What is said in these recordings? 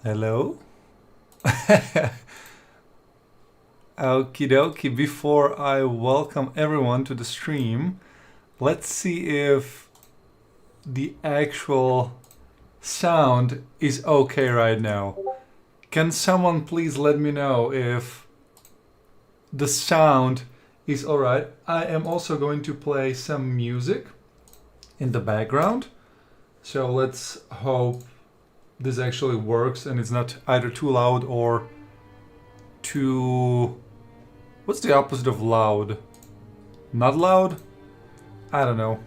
Hello? Okie dokie, before I welcome everyone to the stream, let's see if the actual sound is okay right now. Can someone please let me know if the sound is alright? I am also going to play some music in the background, so let's hope this actually works and it's not either too loud or too... What's the opposite of loud? Not loud? I don't know.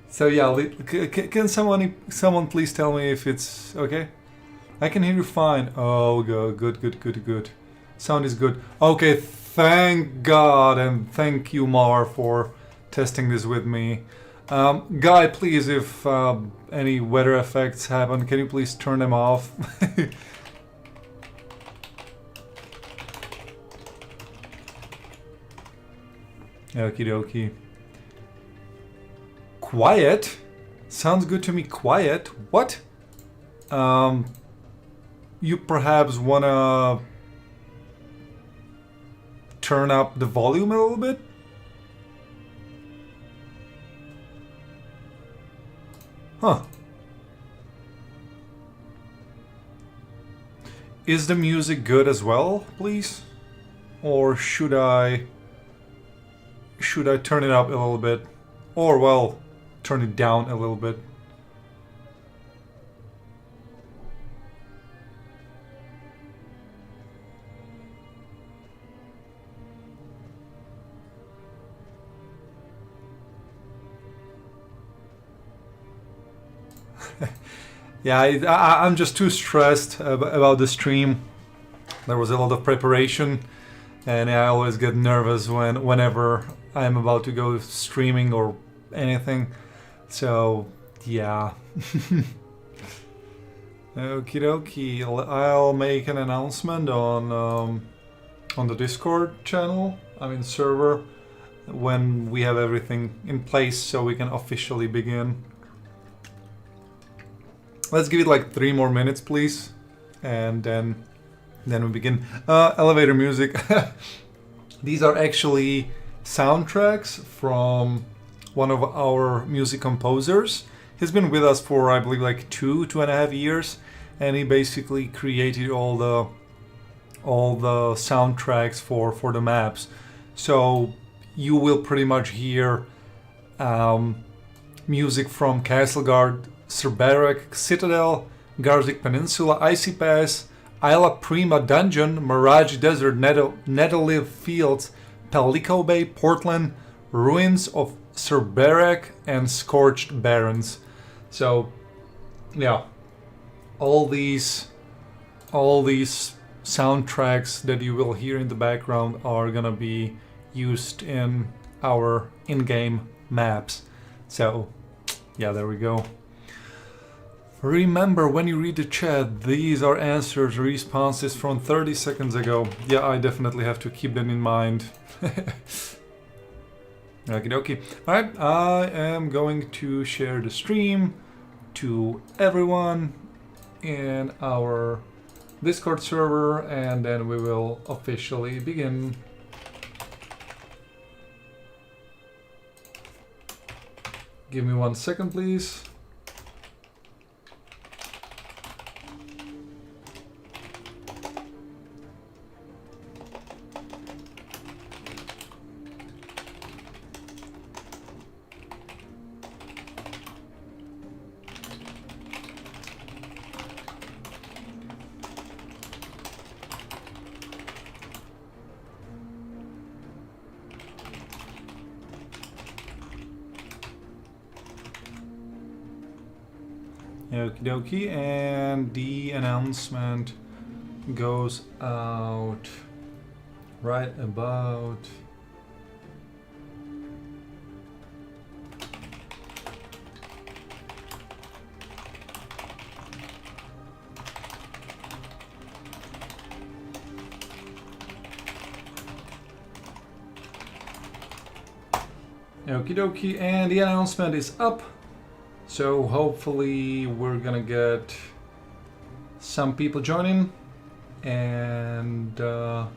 So yeah, can someone please tell me if it's okay? I can hear you fine. Oh, good. Sound is good. Okay, thank God and thank you, Mar, for testing this with me. Guy, please, if any weather effects happen, can you please turn them off? Okie dokie. Quiet? Sounds good to me. Quiet? What? You perhaps wanna turn up the volume a little bit? Huh. Is the music good as well, please? Or should I turn it up a little bit? Or, well, turn it down a little bit? Yeah, I'm just too stressed about the stream. There was a lot of preparation, and I always get nervous whenever I'm about to go streaming or anything. So, yeah. Okie dokie. I'll make an announcement on the Discord channel, server, when we have everything in place so we can officially begin. Let's give it like 3 more minutes, please, and then we begin. Elevator music. These are actually soundtracks from one of our music composers. He's been with us for, I believe, like 2.5 years, and he basically created all the soundtracks for the maps. So you will pretty much hear music from Castleguard, Cerberus, Citadel, Garzik Peninsula, Icy Pass, Isla Prima Dungeon, Mirage Desert, Netherlive Fields, Palico Bay, Portland, Ruins of Cerberus, and Scorched Barrens. So, yeah, all these soundtracks that you will hear in the background are gonna be used in our in-game maps. So, yeah, there we go. Remember, when you read the chat, these are answers, responses from 30 seconds ago. Yeah, I definitely have to keep them in mind. Okie dokie. Alright, I am going to share the stream to everyone in our Discord server, and then we will officially begin. Give me 1 second, please. Okie dokie, and the announcement goes out right about okie dokie, and the announcement is up. So hopefully we're gonna get some people joining, and all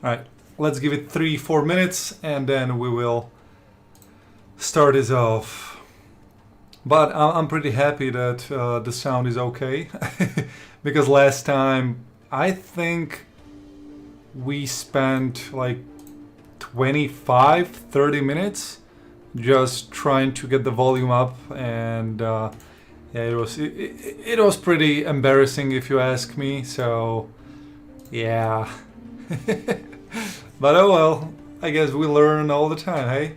right, let's give it 3-4 minutes and then we will start this off. But I'm pretty happy that the sound is okay because last time I think we spent like 25-30 minutes just trying to get the volume up, and yeah, it was pretty embarrassing if you ask me. So yeah. But oh well, I guess we learn all the time, hey?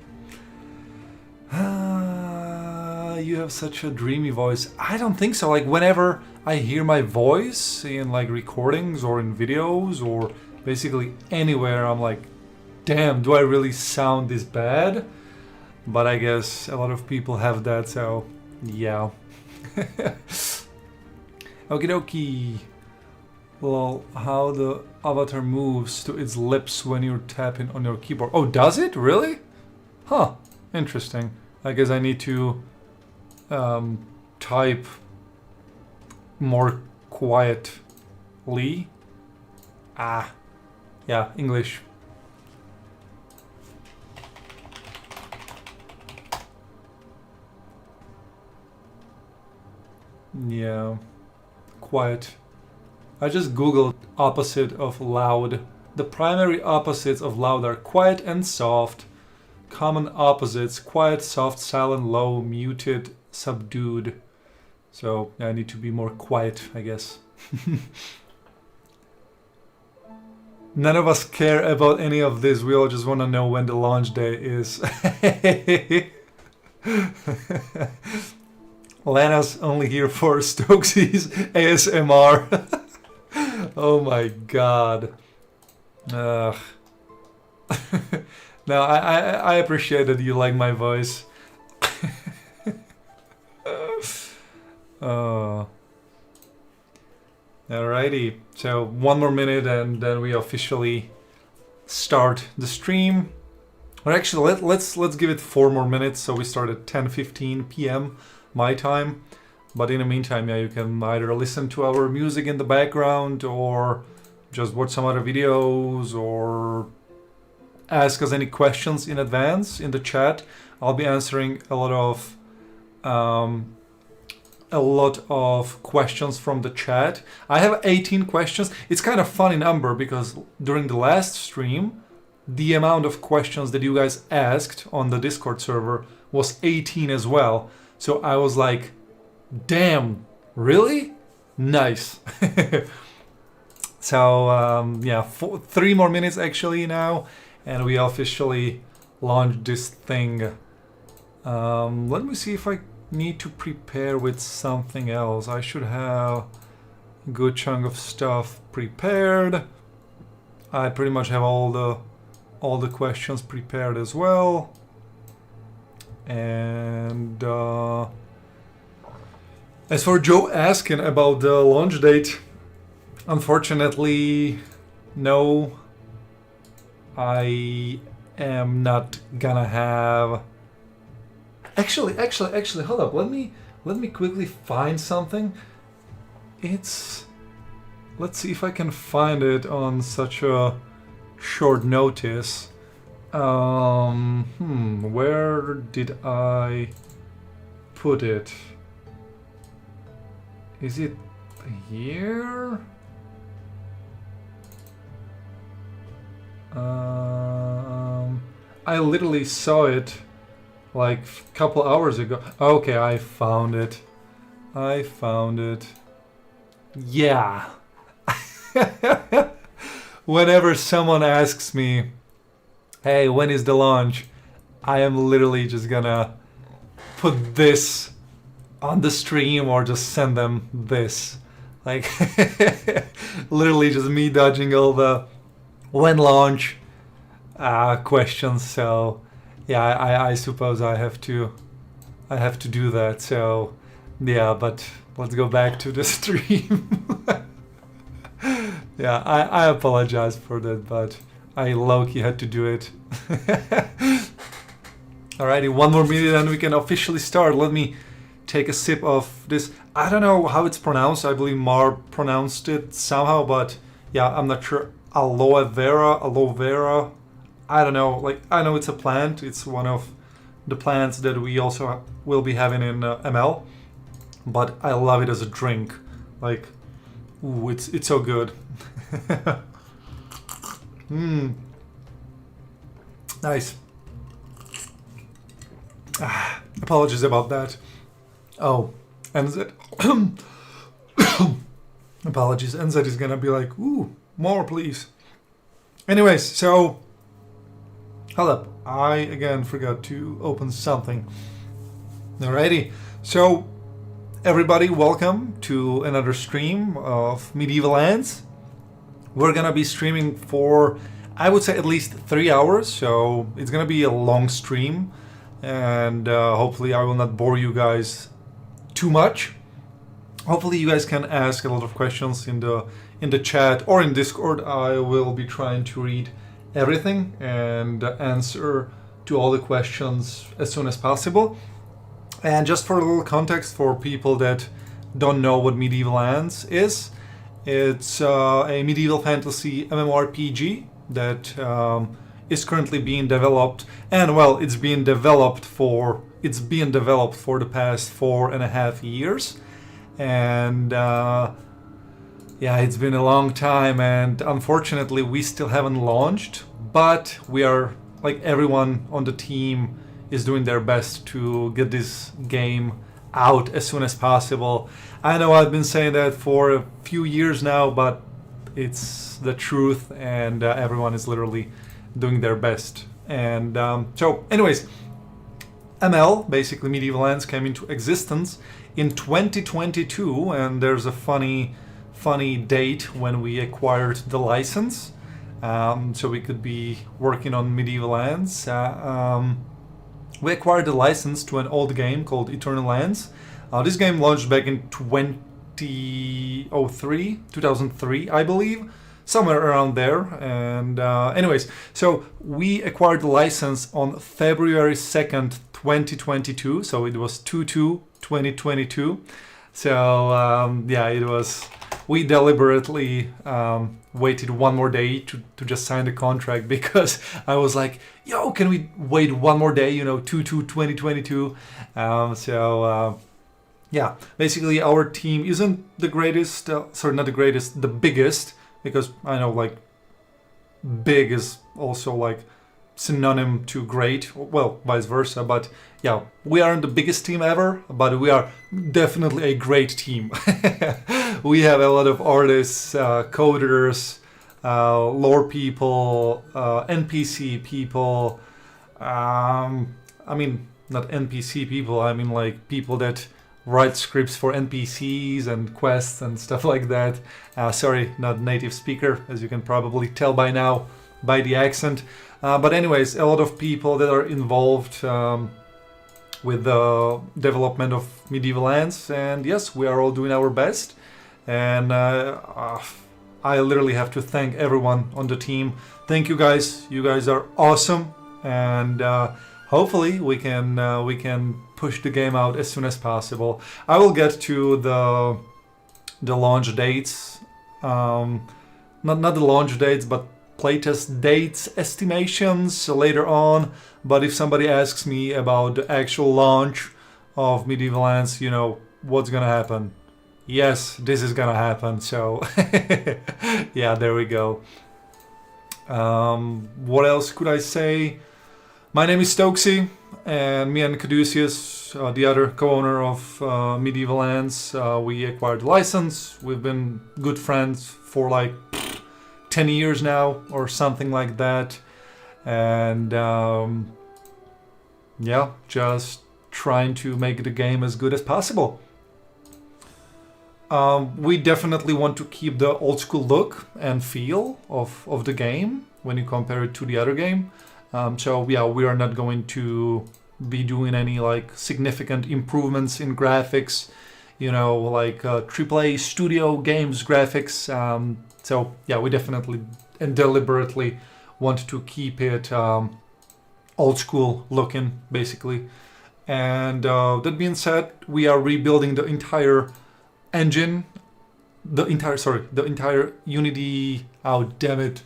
You have such a dreamy voice. I don't think so. Like whenever I hear my voice in like recordings or in videos or basically anywhere, I'm like, damn, do I really sound this bad? But I guess a lot of people have that, so yeah. Okie dokie. Well, how the avatar moves to its lips when you're tapping on your keyboard. Oh, does it? Really? Huh. Interesting. I guess I need to type more quietly. Ah. Yeah, English. Yeah. Quiet. I just googled opposite of loud. The primary opposites of loud are quiet and soft. Common opposites: quiet, soft, silent, low, muted, subdued. So I need to be more quiet, I guess. None of us care about any of this. We all just want to know when the launch day is. Lana's only here for Stokesy's ASMR. Oh my god. Ugh. No, I appreciate that you like my voice. Alrighty, so 1 more minute and then we officially start the stream. Or actually, let's give it 4 more minutes, so we start at 10:15 p.m. my time. But in the meantime, yeah, you can either listen to our music in the background or just watch some other videos or ask us any questions in advance in the chat. I'll be answering a lot of questions from the chat. I have 18 questions. It's kind of funny number because during the last stream, the amount of questions that you guys asked on the Discord server was 18 as well. So I was like, damn, really? Nice. So yeah, 3 more minutes actually now, and we officially launched this thing. Let me see if I need to prepare with something else. I should have a good chunk of stuff prepared. I pretty much have all the questions prepared as well. And as for Joe asking about the launch date, unfortunately, no, I am not gonna have. Actually, hold up. Let me quickly find something. Let's see if I can find it on such a short notice. Where did I put it? Is it here? I literally saw it like a couple hours ago. Okay, I found it. Yeah. Whenever someone asks me, hey, when is the launch? I am literally just gonna put this on the stream or just send them this. Like, literally just me dodging all the when launch questions. So yeah, I suppose I have to do that. So yeah, but let's go back to the stream. Yeah, I apologize for that, but I low-key had to do it. Alrighty, one more minute and we can officially start. Let me take a sip of this. I don't know how it's pronounced. I believe Mar pronounced it somehow, but yeah, I'm not sure. Aloe vera. I don't know. Like, I know it's a plant. It's one of the plants that we also will be having in ML. But I love it as a drink. Like, ooh, it's so good. Nice. Apologies about that. Oh, NZ. Apologies. NZ is gonna be like, ooh, more please. Anyways, so hold up. I again forgot to open something. Alrighty. So everybody, welcome to another stream of Medieval Lands. We're gonna be streaming for, I would say, at least 3 hours. So it's gonna be a long stream, and hopefully I will not bore you guys too much. Hopefully you guys can ask a lot of questions in the chat or in Discord. I will be trying to read everything and answer to all the questions as soon as possible. And just for a little context for people that don't know what Medieval Lands is, it's a medieval fantasy MMORPG that is currently being developed, and well, it's being developed for the past 4.5 years, and yeah, it's been a long time, and unfortunately we still haven't launched, but we are, like, everyone on the team is doing their best to get this game out as soon as possible. I know I've been saying that for a few years now, but it's the truth, and everyone is literally doing their best. And so anyways, ML, basically Medieval Lands, came into existence in 2022, and there's a funny date when we acquired the license, so we could be working on Medieval Lands. We acquired the license to an old game called Eternal Lands. This game launched back in 2003, I believe, somewhere around there. And anyways, so we acquired the license on February 2nd, 2022. So it was 2/2/2022. So yeah, it was. We deliberately waited one more day to just sign the contract, because I was like, yo, can we wait one more day, 2/2/2022. So yeah, basically our team isn't the greatest, sorry, not the greatest, the biggest, because I know, like, big is also like synonym to great, well, vice versa, but yeah, we aren't the biggest team ever, but we are definitely a great team. We have a lot of artists, coders, lore people, NPC people, I mean, not NPC people, I mean like people that write scripts for NPCs and quests and stuff like that. Sorry, not native speaker, as you can probably tell by now by the accent. But anyways, a lot of people that are involved with the development of Medieval Lands, and yes, we are all doing our best. And I literally have to thank everyone on the team. Thank you guys. You guys are awesome, and hopefully we can push the game out as soon as possible. I will get to the launch dates, not the launch dates, but playtest dates estimations later on. But if somebody asks me about the actual launch of Medieval Lands, what's gonna happen? Yes, this is gonna happen. So yeah, there we go. What else could I say? My name is Stokesy, and me and Caduceus, the other co-owner of Medieval Lands, we acquired the license. We've been good friends for like 10 years now or something like that, and yeah, just trying to make the game as good as possible. We definitely want to keep the old school look and feel of the game when you compare it to the other game. So yeah, we are not going to be doing any like significant improvements in graphics, like AAA studio games graphics. So yeah, we definitely and deliberately want to keep it old school looking, basically. And that being said, we are rebuilding the entire engine, the entire Unity. Oh, damn it.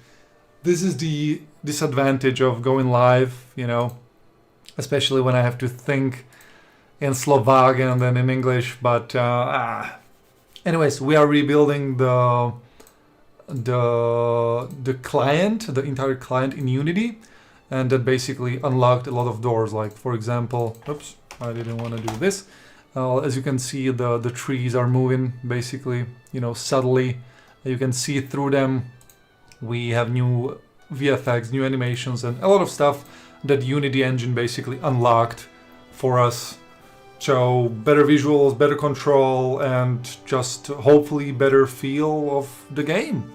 This is the disadvantage of going live, you know, especially when I have to think in Slovak and then in English. But anyways, we are rebuilding the client, the entire client in Unity, and that basically unlocked a lot of doors. Like, for example, oops, I didn't want to do this. As you can see, the trees are moving basically, you know, subtly. You can see through them. We have new VFX, new animations, and a lot of stuff that Unity engine basically unlocked for us. So better visuals, better control, and just hopefully better feel of the game.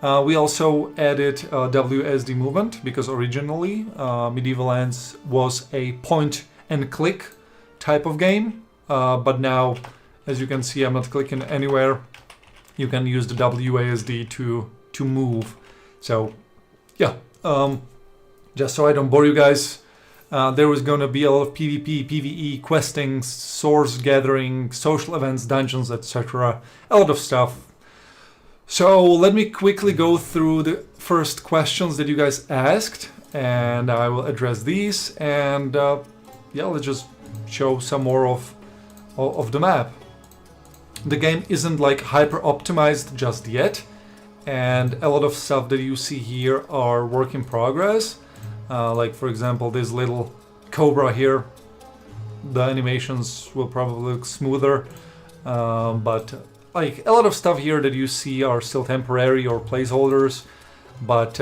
We also added WSD movement because originally Medieval Lands was a point and click type of game, but now, as you can see, I'm not clicking anywhere. You can use the WASD to move. So yeah, just so I don't bore you guys, there was going to be a lot of PvP, PvE, questing, source gathering, social events, dungeons, etc. A lot of stuff. So let me quickly go through the first questions that you guys asked, and I will address these. And yeah, let's just show some more of the map. The game isn't like hyper optimized just yet, and a lot of stuff that you see here are work in progress. Like, for example, this little cobra here, the animations will probably look smoother, but like a lot of stuff here that you see are still temporary or placeholders. But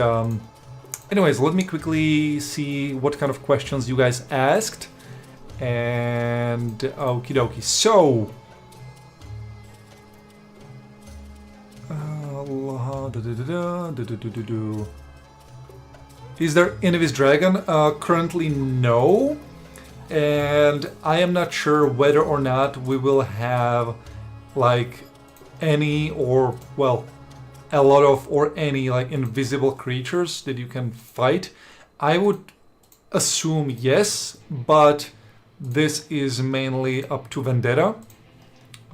anyways, let me quickly see what kind of questions you guys asked. And okie dokie. So is there Invis Dragon? Currently no, and I am not sure whether or not we will have like any, or well, a lot of, or any like invisible creatures that you can fight. I would assume yes, but this is mainly up to Vendetta,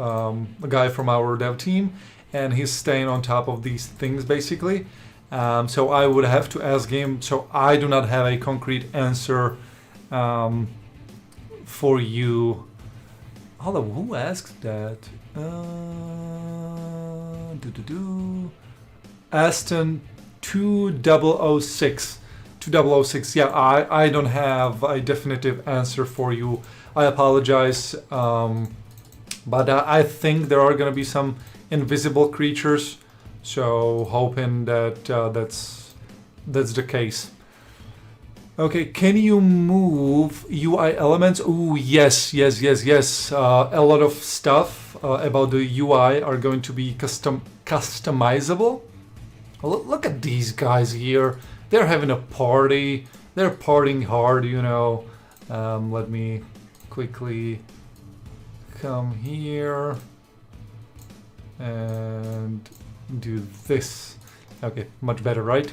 a guy from our dev team, and he's staying on top of these things basically. So I would have to ask him. So I do not have a concrete answer for you. Hold on, who asked that? Aston 2006. 2006. Yeah, I don't have a definitive answer for you. I apologize. But I think there are going to be some invisible creatures. So hoping that that's the case. Okay, can you move UI elements? Ooh, yes. A lot of stuff about the UI are going to be customizable. Look at these guys here. They're having a party. They're partying hard, you know. Let me quickly come here and do this. Okay, much better, right?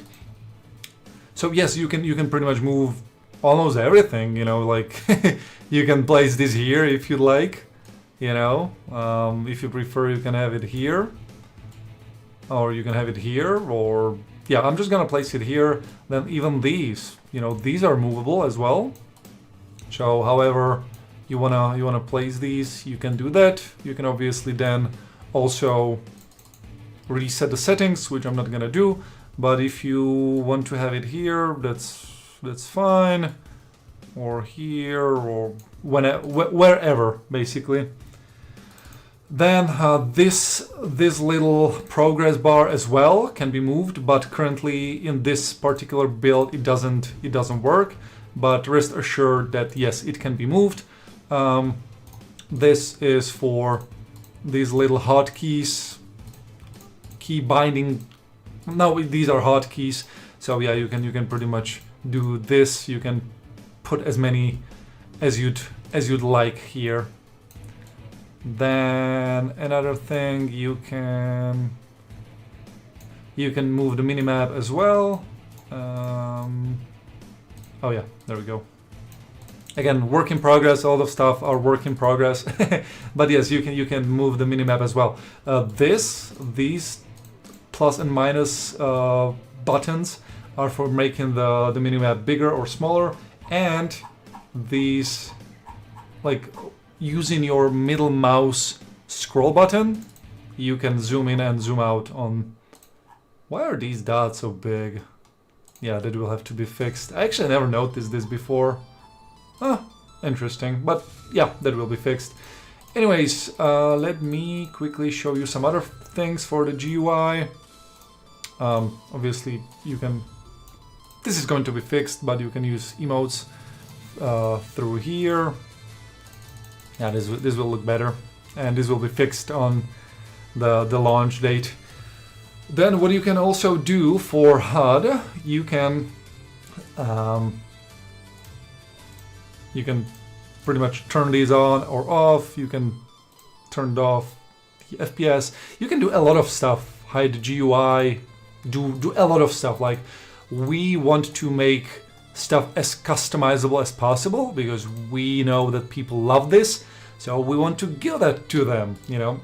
So yes, you can pretty much move almost everything, you know, like you can place this here if you like, you know. If you prefer, you can have it here, or you can have it here, or yeah, I'm just gonna place it here. Then even these, you know, these are movable as well. So however you wanna place these, you can do that. You can obviously then also reset the settings, which I'm not gonna do. But if you want to have it here, that's fine, or here, or wherever basically. Then this little progress bar as well can be moved, but currently in this particular build it doesn't work. But rest assured that yes, it can be moved. This is for these little hotkeys, key binding. No, these are hotkeys. So yeah, you can pretty much do this. You can put as many as you'd like here. Then another thing, you can move the minimap as well. Oh yeah, there we go. Again, work in progress. All the stuff are work in progress. But yes, you can move the minimap as well. These plus and minus buttons are for making the minimap bigger or smaller, and these, like, using your middle mouse scroll button, you can zoom in and zoom out on... Why are these dots so big? Yeah, that will have to be fixed. I actually never noticed this before. Interesting, but yeah, that will be fixed. Anyways, let me quickly show you some other things for the GUI. Obviously, you can... This is going to be fixed, but you can use emotes through here. Yeah, this will look better, and this will be fixed on the launch date. Then what you can also do for HUD, you can pretty much turn these on or off. You can turn it off, the FPS. You can do a lot of stuff. Hide the GUI, do a lot of stuff. Like, we want to make stuff as customizable as possible because we know that people love this, so we want to give that to them, you know.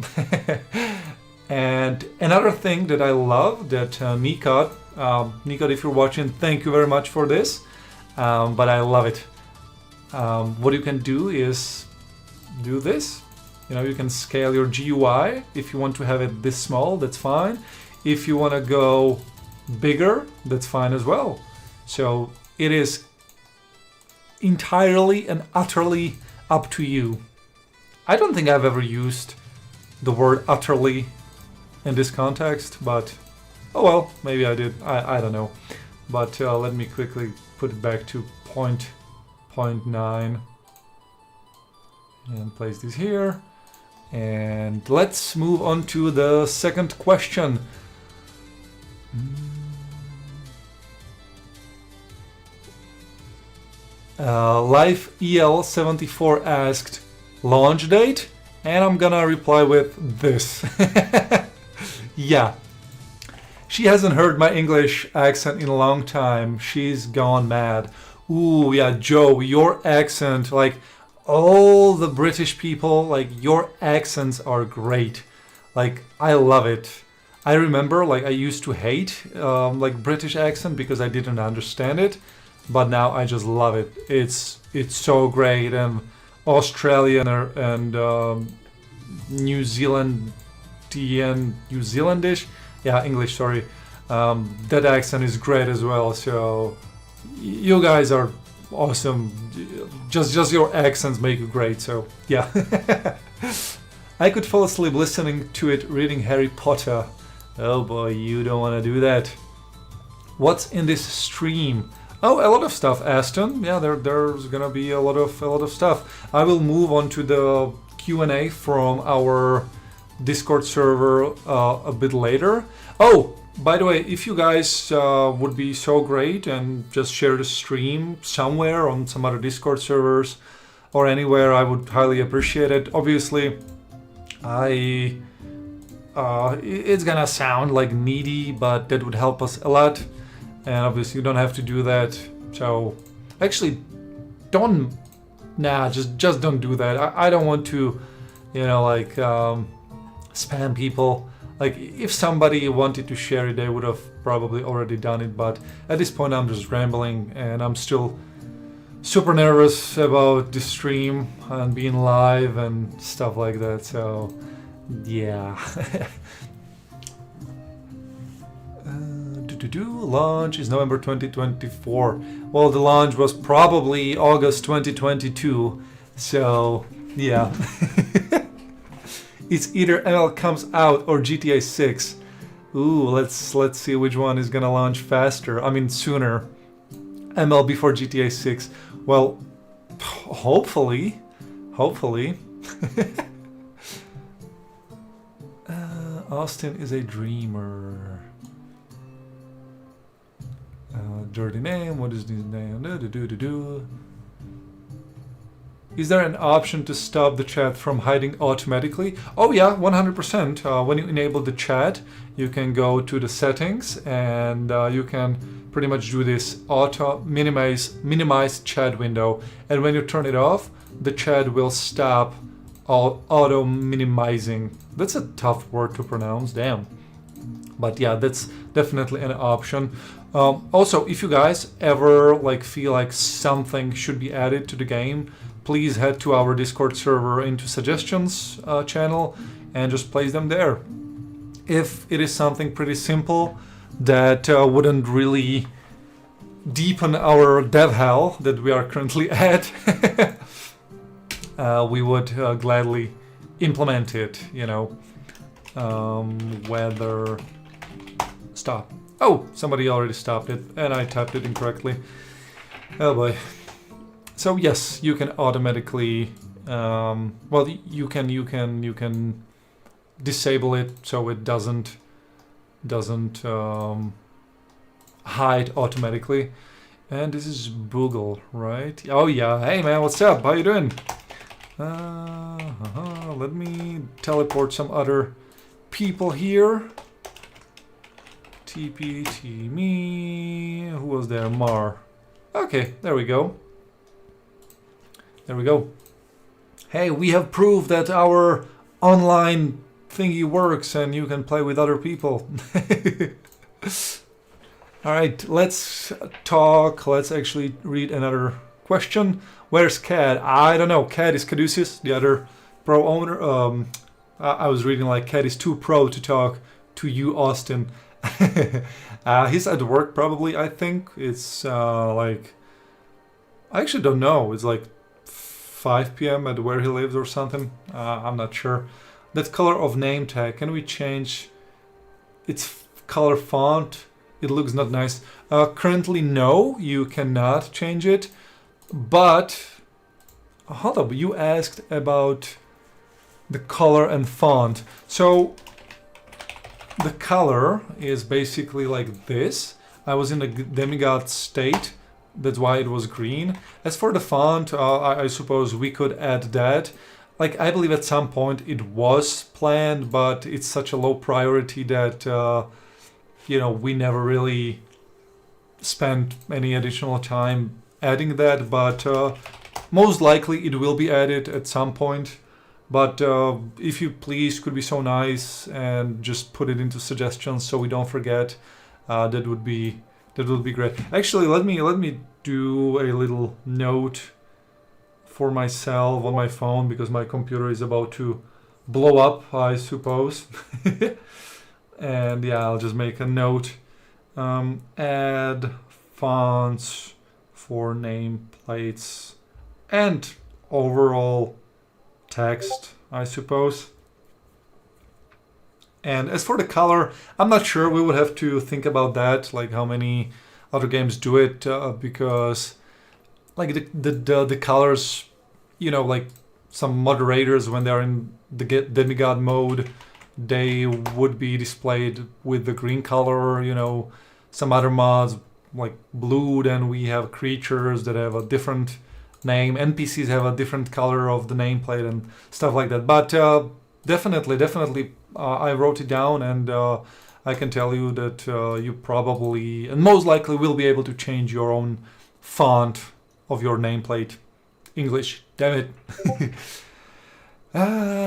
And another thing that I love that Nikot, if you're watching, thank you very much for this, but I love it. What you can do is do this. You know, you can scale your GUI. If you want to have it this small, that's fine. If you want to go bigger, that's fine as well. So it is entirely and utterly up to you. I don't think I've ever used the word utterly in this context, but oh well, maybe I did. I don't know. But let me quickly put it back to 0.9 and place this here. And let's move on to the second question. Life EL74 asked launch date, and I'm gonna reply with this. Yeah. She hasn't heard my English accent in a long time. She's gone mad. Ooh, yeah, Joe, your accent, like all the British people, like your accents are great. Like, I love it. I remember, like, I used to hate like British accent because I didn't understand it, but now I just love it. It's so great, and Australian and New Zealandish, yeah, English, sorry. That accent is great as well. So you guys are awesome. Just your accents make you great. So yeah. I could fall asleep listening to it reading Harry Potter. Oh boy, you don't want to do that. What's in this stream? Oh, a lot of stuff, Aston. Yeah, there's gonna be a lot of stuff. I will move on to the Q&A from our Discord server a bit later. Oh, by the way, if you guys would be so great and just share the stream somewhere on some other Discord servers or anywhere, I would highly appreciate it. Obviously, it's gonna sound like needy, but that would help us a lot. And obviously you don't have to do that. So actually just don't do that. I don't want to, you know, like spam people. Like, if somebody wanted to share it, they would have probably already done it, but at this point I'm just rambling, and I'm still super nervous about the stream and being live and stuff like that, so yeah. Launch is November 2024. Well, the launch was probably August 2022, so yeah. It's either ML comes out or GTA 6. Ooh, let's see which one is gonna launch faster. I mean, sooner. ML before GTA 6. Well, hopefully. Austin is a dreamer. Dirty name. What is his name? Is there an option to stop the chat from hiding automatically? Oh yeah, 100%. When you enable the chat, you can go to the settings and you can pretty much do this auto minimize chat window. And when you turn it off, the chat will stop auto minimizing. That's a tough word to pronounce, damn. But yeah, that's definitely an option. Also, if you guys ever feel like something should be added to the game, please head to our Discord server into suggestions channel and just place them there. If it is something pretty simple that wouldn't really deepen our dev hell that we are currently at, we would gladly implement it, you know. Whether stop. Oh, somebody already stopped it and I typed it incorrectly. Oh boy. So yes, you can automatically well, you can disable it so it doesn't hide automatically. And this is Boogle, right? Oh yeah. Hey man, what's up? How you doing? Let me teleport some other people here. TP me. Who was there? Mar. Okay, there we go. There we go. Hey, we have proof that our online thingy works and you can play with other people. All right, let's talk. Let's actually read another question. Where's Cad? I don't know. Cad is Caduceus, the other pro owner. I was reading like Cad is too pro to talk to you, Austin. He's at work probably, I think. It's like... I actually don't know. It's like 5 p.m. at where he lives or something. I'm not sure. That color of name tag, can we change its color font? It looks not nice. Currently, no, you cannot change it. But, hold up, you asked about the color and font. So, the color is basically like this. I was in a demigod state. That's why it was green. As for the font, I suppose we could add that. Like, I believe at some point it was planned, but it's such a low priority that, you know, we never really spent any additional time adding that. But most likely it will be added at some point. But if you please could be so nice and just put it into suggestions so we don't forget, that would be great. Actually, let me do a little note for myself on my phone because my computer is about to blow up, I suppose. And yeah, I'll just make a note. Add fonts for nameplates and overall text, I suppose. And as for the color, I'm not sure. We would have to think about that, like how many other games do it, because like the colors, you know, like some moderators when they're in the demigod mode, they would be displayed with the green color. You know, some other mods like blue, then we have creatures that have a different name. NPCs have a different color of the nameplate and stuff like that. But definitely, I wrote it down, and I can tell you that you probably and most likely will be able to change your own font of your nameplate. English, damn it.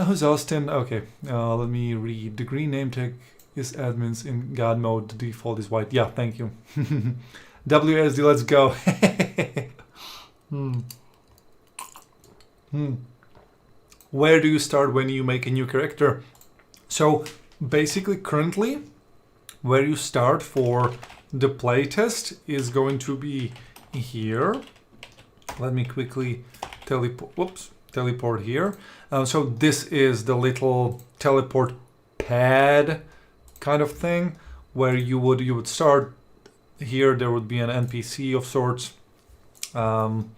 Who's Austin? Okay, let me read. The green name tag is admins in God mode. The default is white. Yeah, thank you. WSD, let's go. Where do you start when you make a new character? So basically, currently, where you start for the playtest is going to be here. Let me quickly teleport here. So this is the little teleport pad kind of thing where you would start here. There would be an NPC of sorts, and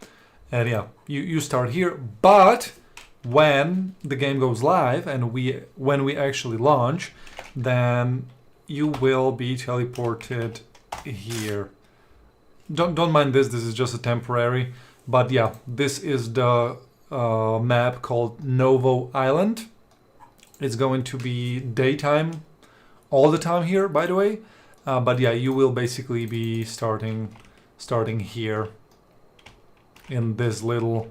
yeah, you start here. But when the game goes live and when we actually launch, then you will be teleported here. Don't mind this. This is just a temporary. But yeah, this is the map called Novo Island. It's going to be daytime all the time here, by the way. But yeah, you will basically be starting here in this little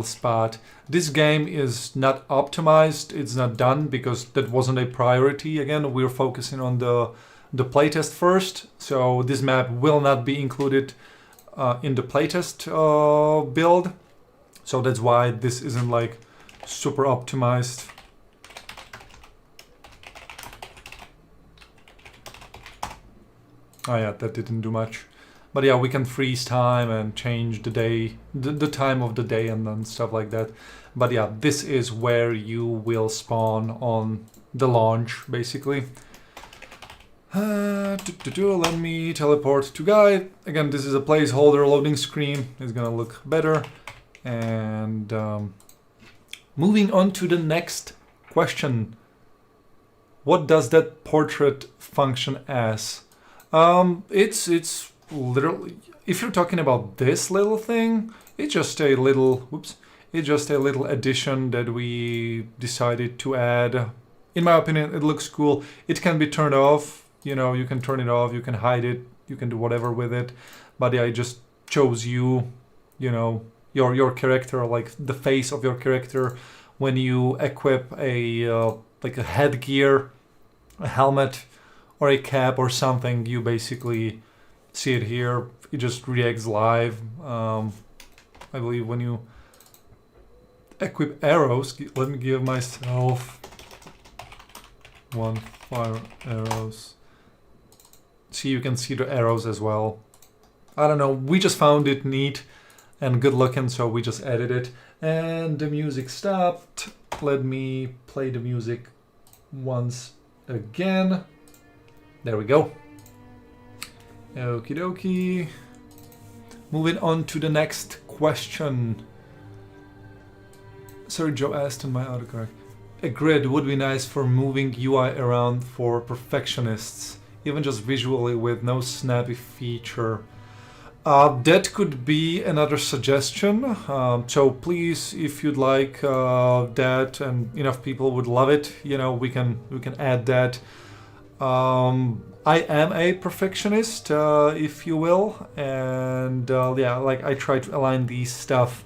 spot. This game is not optimized, it's not done because that wasn't a priority. Again, we're focusing on the playtest first, so this map will not be included in the playtest build. So that's why this isn't like super optimized. Oh yeah, that didn't do much. But yeah, we can freeze time and change the day, the time of the day and then stuff like that. But yeah, this is where you will spawn on the launch, basically. Let me teleport to guide. Again, this is a placeholder loading screen. It's gonna look better. And moving on to the next question. What does that portrait function as? It's literally, if you're talking about this little thing, it's just a little, it's just a little addition that we decided to add. In my opinion, it looks cool. It can be turned off, you know, you can turn it off, you can hide it, you can do whatever with it. But yeah, I just chose you know, your character, like the face of your character when you equip a like a headgear, a helmet, or a cap or something. You basically see it here. It just reacts live. I believe when you equip arrows, let me give myself 1 fire arrows. See, you can see the arrows as well. I don't know, we just found it neat and good looking, so we just added it. And the music stopped. Let me play the music once again. There we go. Okie dokie. Moving on to the next question. Sorry, Joe asked on my autocorrect. A grid would be nice for moving UI around for perfectionists, even just visually with no snappy feature. That could be another suggestion. So please, if you'd like that, and enough people would love it, you know, we can add that. I am a perfectionist, if you will, and yeah, like I try to align these stuff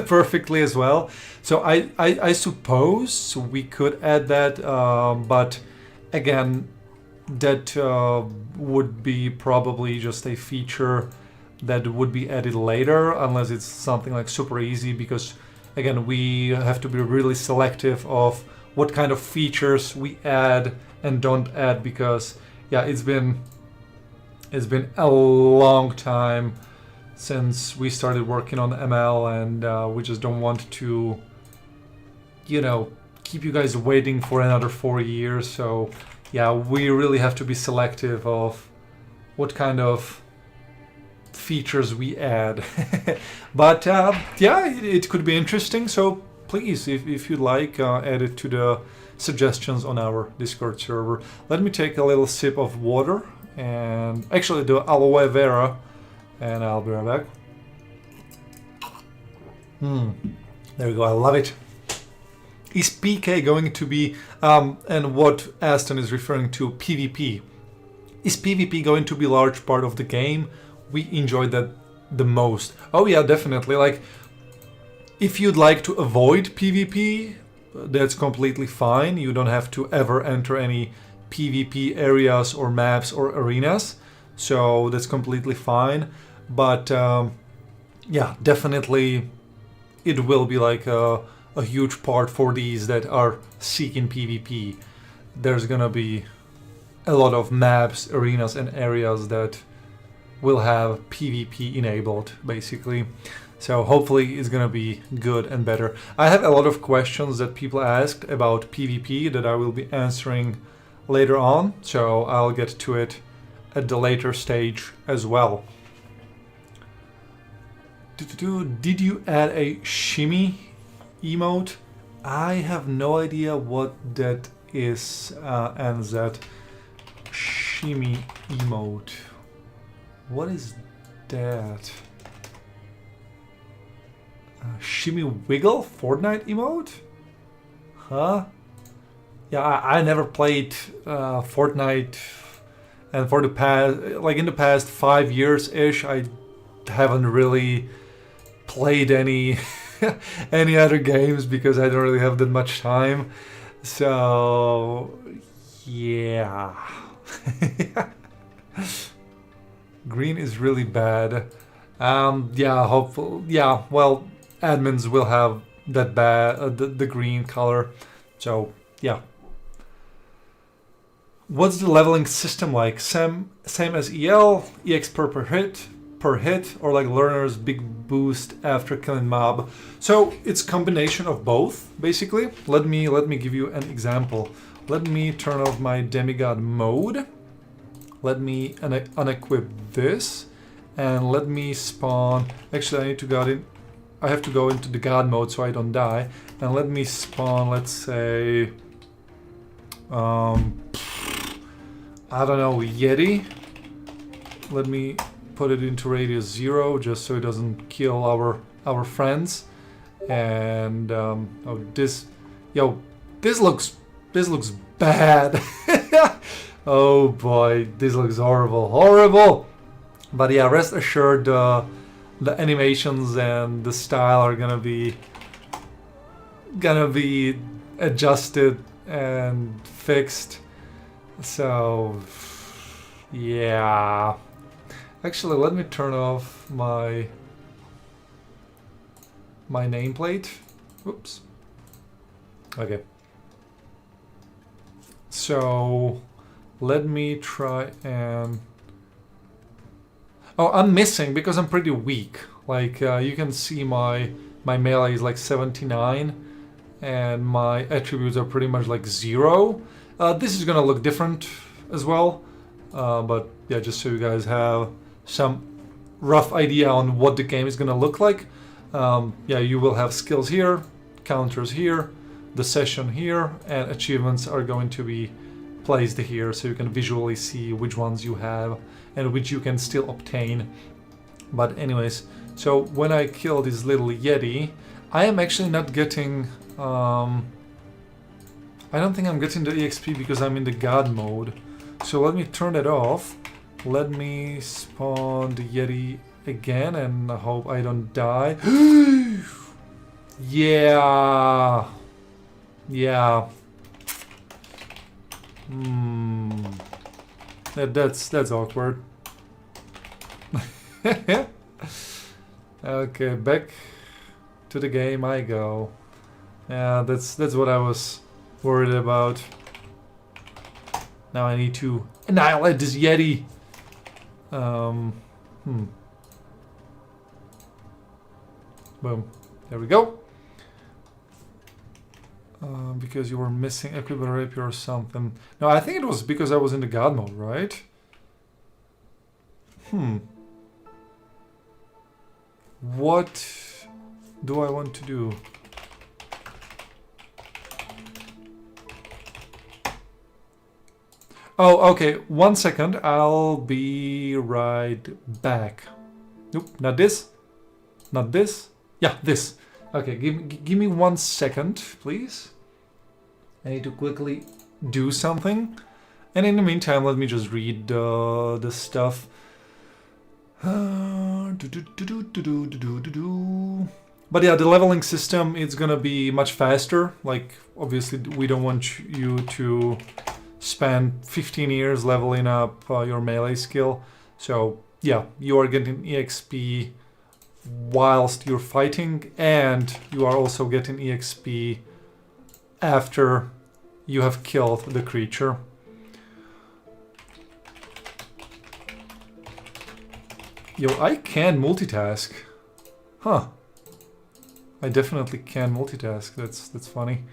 perfectly as well. So I suppose we could add that, but again, that would be probably just a feature that would be added later, unless it's something like super easy, because again, we have to be really selective of what kind of features we add and don't add, because yeah, it's been a long time since we started working on ML, and we just don't want to, you know, keep you guys waiting for another 4 years. So yeah, we really have to be selective of what kind of features we add. But yeah, it could be interesting, so please, if you'd like, add it to the suggestions on our Discord server. Let me take a little sip of water and actually the aloe vera, and I'll be right back. There we go, I love it. Is PK going to be, and what Aston is referring to, PvP. Is PvP going to be a large part of the game? We enjoyed that the most. Oh yeah, definitely. Like, if you'd like to avoid PvP, that's completely fine. You don't have to ever enter any PvP areas or maps or arenas. So that's completely fine. But yeah, definitely it will be like a huge part for these that are seeking PvP. There's gonna be a lot of maps, arenas and areas that will have PvP enabled, basically. So hopefully it's gonna be good and better. I have a lot of questions that people asked about PvP that I will be answering later on, so I'll get to it at the later stage as well. Did you add a shimmy emote? I have no idea what that is, and that shimmy emote. What is that? Shimmy Wiggle Fortnite emote? Huh? Yeah, I never played Fortnite, and for the past, like in the past 5 years-ish, I haven't really played any any other games because I don't really have that much time. So yeah. Green is really bad. Yeah, hopefully. Yeah, well, admins will have that bad the green color. So yeah. What's the leveling system like? Same as EL, EX per hit, or like learner's big boost after killing mob. So it's combination of both, basically. Let me give you an example. Let me turn off my demigod mode. Let me unequip this, and let me spawn. Actually, I have to go into the god mode so I don't die. And let me spawn. Let's say, I don't know, Yeti. Let me put it into radius 0 just so it doesn't kill our friends. And oh, this looks bad. Oh boy, this looks horrible. But yeah, rest assured, the animations and the style are gonna be adjusted and fixed. So yeah. Actually, let me turn off my nameplate. Oops. Okay. So let me try and... Oh, I'm missing because I'm pretty weak. Like you can see my melee is like 79 and my attributes are pretty much like 0. This is gonna look different as well. But yeah, just so you guys have some rough idea on what the game is gonna look like. Yeah, you will have skills here, counters here, the session here, and achievements are going to be placed here so you can visually see which ones you have and which you can still obtain. But anyways, so when I kill this little Yeti, I am actually not getting... I don't think I'm getting the EXP because I'm in the God mode. So let me turn it off. Let me spawn the Yeti again and I hope I don't die. Yeah. Yeah. That's awkward. Okay, back to the game I go. Yeah, that's what I was worried about. Now I need to annihilate this Yeti. Boom. There we go. Because you were missing equipment rapier or something. No, I think it was because I was in the god mode, right? What do I want to do? Oh, okay. 1 second. I'll be right back. Nope, not this. Not this. Yeah, this. Okay, give me 1 second, please. I need to quickly do something. And in the meantime, let me just read the stuff. But yeah, the leveling system is gonna be much faster. Like, obviously, we don't want you to spend 15 years leveling up your melee skill. So yeah, you are getting EXP whilst you're fighting, and you are also getting EXP after you have killed the creature. Yo, I can multitask. Huh. I definitely can multitask. That's funny.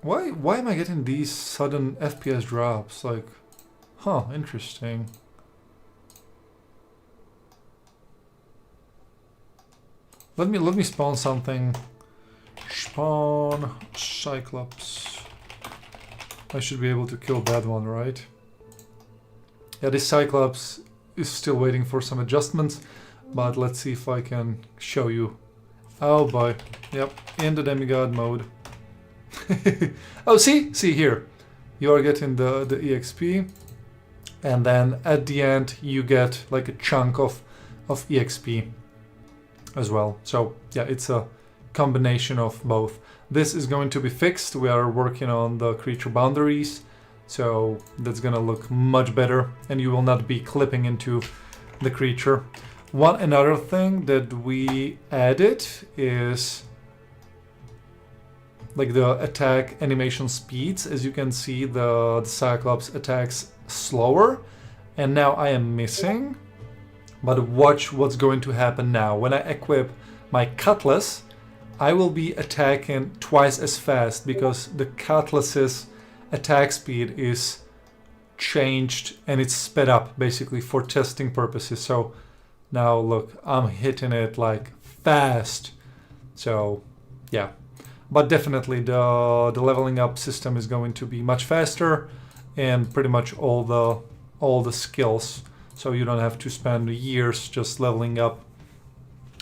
Why am I getting these sudden FPS drops? Like, huh, interesting. Let me spawn something. Spawn Cyclops. I should be able to kill that one, right? Yeah, this Cyclops is still waiting for some adjustments, but let's see if I can show you. Oh boy, yep, in the demigod mode. Oh, see here, you are getting the EXP, and then at the end you get like a chunk of EXP as well. So yeah, it's a combination of both. This is going to be fixed. We are working on the creature boundaries, so that's gonna look much better, and you will not be clipping into the creature. Another thing that we added is like the attack animation speeds. As you can see, the Cyclops attacks slower, and now I am missing. But watch what's going to happen now. When I equip my Cutlass, I will be attacking twice as fast because the Cutlass's attack speed is changed and it's sped up basically for testing purposes. So now look, I'm hitting it like fast. So yeah, but definitely the leveling up system is going to be much faster, and pretty much all the skills. So you don't have to spend years just leveling up.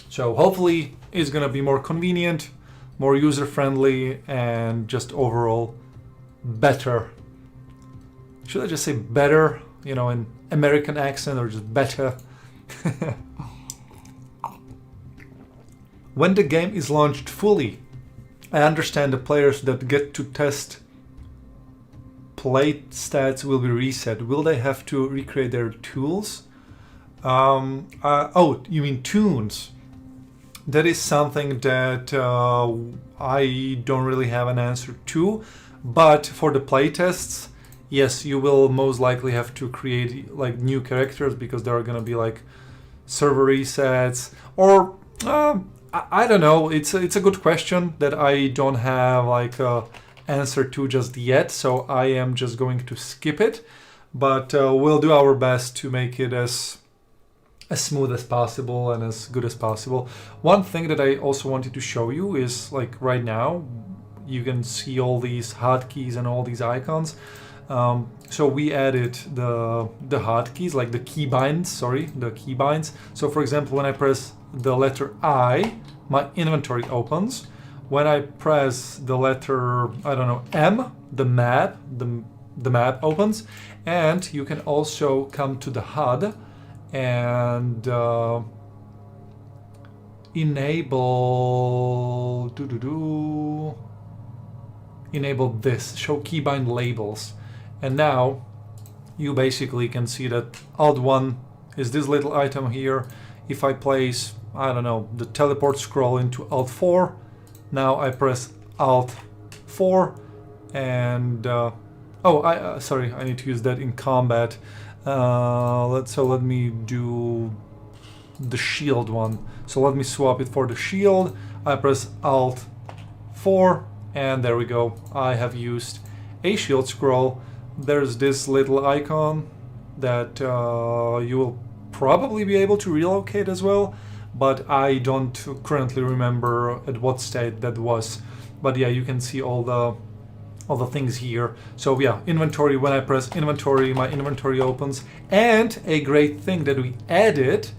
So hopefully it's gonna be more convenient, more user-friendly, and just overall better. Should I just say better, you know, in American accent, or just better? When the game is launched fully, I understand the players that get to test play stats will be reset. Will they have to recreate their tools? Oh, you mean tunes? That is something that I don't really have an answer to. But for the playtests, yes, you will most likely have to create like new characters, because there are gonna be like server resets, or I don't know. It's a good question that I don't have like a answer to just yet, so I am just going to skip it. But we'll do our best to make it as smooth as possible and as good as possible. One thing that I also wanted to show you is, like, right now you can see all these hotkeys and all these icons. So we added the hotkeys, like the keybinds. So for example, when I press the letter I, my inventory opens. When I press the letter, I don't know, M, the map opens. And you can also come to the HUD and enable this, show keybind labels. And now you basically can see that Alt 1 is this little item here. If I place, I don't know, the teleport scroll into Alt 4, now I press Alt 4 and sorry, I need to use that in combat. Let me do the shield one. So let me swap it for the shield. I press Alt 4 and there we go. I have used a shield scroll. There's this little icon that you will probably be able to relocate as well, but I don't currently remember at what state that was. But yeah, you can see all the things here. So yeah, inventory, when I press inventory, my inventory opens. And a great thing that we added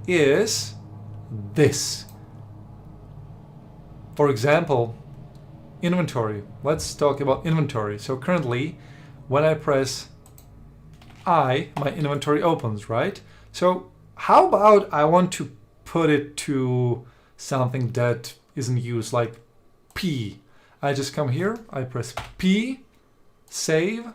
is this. For example, inventory. Let's talk about inventory. So currently, when I press I, my inventory opens, right? So how about I want to put it to something that isn't used, like P. I just come here, I press P, save,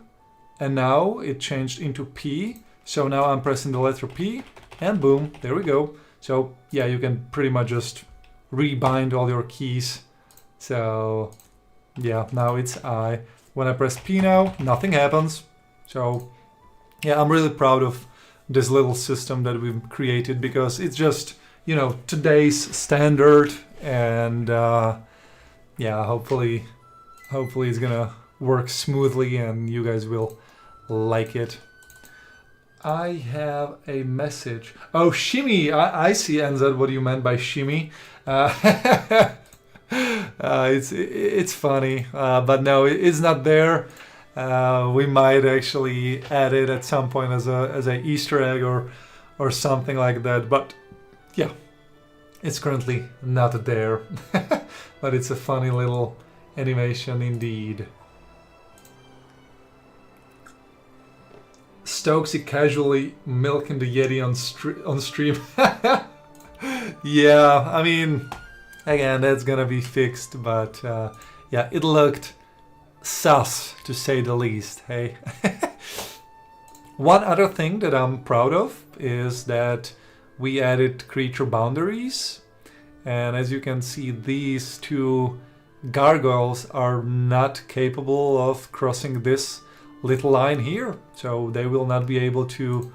and now it changed into P. So now I'm pressing the letter P, and boom, there we go. So yeah, you can pretty much just rebind all your keys. So yeah, now it's I. When I press P now, nothing happens. So yeah, I'm really proud of this little system that we've created, because it's just, you know, today's standard, and yeah, hopefully it's gonna work smoothly and you guys will like it. I have a message. Oh, shimmy! I see, NZ, what you meant by shimmy. It's funny, but no, it's not there. We might actually add it at some point as a Easter egg or or something like that. But yeah, it's currently not there. But it's a funny little animation indeed. Stokesy casually milking the Yeti on stream. Yeah, I mean, again, that's gonna be fixed, but yeah, it looked sus, to say the least, hey? One other thing that I'm proud of is that we added creature boundaries, and as you can see, these two gargoyles are not capable of crossing this little line here, so they will not be able to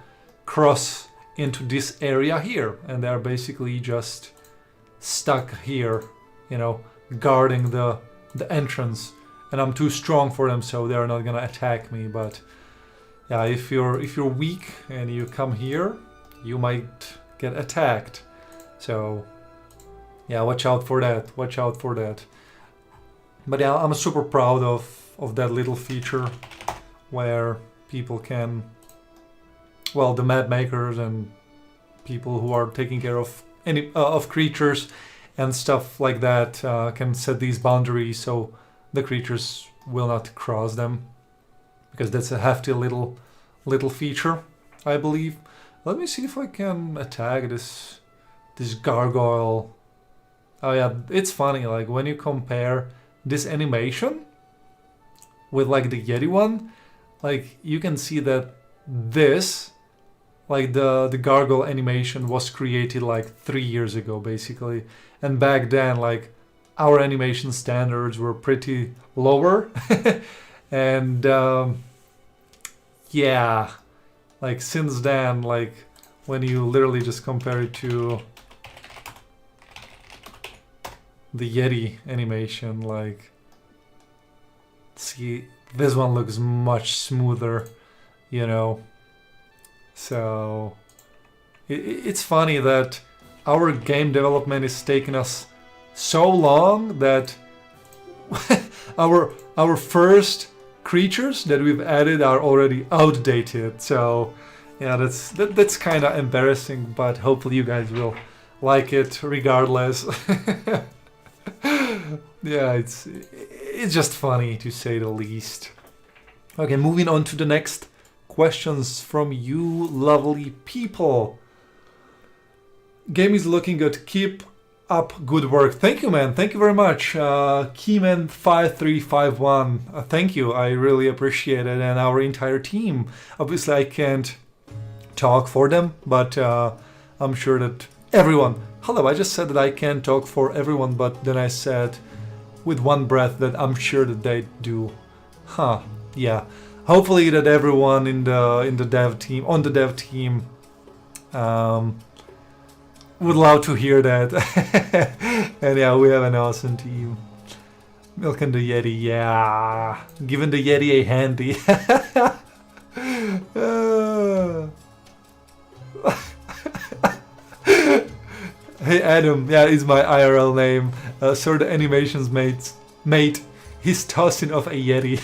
cross into this area here, and they're basically just stuck here, you know, guarding the entrance. And I'm too strong for them, so they're not gonna attack me. But yeah, if you're weak and you come here, you might get attacked. So yeah, watch out for that. Watch out for that. But yeah, I'm super proud of that little feature where people can, well, the map makers and people who are taking care of any of creatures and stuff like that can set these boundaries so the creatures will not cross them, because that's a hefty little feature, I believe. Let me see if I can attack this gargoyle. Oh yeah, it's funny, like when you compare this animation with like the Yeti one, like you can see that this, like the gargoyle animation was created like 3 years ago basically, and back then like our animation standards were pretty lower. And yeah, like since then, like when you literally just compare it to the Yeti animation, like, see, this one looks much smoother, you know. So it's funny that our game development is taking us so long that our first creatures that we've added are already outdated. So yeah, that's kind of embarrassing, but hopefully you guys will like it regardless. Yeah, it's just funny, to say the least. Okay, moving on to the next questions from you lovely people. Game is looking good. Keep up good work. Thank you, man. Thank you very much. Keyman5351. Thank you. I really appreciate it. And our entire team. Obviously, I can't talk for them, but I'm sure that everyone... Hello, I just said that I can't talk for everyone, but then I said with one breath that I'm sure that they do. Huh. Yeah. Hopefully that everyone in the dev team, on the dev team, would love to hear that. And yeah, we have an awesome team. Milking the Yeti, yeah. Giving the Yeti a handy. Hey Adam, yeah, is my IRL name. So the animations mate, he's tossing off a Yeti.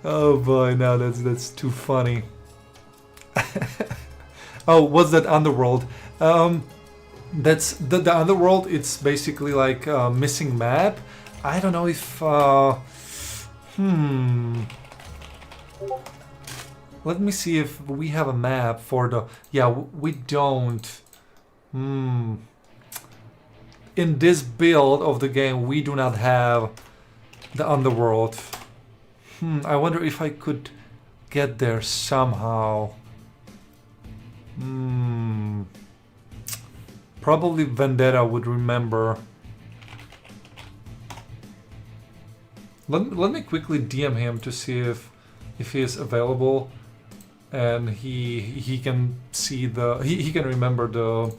Oh boy, no, that's too funny. Oh, what's that underworld? That's the underworld. It's basically like a missing map. I don't know if let me see if we have a map for the... Yeah, we don't. In this build of the game, we do not have the underworld. I wonder if I could get there somehow. Probably Vendetta would remember. Let me quickly DM him to see if he is available, and he can see he can remember the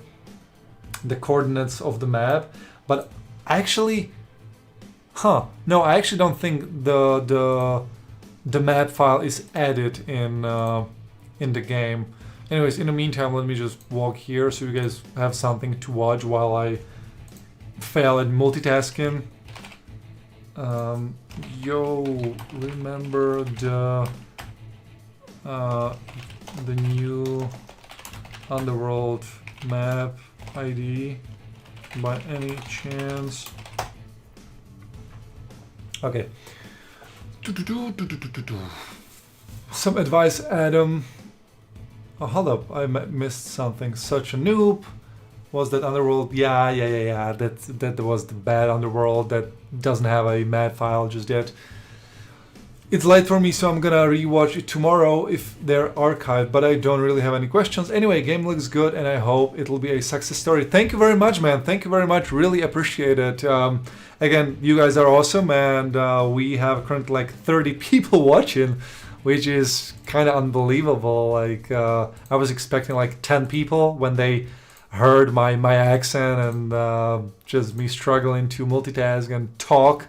coordinates of the map. But actually, no, I actually don't think the map file is added in the game. Anyways, in the meantime, let me just walk here so you guys have something to watch while I fail at multitasking. Yo, remember the new Underworld map ID by any chance? Okay. Some advice, Adam. Oh, hold up, I missed something. Such a noob. Was that Underworld? Yeah. That was the bad Underworld that doesn't have a map file just yet. It's late for me, so I'm gonna rewatch it tomorrow if they're archived, but I don't really have any questions. Anyway, game looks good and I hope it'll be a success story. Thank you very much, man. Thank you very much. Really appreciate it. Again, you guys are awesome, and we have currently like 30 people watching, which is kind of unbelievable. Like I was expecting like 10 people when they heard my accent and just me struggling to multitask and talk.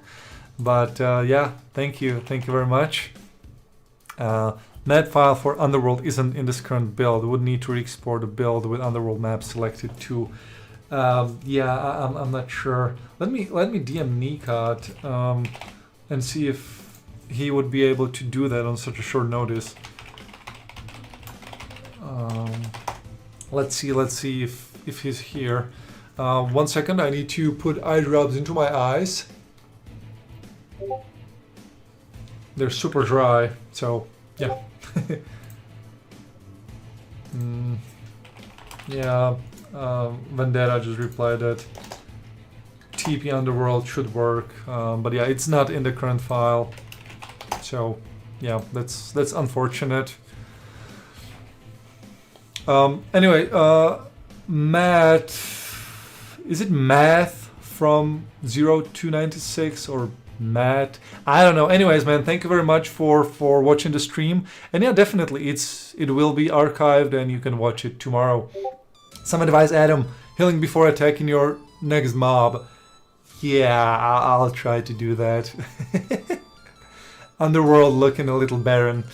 But yeah, thank you very much. Map file for Underworld isn't in this current build. Would need to re-export the build with Underworld map selected too. Yeah, I'm not sure. Let me DM Nikat and see if he would be able to do that on such a short notice. Let's see if he's here. 1 second, I need to put eye drops into my eyes. They're super dry, so yeah. Yeah, Vendetta just replied that TP Underworld should work, but yeah, it's not in the current file. So yeah, that's unfortunate. Anyway, Matt, is it Math from 0296 or Matt? I don't know. Anyways, man, thank you very much for watching the stream. And yeah, definitely, it will be archived and you can watch it tomorrow. Some advice, Adam. Healing before attacking your next mob. Yeah, I'll try to do that. Underworld looking a little barren.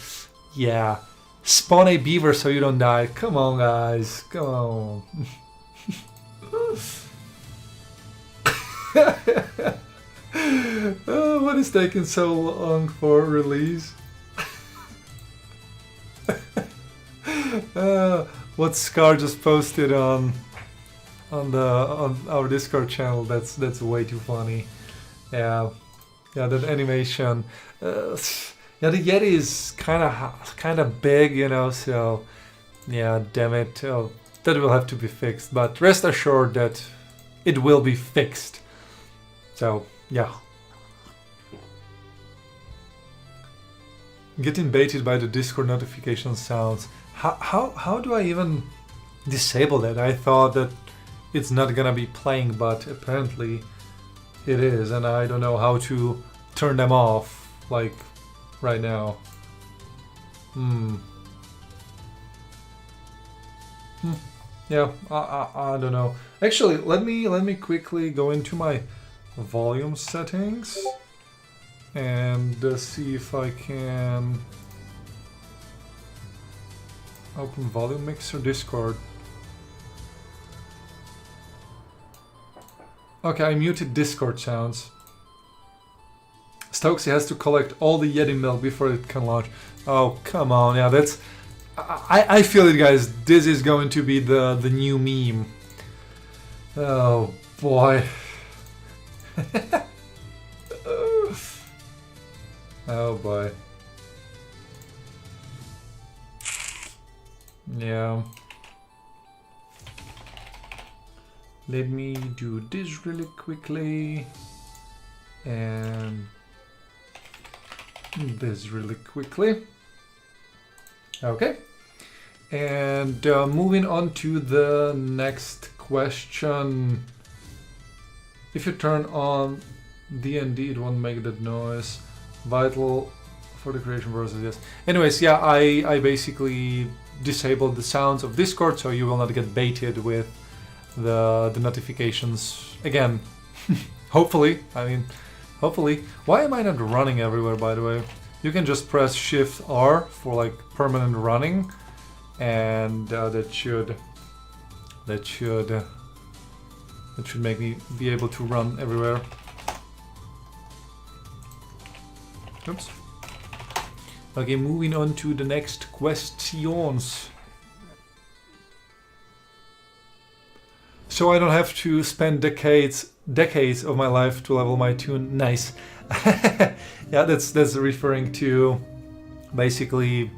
Yeah. Spawn a beaver so you don't die. Come on, guys. Come on. What is taking so long for release? What Scar just posted on our Discord channel? That's way too funny. Yeah, that animation. Yeah, the Yeti is kind of big, you know. So yeah, damn it, that will have to be fixed. But rest assured that it will be fixed. So yeah. Getting baited by the Discord notification sounds. How do I even disable that? I thought that it's not gonna be playing, but apparently it is, and I don't know how to turn them off like right now. Yeah, I don't know. Actually, let me quickly go into my volume settings and see if I can open volume mixer Discord. Okay, I muted Discord sounds. Stokesy has to collect all the Yeti milk before it can launch. Oh, come on. Yeah, that's... I feel it, guys. This is going to be the new meme. Oh, boy. Oh, boy. Yeah. Let me do this really quickly. And this really quickly. Okay. And moving on to the next question. If you turn on D&D, it won't make that noise. Vital for the creation process, yes. Anyways, yeah, I basically disabled the sounds of Discord, so you will not get baited with the notifications again. Hopefully, I mean, hopefully. Why am I not running everywhere, by the way? You can just press Shift R for like permanent running, and that should make me be able to run everywhere. Oops. Okay, moving on to the next questions. so I don't have to spend decades of my life to level my toon. Nice. Yeah, that's referring to basically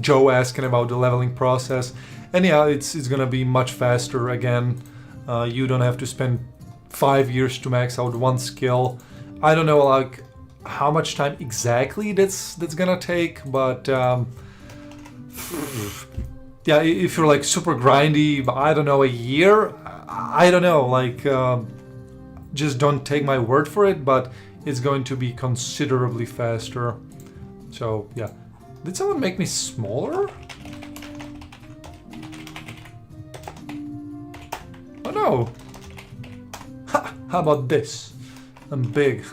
Joe asking about the leveling process. And yeah, it's gonna be much faster again. You don't have to spend 5 years to max out one skill. I don't know like how much time exactly that's gonna take, but yeah, if you're like super grindy, I don't know, a year, I don't know, like just don't take my word for it, but it's going to be considerably faster. So yeah, did someone make me smaller? Oh no! Ha! How about this? I'm big.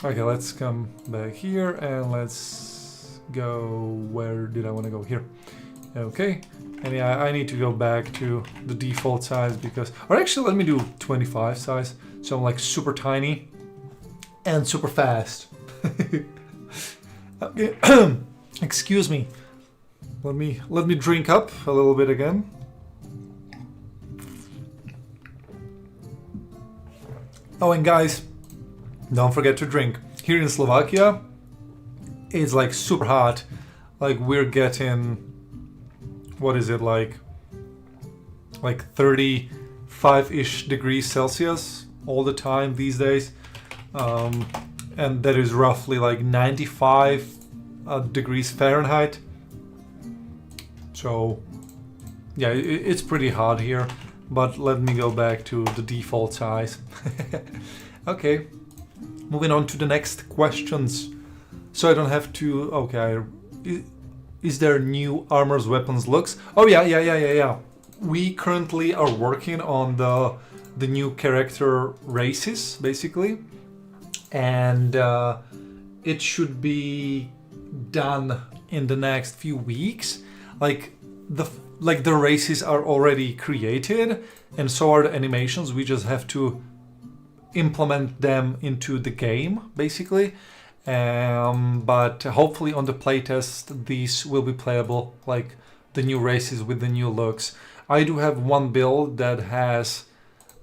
Okay, let's come back here and let's go. Where did I want to go? Here. Okay. And yeah, I need to go back to the default size because, or actually let me do 25 size. So I'm like super tiny and super fast. Okay. Excuse me. Let me drink up a little bit again. Oh, and guys, don't forget to drink. Here in Slovakia, it's like super hot. Like we're getting, what is it, like 35-ish degrees Celsius all the time these days. And that is roughly like 95 degrees Fahrenheit. So yeah, it's pretty hot here. But let me go back to the default size. Okay, moving on to the next questions. So I don't have to, okay, is there new armors, weapons, looks? Oh yeah. We currently are working on the new character races, basically. And it should be done in the next few weeks. Like the races are already created, and so are the animations. We just have to implement them into the game, basically. But hopefully on the playtest, these will be playable, like the new races with the new looks. I do have one build that has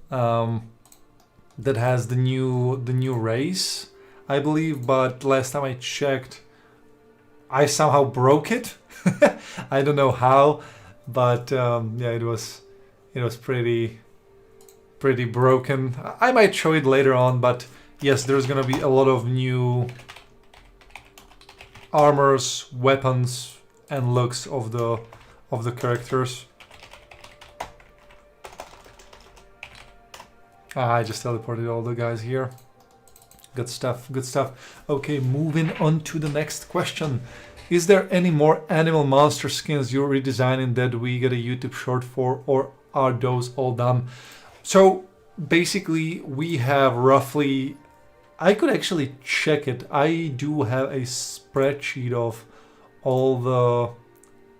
the new race, I believe. But last time I checked, I somehow broke it. I don't know how. But yeah, it was pretty broken. I might show it later on, but yes, there's gonna be a lot of new armors, weapons, and looks of the characters. I just teleported all the guys here. Good stuff, good stuff. Okay, moving on to the next question. Is there any more animal monster skins you're redesigning that we get a YouTube short for, or are those all done? So basically we have roughly, I could actually check it. I do have a spreadsheet of all the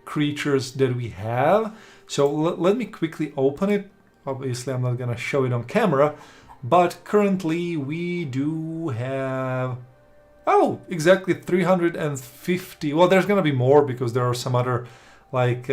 creatures that we have. So let me quickly open it. Obviously I'm not gonna show it on camera, but currently we do have, oh, exactly 350. Well, there's gonna be more because there are some other like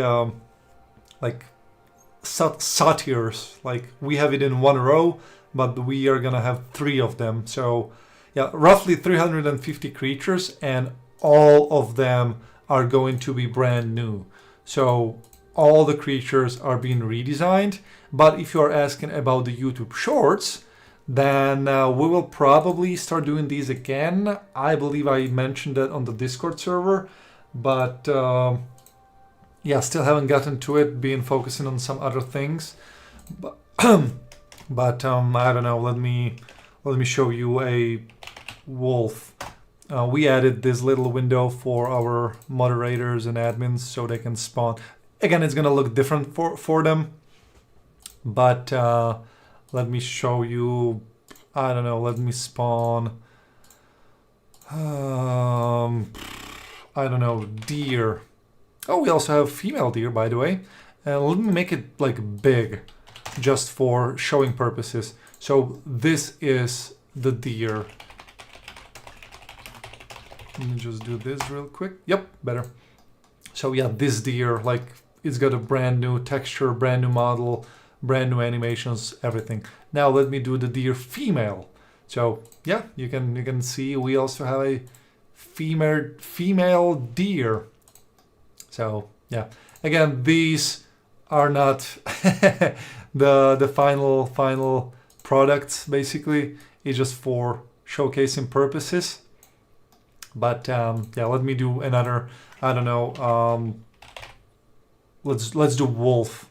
satyrs. Like we have it in one row, but we are gonna have 3 of them. So yeah, roughly 350 creatures, and all of them are going to be brand new. So all the creatures are being redesigned. But if you're asking about the YouTube shorts, then we will probably start doing these again. I believe I mentioned that on the Discord server, but yeah, still haven't gotten to it, been focusing on some other things. But, but I don't know, let me show you a wolf. We added this little window for our moderators and admins so they can spawn. Again, it's gonna look different for them, but let me show you, I don't know, let me spawn, I don't know, deer. Oh, we also have female deer, by the way. Let me make it like big, just for showing purposes. So this is the deer. Let me just do this real quick. Yep, better. So yeah, this deer, like it's got a brand new texture, brand new model, brand new animations, everything. Now let me do the deer female. So yeah, you can see we also have a female deer. So yeah, again, these are not the final products. Basically, it's just for showcasing purposes. But yeah, let me do another. I don't know. Let's do wolf.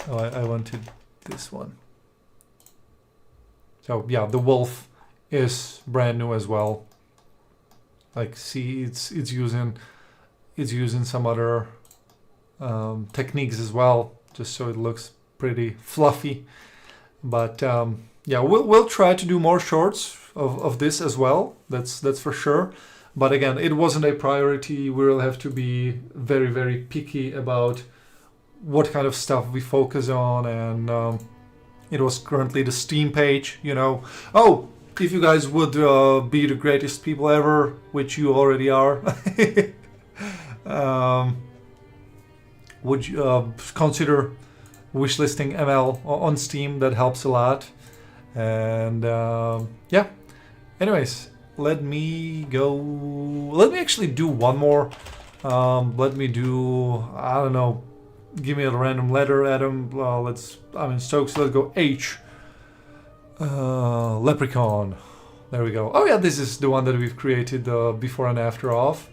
Oh, I wanted this one. So yeah, the wolf is brand new as well. Like, see, it's using some other techniques as well, just so it looks pretty fluffy. But yeah, we'll try to do more shorts of this as well. That's for sure. But again, it wasn't a priority. We'll have to be very, very picky about what kind of stuff we focus on. And it was currently the Steam page, you know. Oh, if you guys would be the greatest people ever, which you already are, would you consider wishlisting ML on Steam? That helps a lot. And yeah, anyways, let me actually do one more. Let me do, I don't know, give me a random letter, Adam. I'm in Stokes, let's go H. Leprechaun. There we go. Oh yeah, this is the one that we've created before and after of.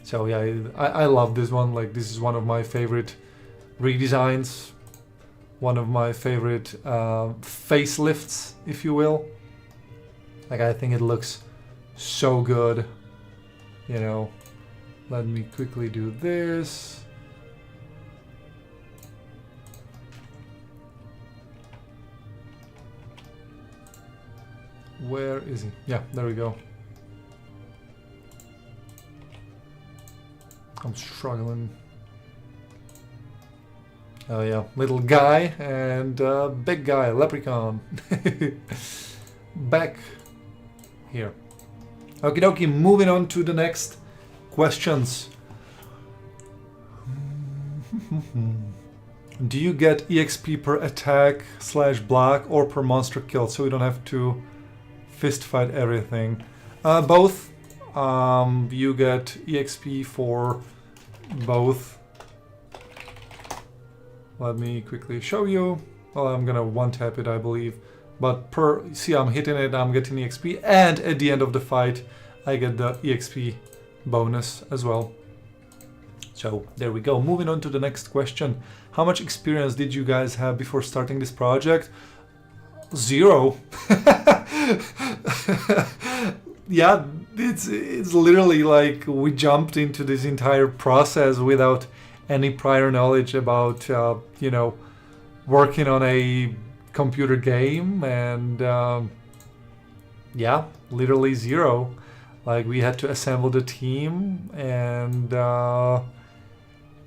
So yeah, I love this one. Like, this is one of my favorite redesigns, one of my favorite facelifts, if you will. Like, I think it looks so good, you know. Let me quickly do this. Where is he? Yeah, there we go. I'm struggling. Oh yeah, little guy and big guy, leprechaun. Back here. Okie dokie, moving on to the next questions. Do you get EXP per attack / block or per monster kill, so we don't have to fist fight everything? Both. You get EXP for both. Let me quickly show you. Well, I'm gonna one tap it, I believe. But see, I'm hitting it, I'm getting EXP, and at the end of the fight, I get the EXP bonus as well. So there we go. Moving on to the next question. How much experience did you guys have before starting this project? 0. Yeah, it's literally like we jumped into this entire process without any prior knowledge about you know, working on a computer game, and yeah, literally 0. Like, we had to assemble the team, and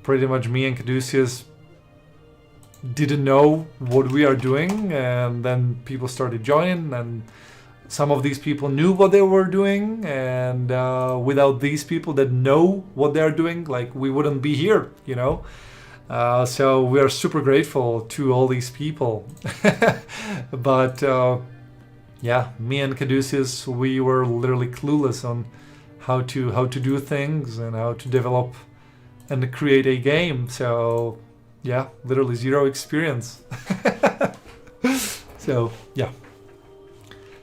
pretty much me and Caduceus didn't know what we are doing, and then people started joining, and some of these people knew what they were doing, and without these people that know what they're doing, like, we wouldn't be here, you know. So we are super grateful to all these people. But yeah, me and Caduceus, we were literally clueless on how to do things and how to develop and create a game. So yeah, literally 0 experience. So yeah.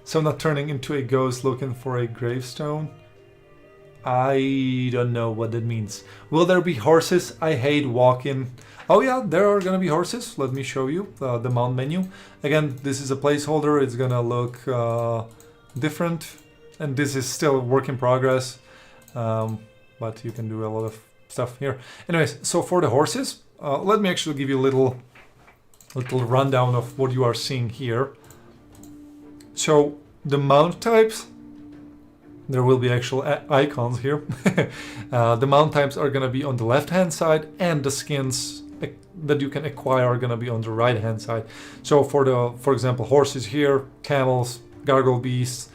So not turning into a ghost looking for a gravestone. I don't know what that means. Will there be horses? I hate walking. Oh yeah, there are gonna be horses. Let me show you the mount menu. Again, this is a placeholder. It's gonna look different, and this is still a work in progress. But you can do a lot of stuff here. Anyways, so for the horses, let me actually give you a little rundown of what you are seeing here. So the mount types, there will be actual icons here. The mount types are going to be on the left hand side, and the skins that you can acquire are going to be on the right hand side. So for example, horses here, camels, gargoyle beasts,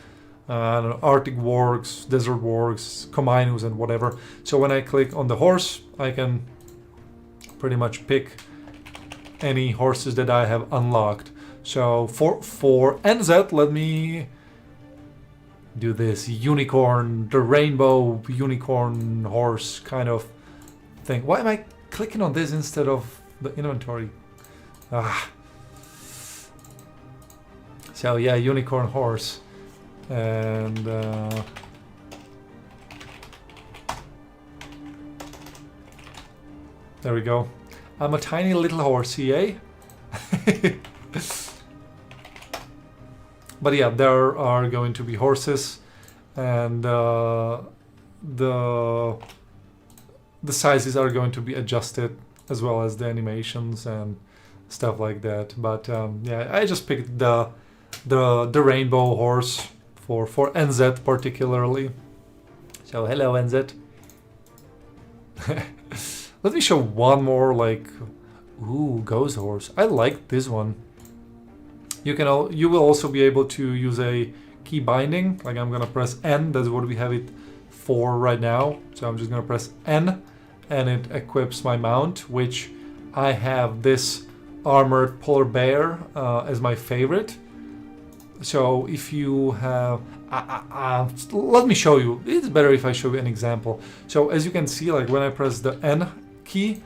I don't know, Arctic wargs, desert wargs, Komainus and whatever. So when I click on the horse, I can pretty much pick any horses that I have unlocked. So for NZ, let me do this unicorn, the rainbow unicorn horse kind of thing. Why am I clicking on this instead of the inventory? So yeah, unicorn horse. And there we go. I'm a tiny little horsey, eh? But yeah, there are going to be horses, and the sizes are going to be adjusted, as well as the animations and stuff like that. But yeah, I just picked the rainbow horse for NZ particularly. So hello NZ. Let me show one more, like, ooh, ghost horse. I like this one. You will also be able to use a key binding. Like, I'm gonna press N. That's what we have it for right now. So I'm just gonna press N, and it equips my mount, which I have this armored polar bear as my favorite. So if you have, let me show you. It's better if I show you an example. So as you can see, like when I press the N key,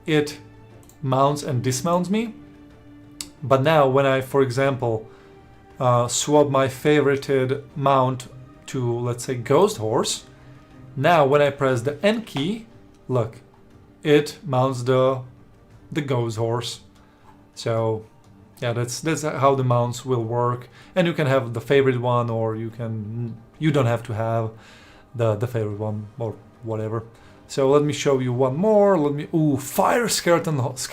it mounts and dismounts me. But now when I, for example, swap my favorited mount to, let's say, Ghost Horse, now when I press the N key, look, it mounts the Ghost Horse. So yeah, that's how the mounts will work. And you can have the favorite one, or you don't have to have the favorite one, or whatever. So let me show you one more. Fire skeleton horse.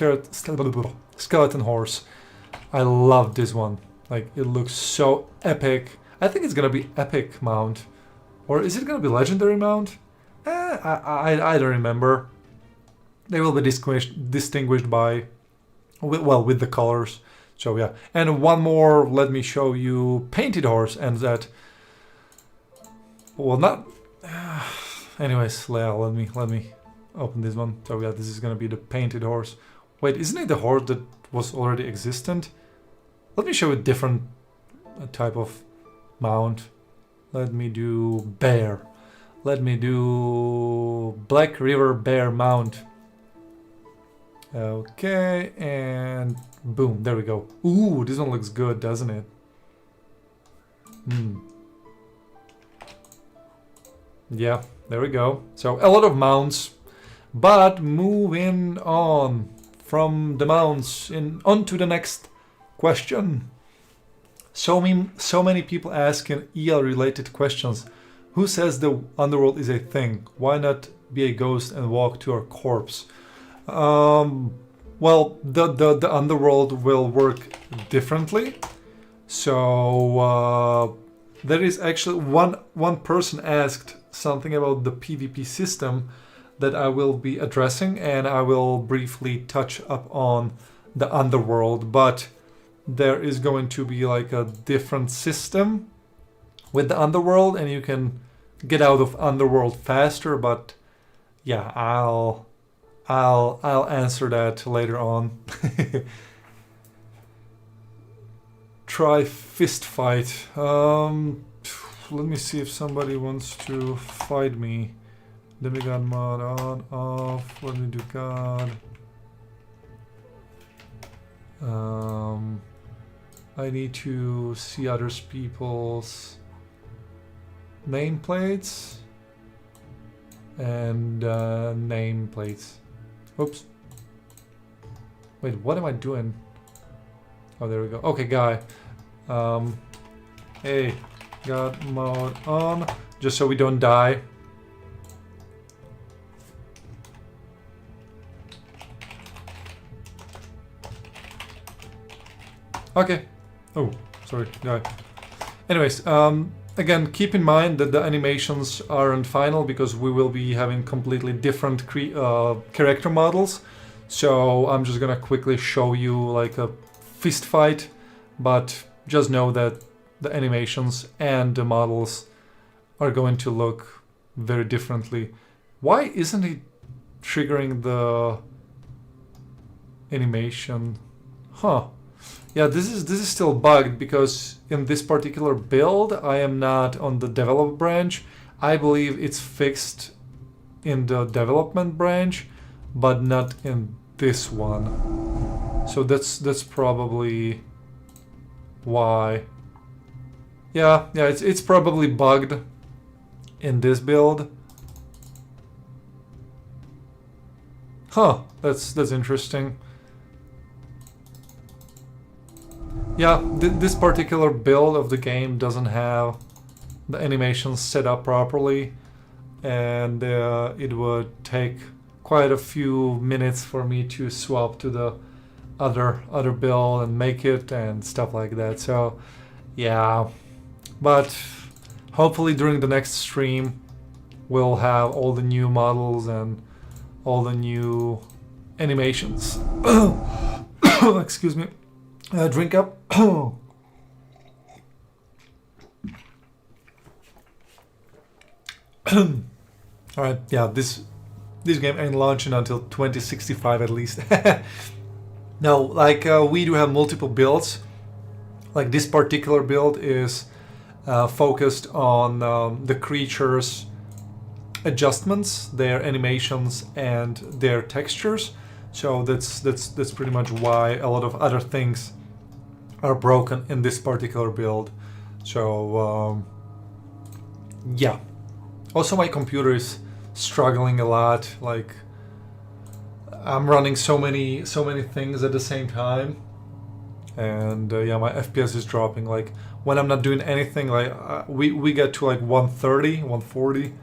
I love this one. Like, it looks so epic. I think it's gonna be epic mount, or is it gonna be legendary mount? I don't remember. They will be distinguished by, well, with the colors. So yeah, and one more. Let me show you painted horse, and that. Well, not. Anyways, yeah, let me open this one. So yeah, this is gonna be the painted horse. Wait, isn't it the horse that was already existent? Let me show a different type of mount. Let me do bear. Let me do Black River Bear mount. Okay, and boom, there we go. Ooh, this one looks good, doesn't it? Yeah, there we go. So a lot of mounts, but moving on from the mounts on to the next question. So many people asking EL related questions. Who says the underworld is a thing? Why not be a ghost and walk to our corpse? Well, the underworld will work differently. So there is actually one person asked something about the PvP system that I will be addressing, and I will briefly touch up on the underworld. But there is going to be like a different system with the underworld, and you can get out of underworld faster. But yeah, I'll answer that later on. Try fist fight. Let me see if somebody wants to fight me. Demigod mod on, off. Let me do God. I need to see other people's nameplates and nameplates. Oops. Wait, what am I doing? Oh, there we go. Okay, guy. Hey, God mode on, just so we don't die. Okay. Oh, sorry, guy. Anyways, again, keep in mind that the animations aren't final, because we will be having completely different character models. So I'm just gonna quickly show you like a fist fight, but just know that the animations and the models are going to look very differently. Why isn't it triggering the animation? Huh. Yeah, this is still bugged because in this particular build I am not on the develop branch. I believe it's fixed in the development branch, but not in this one. So that's probably why. Yeah, it's probably bugged in this build. Huh, that's interesting. Yeah, this particular build of the game doesn't have the animations set up properly, and it would take quite a few minutes for me to swap to the other build and make it and stuff like that. So yeah, but hopefully during the next stream we'll have all the new models and all the new animations. Excuse me. Drink up. Alright, yeah, this game ain't launching until 2065 at least. No, like we do have multiple builds. Like this particular build is focused on the creatures' adjustments, their animations, and their textures. So that's pretty much why a lot of other things are broken in this particular build. So yeah. Also, my computer is struggling a lot. Like I'm running so many things at the same time, and yeah, my FPS is dropping. Like when I'm not doing anything, like we get to like 130, 140.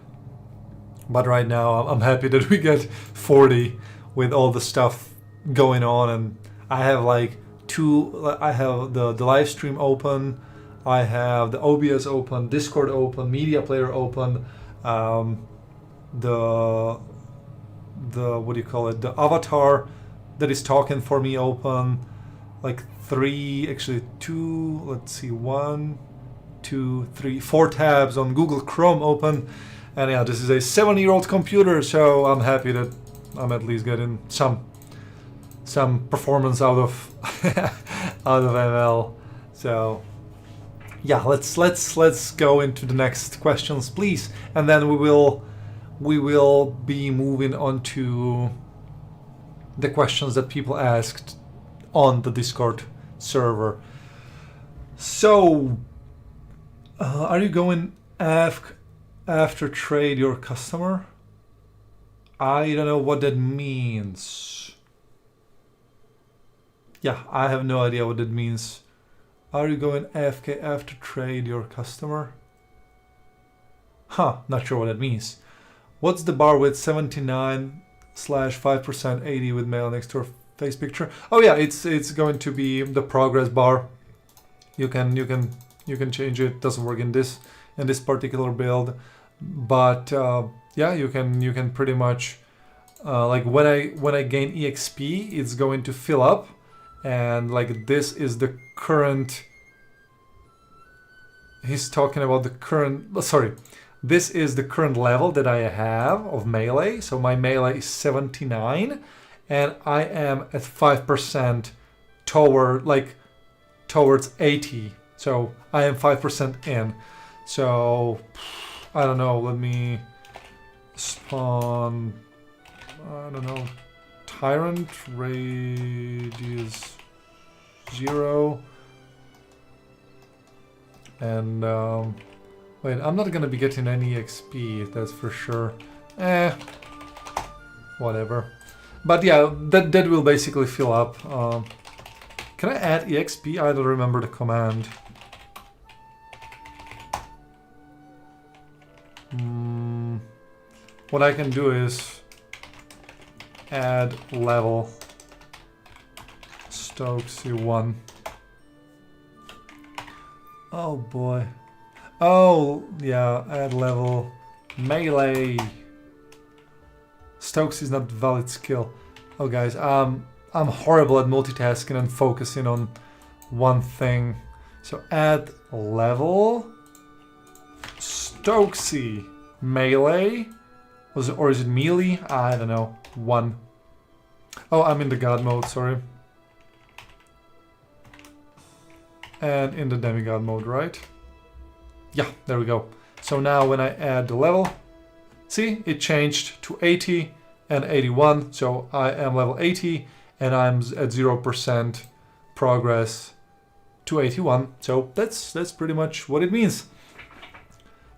But right now, I'm happy that we get 40 with all the stuff going on, and I have like I have the live stream open, I have the OBS open, Discord open, Media Player open, the what do you call it? The avatar that is talking for me open, like four tabs on Google Chrome open, and yeah, this is a 7-year-old computer, so I'm happy that I'm at least getting some performance out of out of ML. So yeah, let's go into the next questions, please, and then we will be moving on to the questions that people asked on the Discord server. So, are you going after trade your customer? I don't know what that means. Yeah, I have no idea what that means. Are you going AFK after trade your customer? Huh, not sure what that means. What's the bar with 79/5% 80 with mail next to her face picture? Oh yeah, it's going to be the progress bar. You can change it. Doesn't work in this particular build, but yeah, you can pretty much like when I gain EXP, it's going to fill up, and like this is the current. He's talking about the current. Sorry. This is the current level that I have of melee. So my melee is 79, and I am at 5% towards 80. So I am 5% in. So I don't know. Let me spawn. I don't know. Tyrant radius 0, and wait, I'm not gonna be getting any XP, that's for sure. Whatever. But yeah, that will basically fill up. Can I add EXP? I don't remember the command. What I can do is add level Stokesy 1. Oh boy. Oh yeah, add level melee. Stokes is not valid skill. Oh guys, I'm horrible at multitasking and focusing on one thing. So add level. Stokesy. Melee. Or is it melee? I don't know. 1. Oh, I'm in the god mode, sorry. And in the demigod mode, right? Yeah, there we go. So now when I add the level, see, it changed to 80 and 81. So I am level 80 and I'm at 0% progress to 81. So that's pretty much what it means.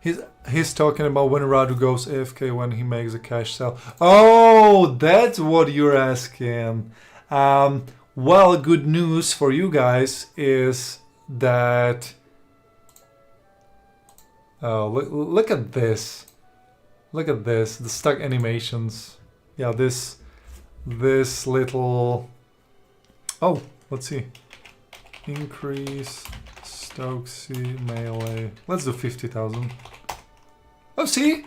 He's talking about when Radu goes AFK when he makes a cash sell. Oh, that's what you're asking. Well, good news for you guys is that... Oh, look at this. Look at this. The stuck animations. Yeah, this little... Oh, let's see. Increase Stokesy melee. Let's do 50,000. Oh, see?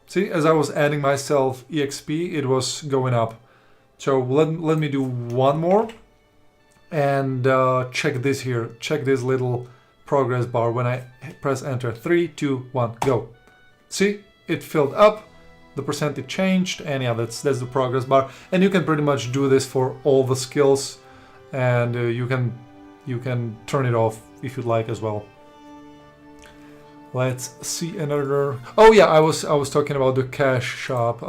See, as I was adding myself EXP, it was going up. So let me do one more. And check this here. Check this little progress bar when I press enter. 3, 2, 1, go. See? It filled up. The percentage changed. And yeah, that's the progress bar. And you can pretty much do this for all the skills. And you can turn it off if you'd like as well. Let's see another... Oh yeah, I was talking about the cash shop.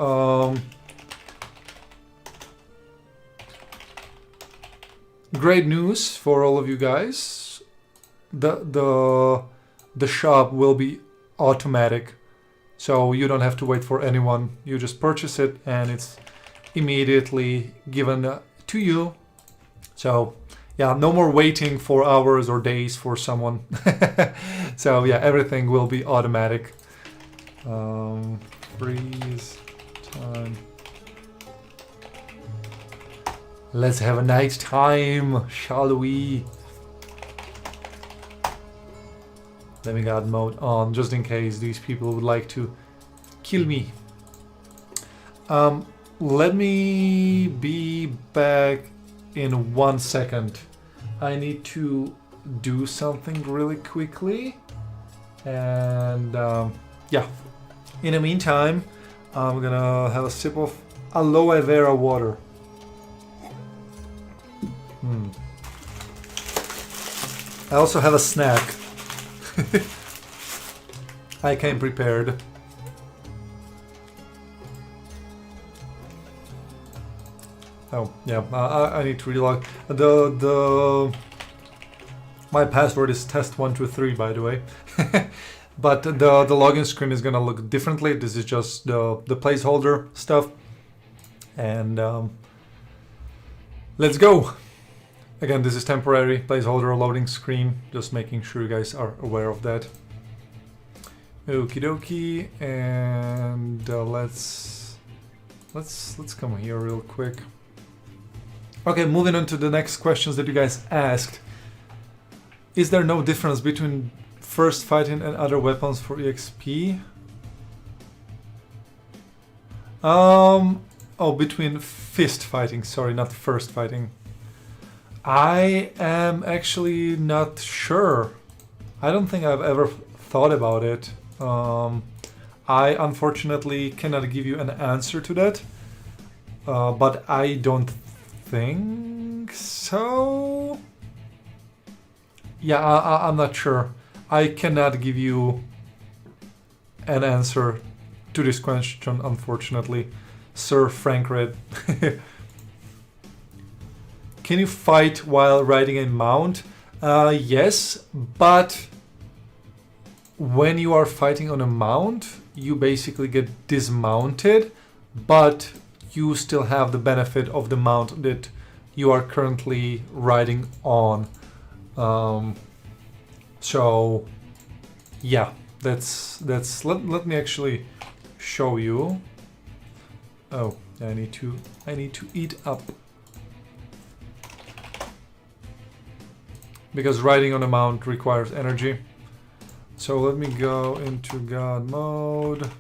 Great news for all of you guys. The shop will be automatic. So you don't have to wait for anyone. You just purchase it and it's immediately given to you. So yeah, no more waiting for hours or days for someone. So yeah, everything will be automatic. Freeze time. Let's have a night time, shall we? Demigod mode on, just in case these people would like to kill me. Let me be back in 1 second. I need to do something really quickly. And yeah, in the meantime, I'm gonna have a sip of aloe vera water. I also have a snack. I came prepared. Oh yeah, I need to relog. My password is test123, by the way. But the login screen is gonna look differently. This is just the placeholder stuff. And let's go. Again, this is temporary placeholder loading screen. Just making sure you guys are aware of that. Okie dokie, and let's come here real quick. Okay, moving on to the next questions that you guys asked. Is there no difference between first fighting and other weapons for EXP? Oh, between fist fighting, sorry, not first fighting. I am actually not sure. I don't think I've ever thought about it. I unfortunately cannot give you an answer to that. But I don't think so. Yeah, I'm not sure. I cannot give you an answer to this question, unfortunately. Sir Frank Red. Can you fight while riding a mount? Yes, but when you are fighting on a mount, you basically get dismounted, but you still have the benefit of the mount that you are currently riding on. So yeah, that's let me actually show you. Oh, I need to eat up. Because riding on a mount requires energy. So let me go into God mode,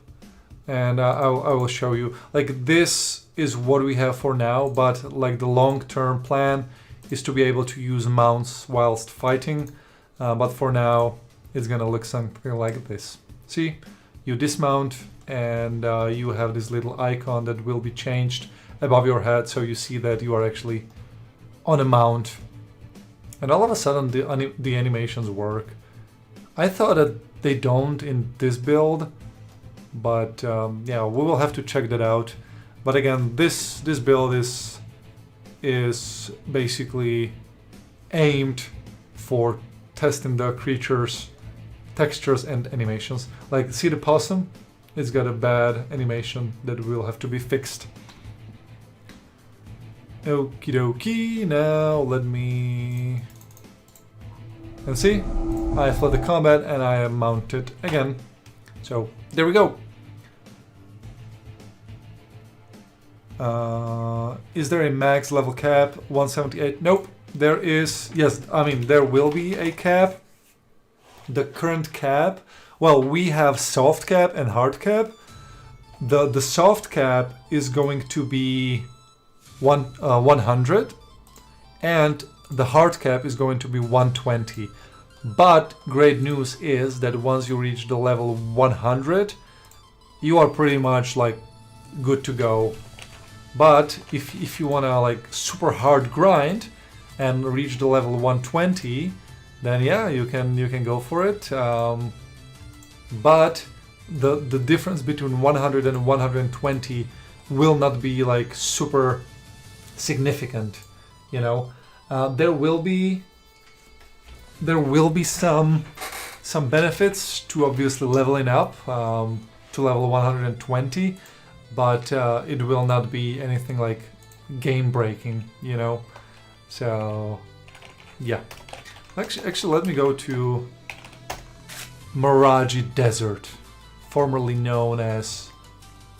and I will show you. Like, this is what we have for now, but like the long-term plan is to be able to use mounts whilst fighting, but for now it's gonna look something like this. See, you dismount and you have this little icon that will be changed above your head, so you see that you are actually on a mount, and all of a sudden the animations work. I thought that they don't in this build, but yeah, we will have to check that out. But again, this build is basically aimed for testing the creatures' textures and animations. Like, see the possum? It's got a bad animation that will have to be fixed. Okie dokie, now let me... And see, I fled the combat and I am mounted again. So, there we go. Is there a max level cap? 178? Nope. There is, yes, I mean, there will be a cap. The current cap, well, we have soft cap and hard cap. The soft cap is going to be 100, and the hard cap is going to be 120. But great news is that once you reach the level 100, you are pretty much like good to go. But if you wanna like super hard grind and reach the level 120, then yeah, you can go for it. But the difference between 100 and 120 will not be like super significant, you know. There will be some benefits to obviously leveling up to level 120, but it will not be anything like game breaking, you know. So yeah, actually let me go to Miraji Desert, formerly known as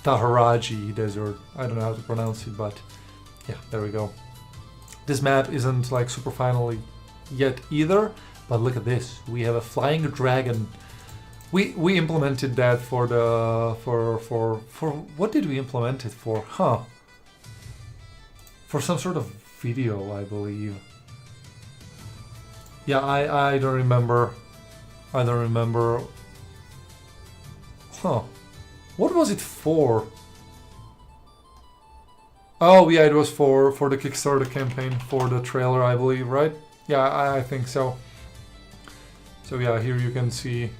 Taharaji Desert. I don't know how to pronounce it, but yeah, there we go. This map isn't like super finally yet either, but look at this. We have a flying dragon. We implemented that for the for what did we implement it for? Huh? For some sort of video, I believe. Yeah, I don't remember. I don't remember. Huh? What was it for? Oh yeah, it was for the Kickstarter campaign, for the trailer, I believe, right? Yeah, I think so. So yeah, here you can see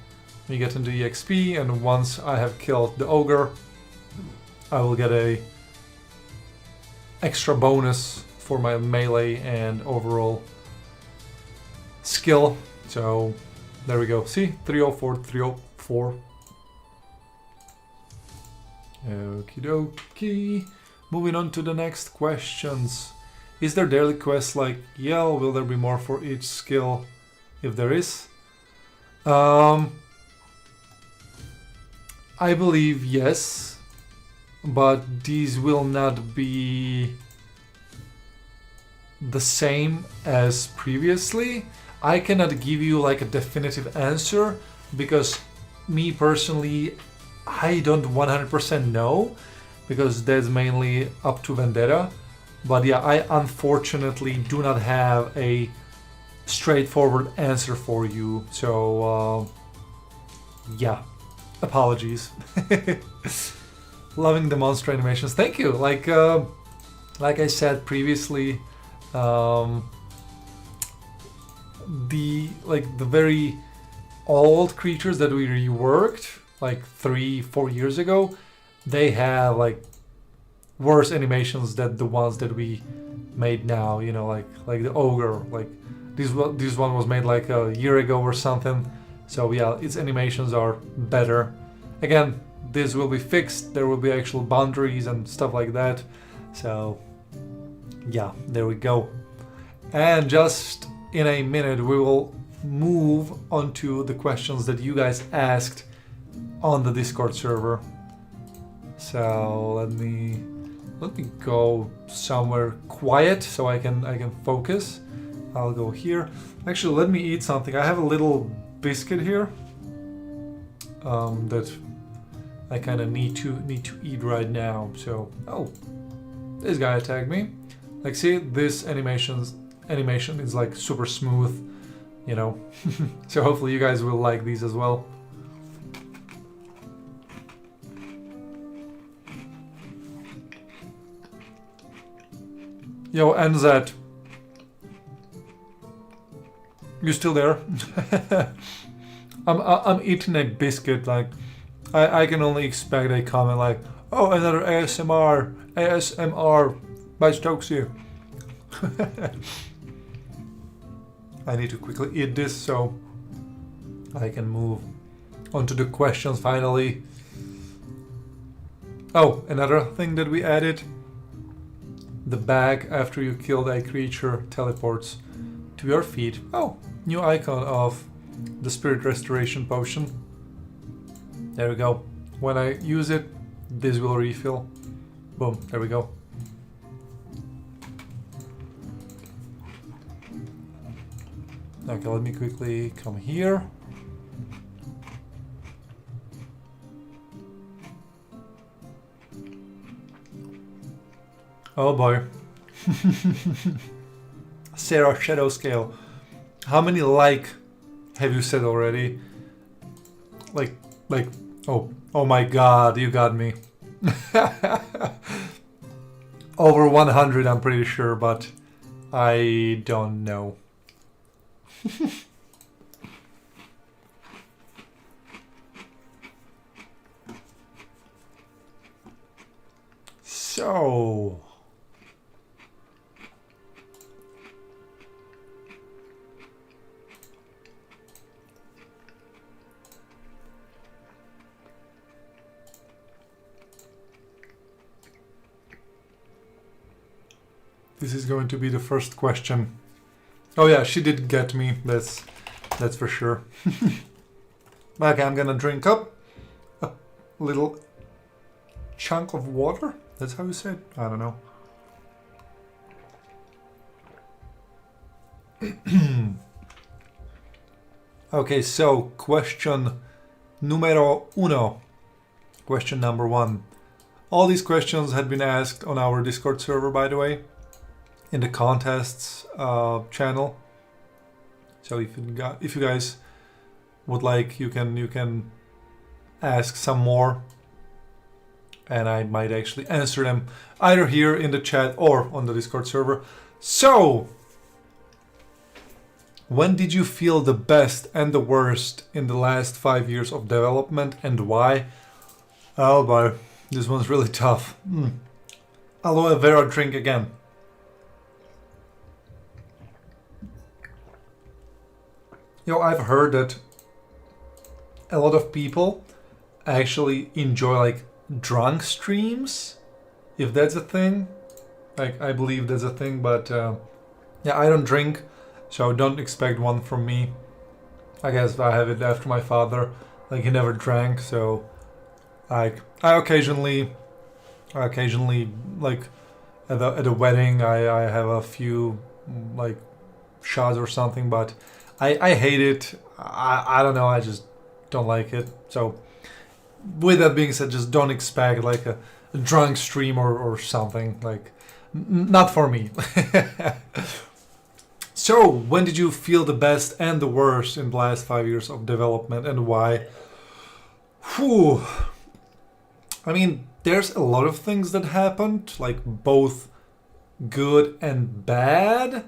me get into EXP, and once I have killed the ogre, I will get a extra bonus for my melee and overall skill. So there we go. See, 304, 304. Okie dokie. Moving on to the next questions. Is there daily quests like Yell? Will there be more for each skill? If there is, I believe yes, but these will not be the same as previously. I cannot give you like a definitive answer because me personally, I don't 100% know, because that's mainly up to Vendetta. But yeah, I unfortunately do not have a straightforward answer for you. So yeah, apologies. Loving the monster animations. Thank you. Like I said previously, the very old creatures that we reworked like 3-4 years ago, they have like worse animations than the ones that we made now, you know, like the ogre. Like this one was made like a year ago or something. So yeah, its animations are better. Again, this will be fixed. There will be actual boundaries and stuff like that. So yeah, there we go. And just in a minute we will move on to the questions that you guys asked on the Discord server. So let me go somewhere quiet so I can focus. I'll go here. Actually, let me eat something. I have a little biscuit here that I kind of need to eat right now. So, oh, this guy attacked me. Like, see, this animation animation is like super smooth, you know. So hopefully you guys will like these as well. Yo, NZ, you still there? I'm eating a biscuit. Like, I can only expect a comment like, "Oh, another ASMR by Stokesy." I need to quickly eat this so I can move on to the questions finally. Oh, another thing that we added. The bag after you killed a creature teleports to your feet. Oh, new icon of the spirit restoration potion. There we go. When I use it, this will refill. Boom, there we go. Okay, let me quickly come here. Oh boy. Sarah Shadow Scale. How many like have you said already? Like, oh my god, you got me. Over 100, I'm pretty sure, but I don't know. So... this is going to be the first question. Oh yeah, she did get me. That's for sure. Okay, I'm gonna drink up a little chunk of water. That's how you say it? I don't know. Okay, so question numero uno. Question number one. All these questions had been asked on our Discord server, by the way, in the contests channel. So if you guys would like, you can ask some more, and I might actually answer them either here in the chat or on the Discord server. So, when did you feel the best and the worst in the last 5 years of development, and why? Oh boy, this one's really tough. Aloe vera drink again. I've heard that a lot of people actually enjoy like drunk streams, if that's a thing. Like, I believe that's a thing, but yeah, I don't drink, so don't expect one from me. I guess I have it after my father. Like, he never drank, so I occasionally like at a wedding I have a few like shots or something, but I hate it. I don't know, I just don't like it. So with that being said, just don't expect like a drunk stream or something. Like, not for me. So, when did you feel the best and the worst in the last 5 years of development, and why? Whew. I mean, there's a lot of things that happened, like both good and bad,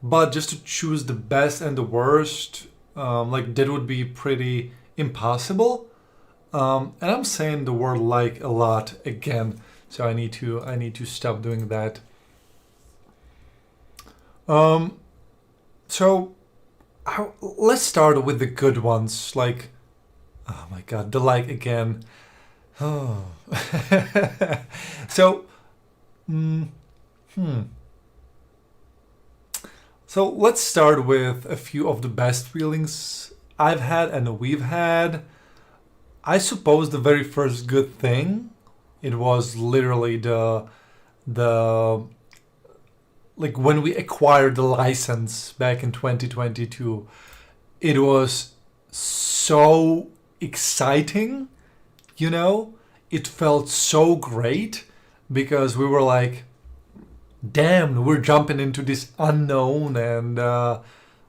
but just to choose the best and the worst, like that would be pretty impossible. And I'm saying the word like a lot again, so I need to stop doing that. So let's start with the good ones. Like, oh my god, the like again. Oh. So, So let's start with a few of the best feelings I've had and we've had. I suppose the very first good thing, it was literally the like when we acquired the license back in 2022. It was so exciting, It felt so great because we were like, damn, we're jumping into this unknown, and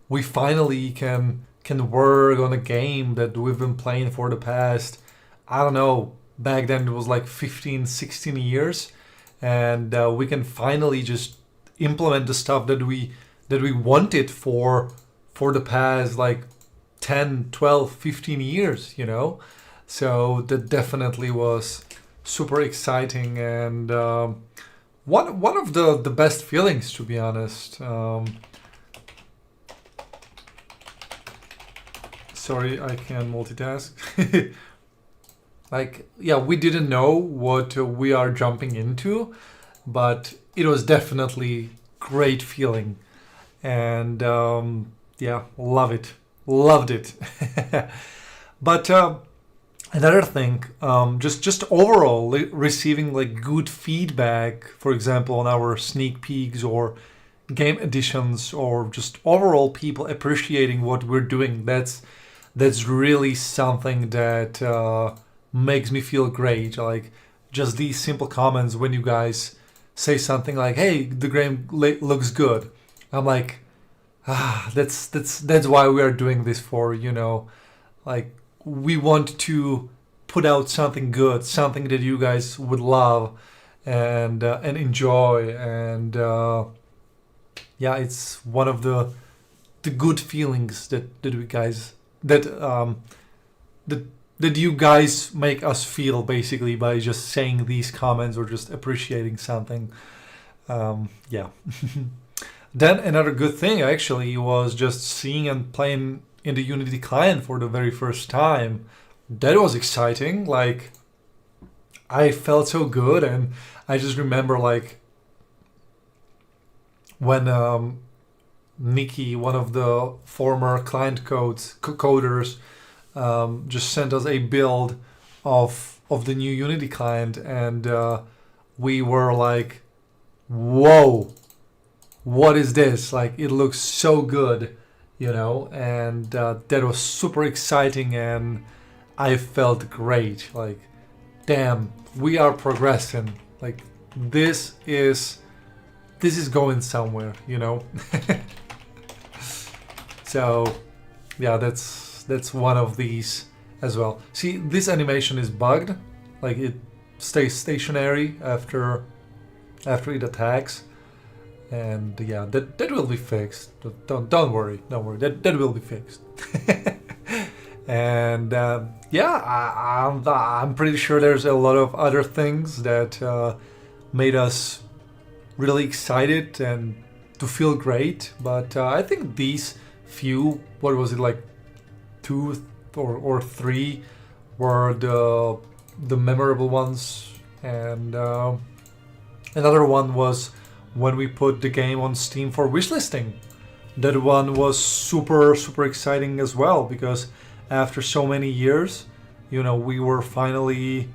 we finally can work on a game that we've been playing for the past, I don't know, back then it was like 15, 16 years, and we can finally just implement the stuff that we wanted for the past like 10, 12, 15 years, you know. So that definitely was super exciting, and one of the best feelings, to be honest. Sorry, I can't multitask. Like, yeah, we didn't know what we are jumping into, but it was definitely great feeling, and yeah, loved it. But another thing, just overall receiving like good feedback, for example, on our sneak peeks or game editions, or just overall people appreciating what we're doing. That's really something that makes me feel great. Like just these simple comments when you guys say something like, "Hey, the game looks good." I'm like, that's why we are doing this for, you know. Like we want to put out something good, something that you guys would love and enjoy, and yeah, it's one of the good feelings that we guys that that you guys make us feel, basically, by just saying these comments or just appreciating something. Yeah. Then another good thing actually was just seeing and playing in the Unity client for the very first time. That was exciting. Like I felt so good, and I just remember like when Nikki, one of the former client coders, just sent us a build of the new Unity client, and we were like, "Whoa, what is this? Like, it looks so good, you know?" And that was super exciting, and I felt great. Like, damn, we are progressing. Like, this is going somewhere, you know? So, yeah, that's one of these as well. See, this animation is bugged. Like, it stays stationary after it attacks. And yeah, that will be fixed. Don't worry. That will be fixed. And yeah, I'm pretty sure there's a lot of other things that made us really excited and to feel great. But I think these few, what was it, like two or three, were the memorable ones. And another one was when we put the game on Steam for wishlisting. That one was super exciting as well, because after so many years, you know, we were finally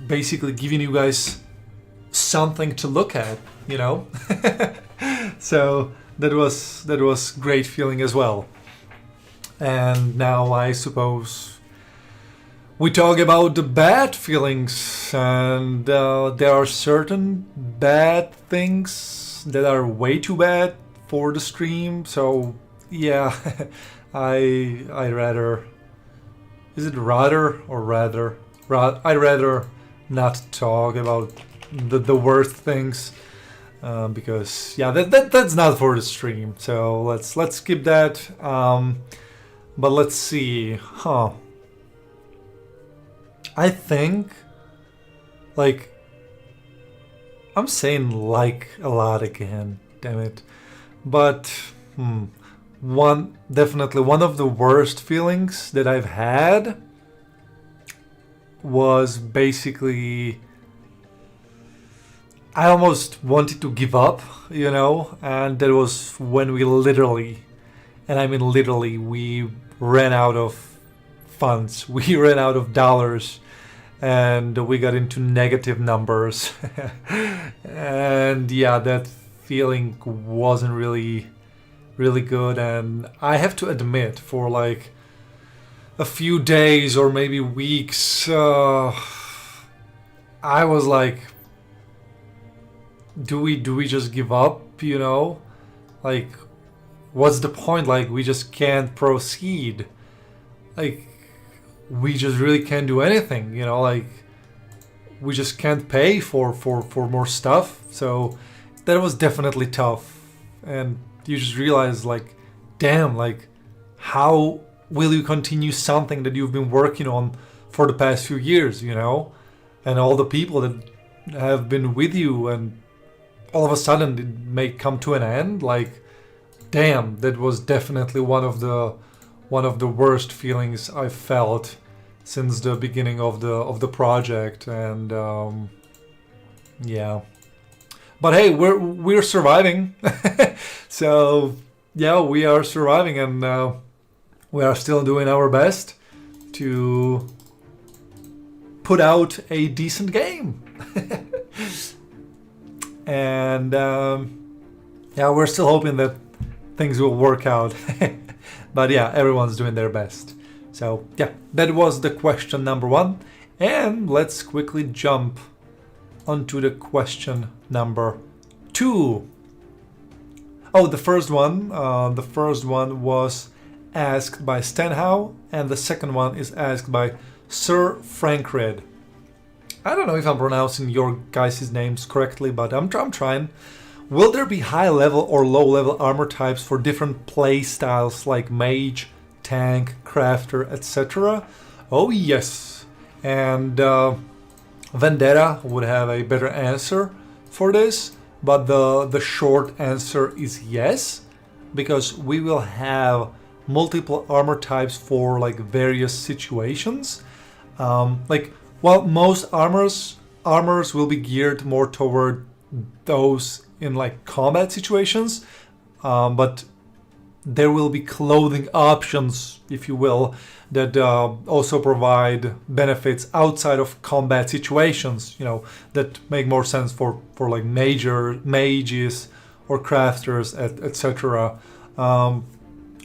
basically giving you guys something to look at, you know. So that was great feeling as well. And now I suppose we talk about the bad feelings, and there are certain bad things that are way too bad for the stream. So yeah, I rather, is it rather or rather? I'd rather not talk about the worst things, because yeah, that's not for the stream. So let's skip that. But let's see, I think, like, I'm saying like a lot again, damn it. But definitely one of the worst feelings that I've had was basically, I almost wanted to give up, you know, and that was when we literally, and I mean literally, we ran out of funds, we ran out of dollars, and we got into negative numbers. And yeah, that feeling wasn't really good, and I have to admit, for like a few days or maybe weeks, I was like do we just give up, you know? Like, what's the point? Like, we just can't proceed. Like, we just really can't do anything, you know? Like, we just can't pay for more stuff. So that was definitely tough. And you just realize, like, damn, like, how will you continue something that you've been working on for the past few years, you know? And all the people that have been with you, and all of a sudden it may come to an end. Like, damn, that was definitely one of the worst feelings I've felt since the beginning of the project. And yeah, but hey, we're surviving. So yeah, we are surviving, and we are still doing our best to put out a decent game. And yeah, we're still hoping that things will work out. But yeah, everyone's doing their best. So yeah, that was the question number 1. And let's quickly jump onto the question number 2. Oh, the first one was asked by Stenhow, and the second one is asked by Sir Frankred. I don't know if I'm pronouncing your guys' names correctly, but I'm trying. Will there be high level or low level armor types for different play styles like mage, tank, crafter, etc.? Oh yes. And Vendetta would have a better answer for this, but the short answer is yes, because we will have multiple armor types for like various situations. Like, while most armors will be geared more toward those in like combat situations, but there will be clothing options, if you will, that also provide benefits outside of combat situations, you know, that make more sense for like mages or crafters, etc.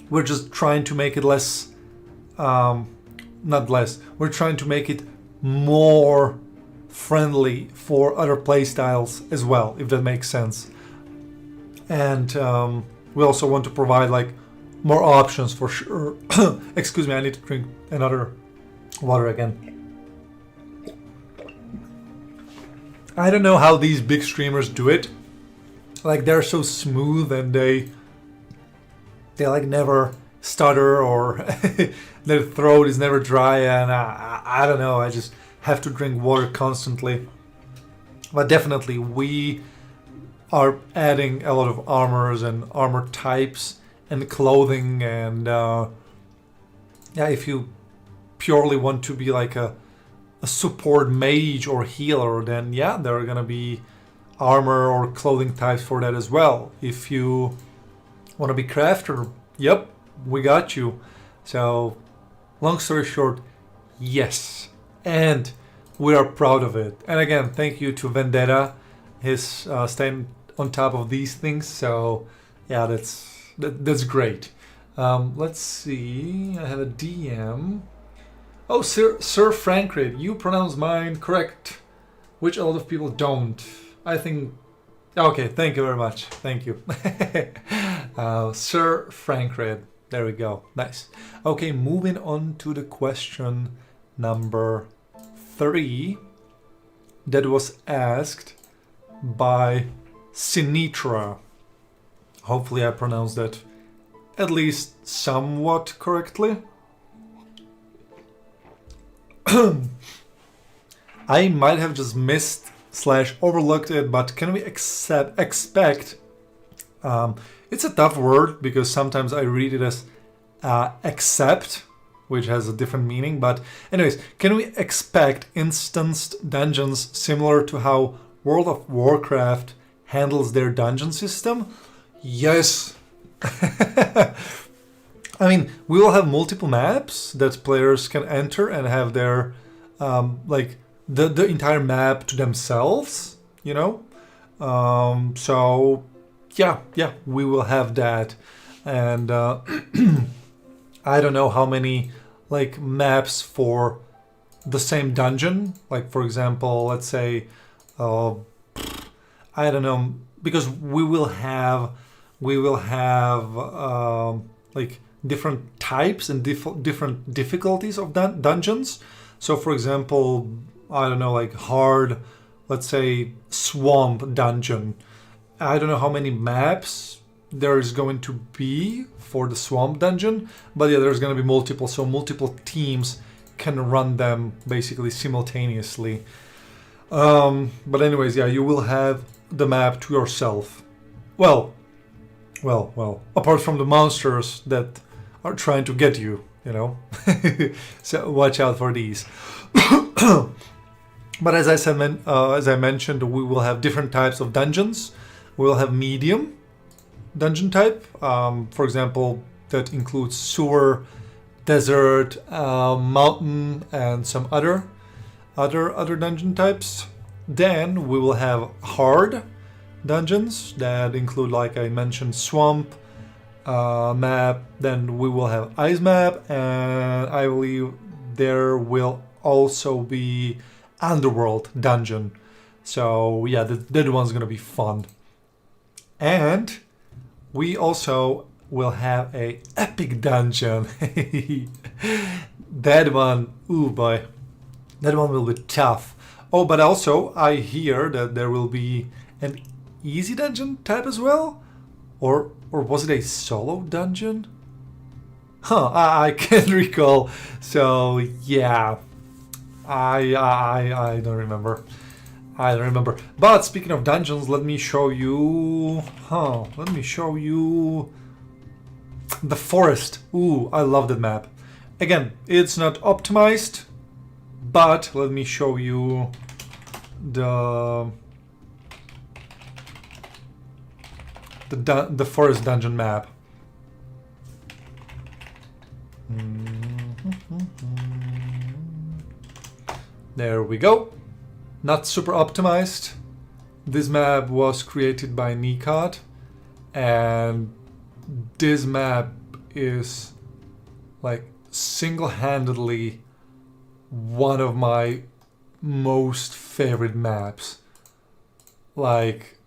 We're just trying to make it less, not less, we're trying to make it more friendly for other playstyles as well, if that makes sense. And we also want to provide like more options for sure. Excuse me, I need to drink another water again. I don't know how these big streamers do it. Like, they're so smooth, and they like never stutter, or their throat is never dry, and I don't know, I just have to drink water constantly. But definitely we are adding a lot of armors and armor types and clothing, and yeah, if you purely want to be like a support mage or healer, then yeah, there are gonna be armor or clothing types for that as well. If you want to be crafter, yep, we got you. So long story short, yes, and we are proud of it. And again, thank you to Vendetta, his staying on top of these things. So yeah, that's great. Let's see, I have a DM. Oh, Sir Frankred, you pronounce mine correct, which a lot of people don't. I think. Okay, thank you very much. Thank you. Sir Frankred. There we go. Nice. Okay, moving on to the question number 3 that was asked by Sinitra. Hopefully I pronounced that at least somewhat correctly. I might have just missed / overlooked it, but can we expect, it's a tough word because sometimes I read it as accept, which has a different meaning, but anyways, can we expect instanced dungeons similar to how World of Warcraft handles their dungeon system? Yes. I mean, we will have multiple maps that players can enter and have their like the entire map to themselves, you know. So yeah, we will have that, and I don't know how many like maps for the same dungeon. Like, for example, let's say I don't know, because we will have like different types and different difficulties of dungeons. So for example, I don't know, like hard, let's say swamp dungeon. I don't know how many maps there is going to be for the swamp dungeon, but yeah, there's going to be multiple, so multiple teams can run them basically simultaneously. But anyways, yeah, you will have the map to yourself. Well, apart from the monsters that are trying to get you, you know. So watch out for these. But as I mentioned, we will have different types of dungeons. We will have medium dungeon type. For example, that includes sewer, desert, mountain, and some other dungeon types. Then we will have hard dungeons that include, like I mentioned, swamp map. Then we will have ice map, and I believe there will also be underworld dungeon. So yeah, that one's gonna be fun. And we also will have a epic dungeon. That one, ooh boy, that one will be tough. Oh, but also I hear that there will be an easy dungeon type as well, or was it a solo dungeon? I can't recall. So yeah, I don't remember. I don't remember. But speaking of dungeons, let me show you. Let me show you the forest. Ooh, I love that map. Again, it's not optimized, but let me show you the forest dungeon map. There we go. Not super optimized. This map was created by Nikad, and this map is like single-handedly one of my most favorite maps. Like,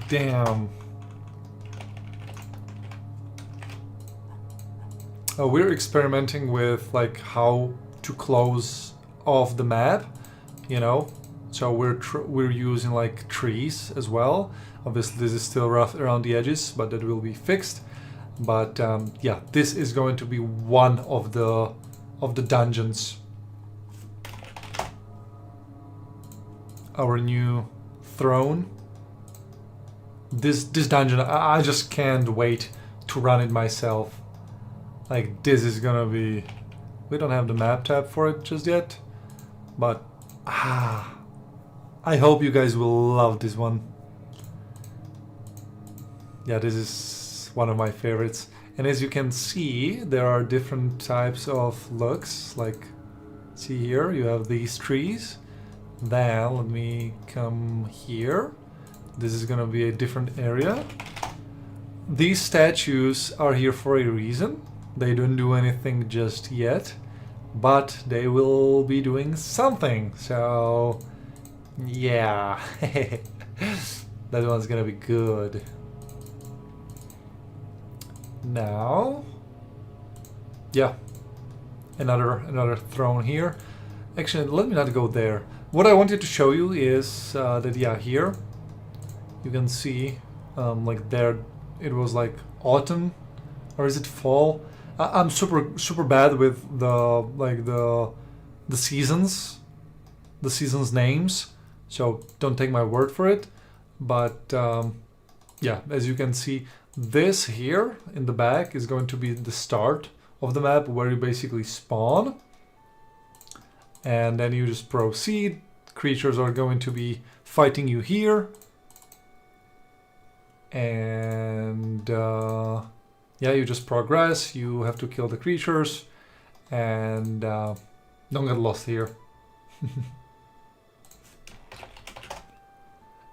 damn. We're experimenting with like how to close off the map, you know. So we're using like trees as well. Obviously, this is still rough around the edges, but that will be fixed. But yeah, this is going to be one of the dungeons. Our new throne. This dungeon, I just can't wait to run it myself. Like, this is gonna be... We don't have the map tab for it just yet, but I hope you guys will love this one. Yeah, this is one of my favorites. And as you can see, there are different types of looks. Like, see here, you have these trees. Then, let me come here. This is gonna be a different area. These statues are here for a reason. They don't do anything just yet, but they will be doing something. So, yeah. That one's gonna be good. Now, yeah, another throne here. Actually, let me not go there. What I wanted to show you is that, yeah, here you can see like there it was like autumn, or is it fall? I'm super bad with the seasons names, so don't take my word for it. But yeah, as you can see, this here in the back is going to be the start of the map, where you basically spawn, and then you just proceed. Creatures are going to be fighting you here, and yeah, you just progress. You have to kill the creatures, and don't get lost here.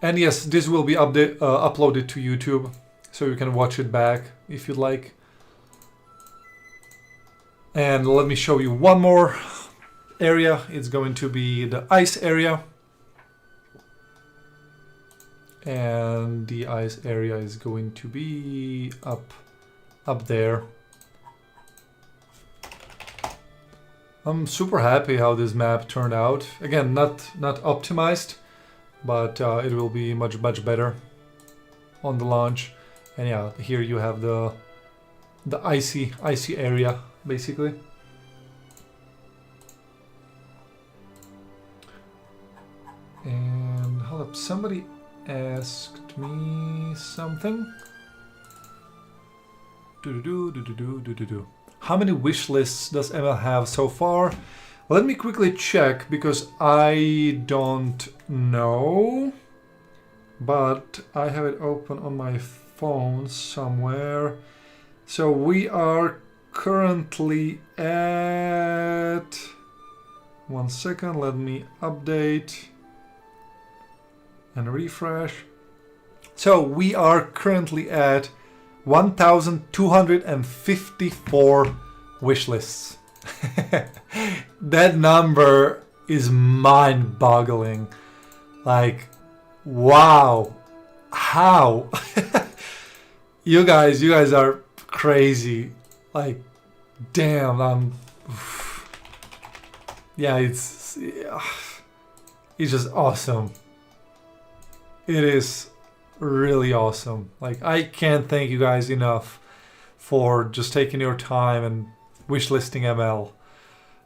And yes, this will be uploaded to YouTube, so you can watch it back if you'd like. And let me show you one more area. It's going to be the ice area. and the ice area is going to be up there. I'm super happy how this map turned out. Again, not optimized, but it will be much better on the launch. And yeah, here you have the icy area basically. And hold up, somebody asked me something. How many wish lists does ML have so far? Let me quickly check because I don't know, but I have it open on my phone somewhere. So we are currently at, one second, let me update and refresh. So we are currently at 1,254 wish lists. That number is mind-boggling. Like, wow, how? you guys are crazy. Like, damn, yeah, it's just awesome. It is really awesome. Like, I can't thank you guys enough for just taking your time and wishlisting ML.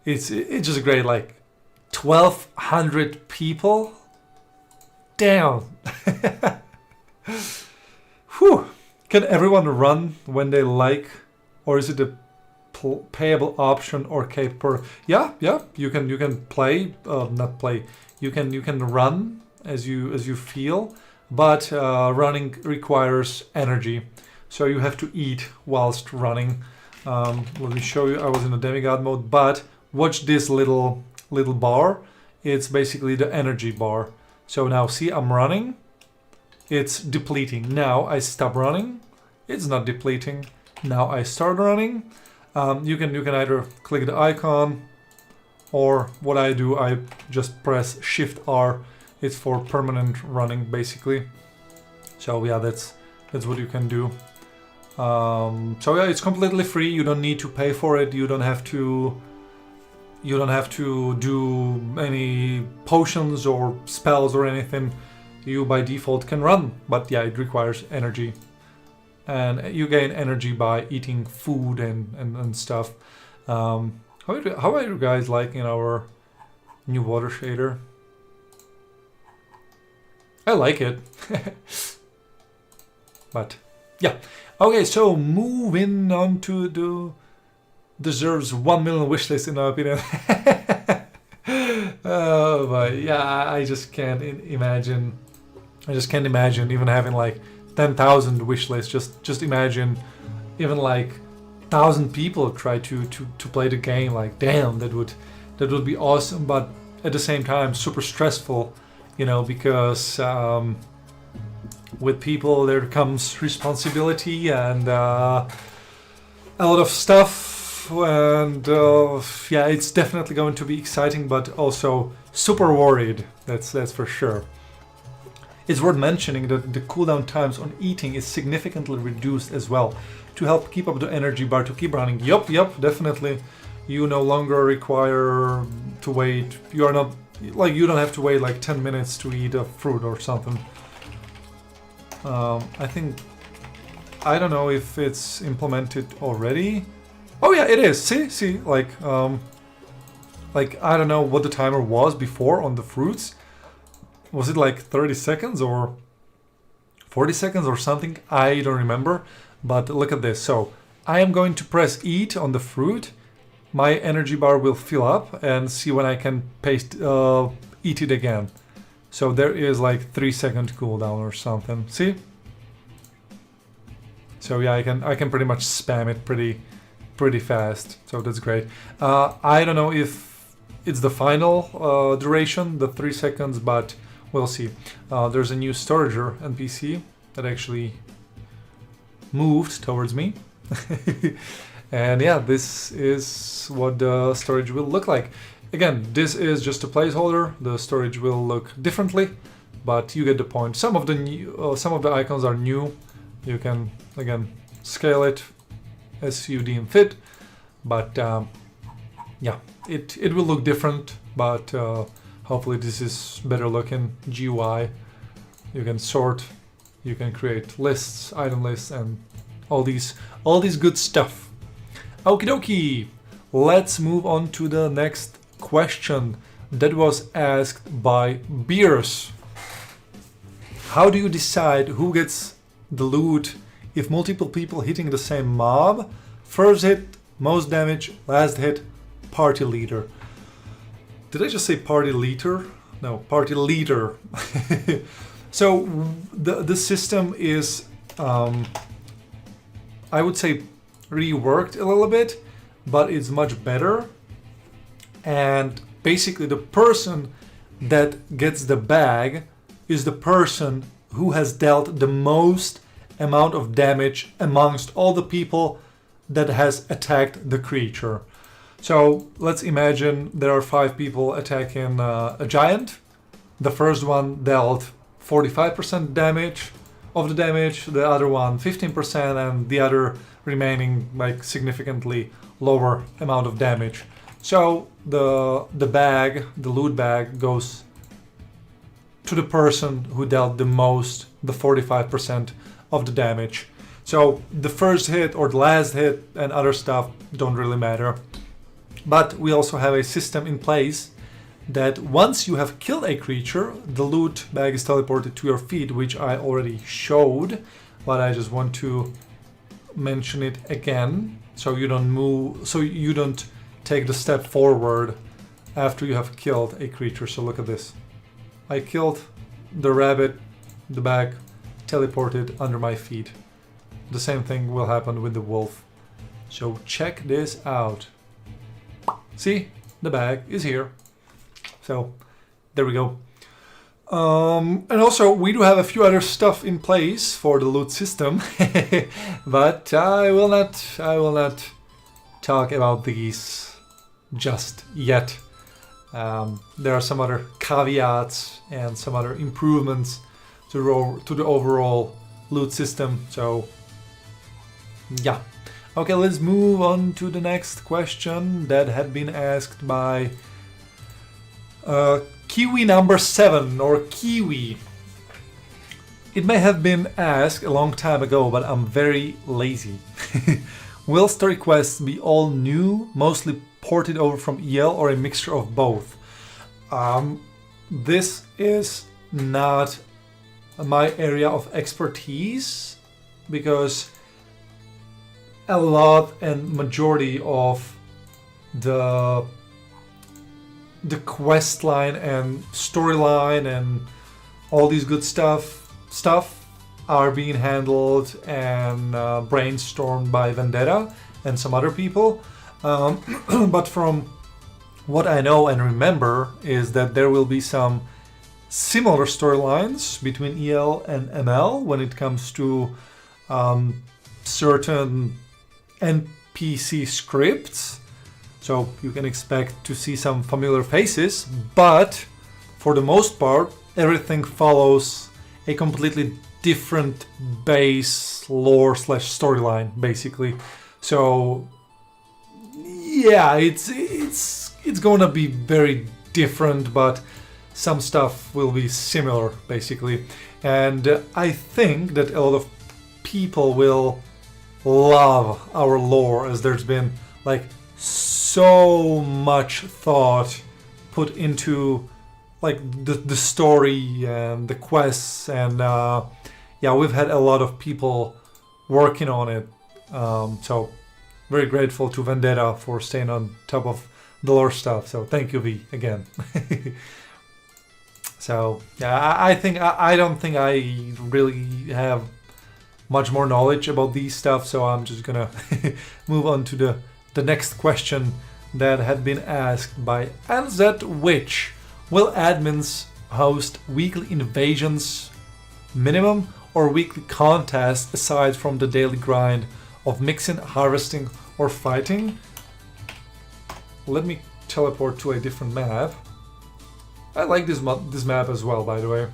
It's just great. Like 1,200 people. Damn. Whew. Can everyone run when they like, or is it a payable option or cap per? Yeah. You can play, not play. You can run as you feel, but running requires energy, so you have to eat whilst running. Let me show you. I was in a demigod mode, but watch this little bar. It's basically the energy bar. So now see, I'm running, it's depleting. Now I stop running, it's not depleting. Now I start running. You can either click the icon, or what I do, I just press Shift R. It's for permanent running, basically. So yeah, that's what you can do. So yeah, it's completely free. You don't need to pay for it. You don't have to do any potions or spells or anything. You by default can run, but yeah, it requires energy. And you gain energy by eating food and stuff. How are you guys liking our new water shader? I like it. But yeah. Okay, so moving on to the deserves 1 million wishlist in my opinion. Oh, but yeah, I just can't imagine. I just can't imagine even having like 10,000 wishlists. Just imagine even like 1,000 people try to play the game. Like, damn, that would be awesome, but at the same time super stressful, you know, because with people there comes responsibility and a lot of stuff, and yeah, it's definitely going to be exciting, but also super worried. That's for sure. It's worth mentioning that the cooldown times on eating is significantly reduced as well to help keep up the energy bar to keep running. Yup, definitely. You no longer require to wait. You are not like, you don't have to wait like 10 minutes to eat a fruit or something. I think, I don't know if it's implemented already. Oh yeah, it is. See, like I don't know what the timer was before on the fruits. Was it like 30 seconds or 40 seconds or something? I don't remember. But look at this. So I am going to press eat on the fruit. My energy bar will fill up, and see when I can eat it again. So there is like 3-second cooldown or something. See? So yeah, I can pretty much spam it pretty fast. So that's great. I don't know if it's the final duration, the 3 seconds, but we'll see. There's a new storager NPC that actually moved towards me. And yeah, this is what the storage will look like. Again, this is just a placeholder. The storage will look differently but you get the point. Some of the icons are new. You can again scale it as you deem fit, but yeah, it will look different, but hopefully this is better looking GUI. You can sort, you can create lists, item lists, and all these good stuff. Okie dokie, let's move on to the next question that was asked by Beers. How do you decide who gets the loot if multiple people hitting the same mob? First hit, most damage, last hit, party leader. Did I just say party leader? No, party leader. So the system is, I would say, reworked a little bit, but it's much better. And basically the person that gets the bag is the person who has dealt the most amount of damage amongst all the people that has attacked the creature. So let's imagine there are 5 people attacking a giant. The first one dealt 45% damage of the damage, the other one 15%, and the other remaining like significantly lower amount of damage. So the loot bag goes to the person who dealt the most, the 45% of the damage. So the first hit or the last hit and other stuff don't really matter. But we also have a system in place that once you have killed a creature, the loot bag is teleported to your feet, which I already showed, but I just want to mention it again so you don't move, so you don't take the step forward after you have killed a creature. So look at this. I killed the rabbit, the bag teleported under my feet. The same thing will happen with the wolf. So check this out. See, the bag is here. So there we go. And also we do have a few other stuff in place for the loot system, but I will not talk about these just yet. There are some other caveats and some other improvements to the overall loot system. So yeah. Okay, let's move on to the next question that had been asked by Kiwi number 7, or Kiwi. It may have been asked a long time ago, but I'm very lazy. Will story quests be all new, mostly ported over from EL, or a mixture of both? This is not my area of expertise, because a lot and majority of the quest line and storyline and all these good stuff are being handled and brainstormed by Vendetta and some other people. But from what I know and remember is that there will be some similar storylines between EL and ML when it comes to certain NPC scripts. So you can expect to see some familiar faces, but for the most part, everything follows a completely different base lore / storyline, basically. So yeah, it's gonna be very different, but some stuff will be similar, basically. And I think that a lot of people will love our lore, as there's been like so much thought put into like the story and the quests, and yeah, we've had a lot of people working on it. So very grateful to Vendetta for staying on top of the lore stuff. So thank you, V, again. So yeah, I don't think I really have much more knowledge about these stuff, so I'm just gonna move on to the next question that had been asked by LZ Witch. Will admins host weekly invasions minimum or weekly contests aside from the daily grind of mixing, harvesting, or fighting? Let me teleport to a different map. I like this map as well, by the way.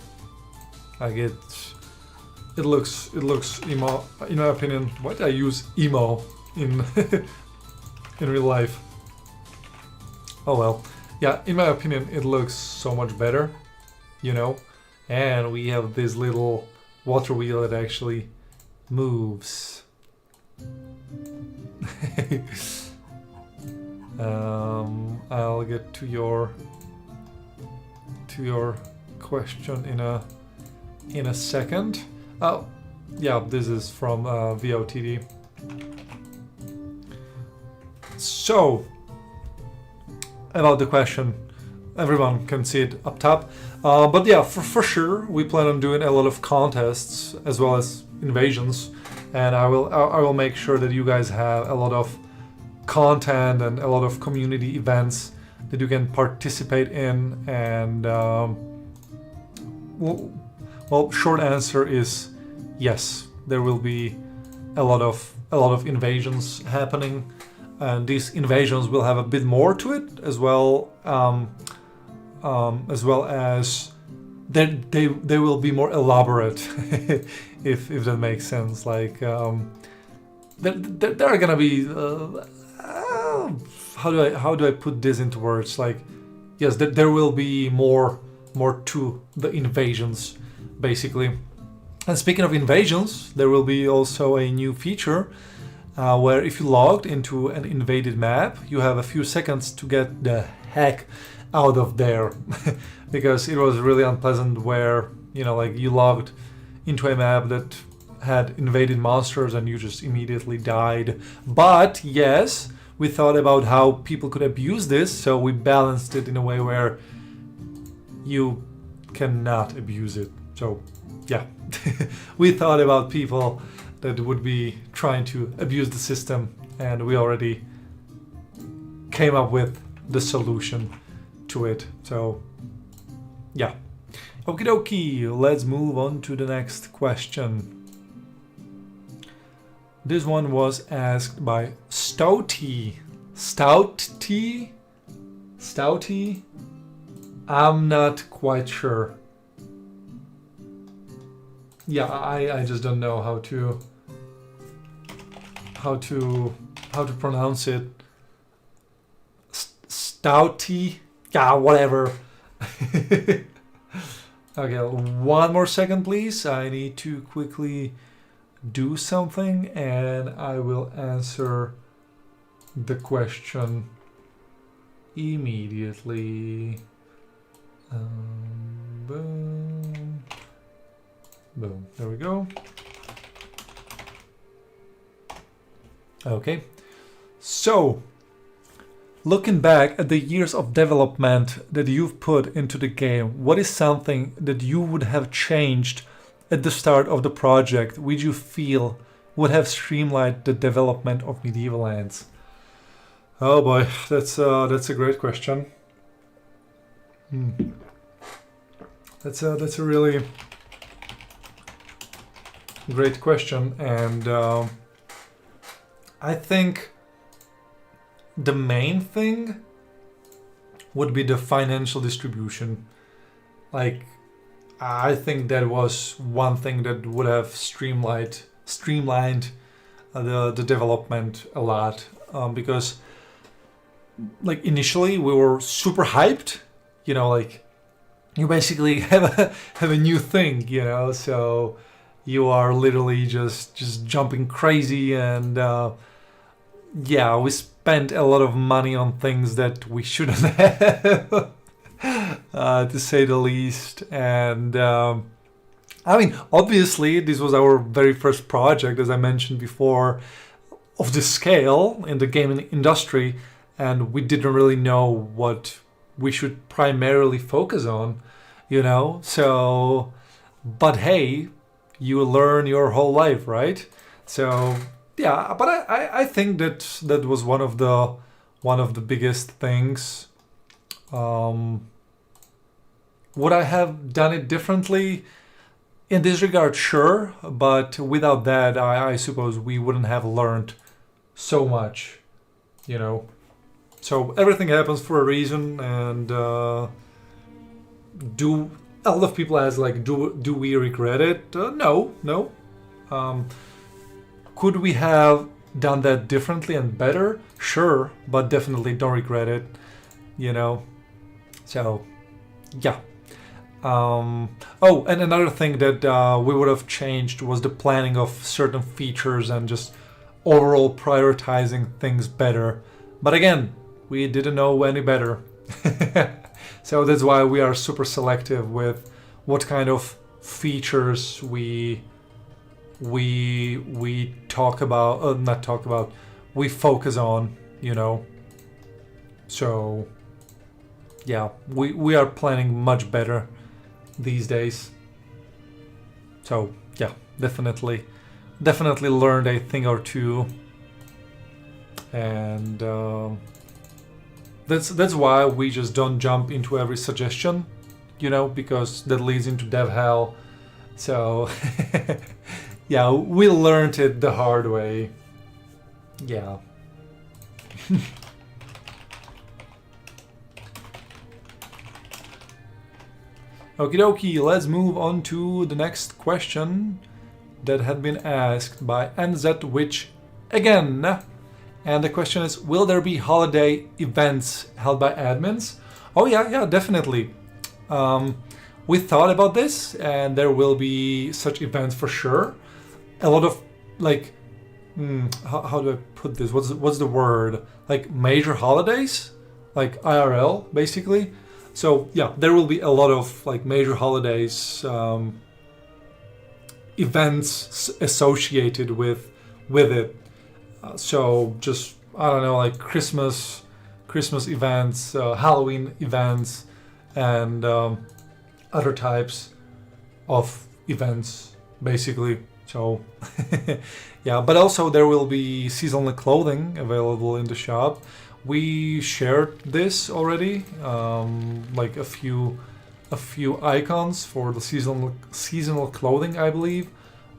Like it looks emo. In my opinion, why did I use emo in in real life? Oh well. Yeah, in my opinion, it looks so much better, you know. And we have this little water wheel that actually moves. I'll get to your question in a second. Oh, yeah, this is from VOTD. So, about the question, everyone can see it up top. But yeah, for sure, we plan on doing a lot of contests as well as invasions, and I will make sure that you guys have a lot of content and a lot of community events that you can participate in. And well, short answer is yes. There will be a lot of invasions happening, and these invasions will have a bit more to it as well as they will be more elaborate, if that makes sense. Like there are gonna be how do I put this into words? Like yes, there will be more to the invasions, basically. And speaking of invasions, there will be also a new feature where if you logged into an invaded map, you have a few seconds to get the heck out of there. Because it was really unpleasant where, you know, like you logged into a map that had invaded monsters and you just immediately died. But yes, we thought about how people could abuse this, so we balanced it in a way where you cannot abuse it. So yeah, we thought about people that would be trying to abuse the system, and we already came up with the solution to it. So yeah. Okie dokie, let's move on to the next question. This one was asked by Stouty. Stouty? I'm not quite sure. Yeah, I just don't know how to pronounce it. Stouty? Yeah, whatever. Okay, one more second, please. I need to quickly do something, and I will answer the question immediately. Boom. Boom. There we go. Okay. So, looking back at the years of development that you've put into the game, what is something that you would have changed at the start of the project, which you feel would have streamlined the development of Medieval Lands? Oh boy, that's a great question. That's a really great question, and I think the main thing would be the financial distribution. Like, I think that was one thing that would have streamlined the development a lot, because like initially we were super hyped, you know, like you basically have a new thing, you know, so you are literally just jumping crazy, and yeah, we spent a lot of money on things that we shouldn't have. To say the least. And I mean, obviously this was our very first project, as I mentioned before, of this scale in the gaming industry, and we didn't really know what we should primarily focus on, you know. So, but hey, you learn your whole life, right? So yeah, but I think that was one of the biggest things. Would I have done it differently? In this regard, sure, but without that, I suppose we wouldn't have learned so much, you know. So everything happens for a reason, and do a lot of people ask, like, do we regret it? No. Could we have done that differently and better? Sure, but definitely don't regret it, you know? So, yeah. Oh, and another thing that we would have changed was the planning of certain features and just overall prioritizing things better. But again, we didn't know any better. So that's why we are super selective with what kind of features we talk about, not talk about, we focus on, you know. So yeah, we are planning much better these days. So yeah, definitely learned a thing or two, and that's why we just don't jump into every suggestion, you know, because that leads into dev hell. So yeah, we learned it the hard way. Yeah. Okie dokie, let's move on to the next question that had been asked by NZ Witch again. And the question is, will there be holiday events held by admins? Oh yeah, definitely. We thought about this, and there will be such events for sure. A lot of, like, how do I put this? What's the word? Like major holidays, like IRL, basically. So yeah, there will be a lot of like major holidays, events associated with it. So just, I don't know, like Christmas events, Halloween events, and other types of events, basically. So yeah, but also there will be seasonal clothing available in the shop. We shared this already, like a few icons for the seasonal clothing, I believe.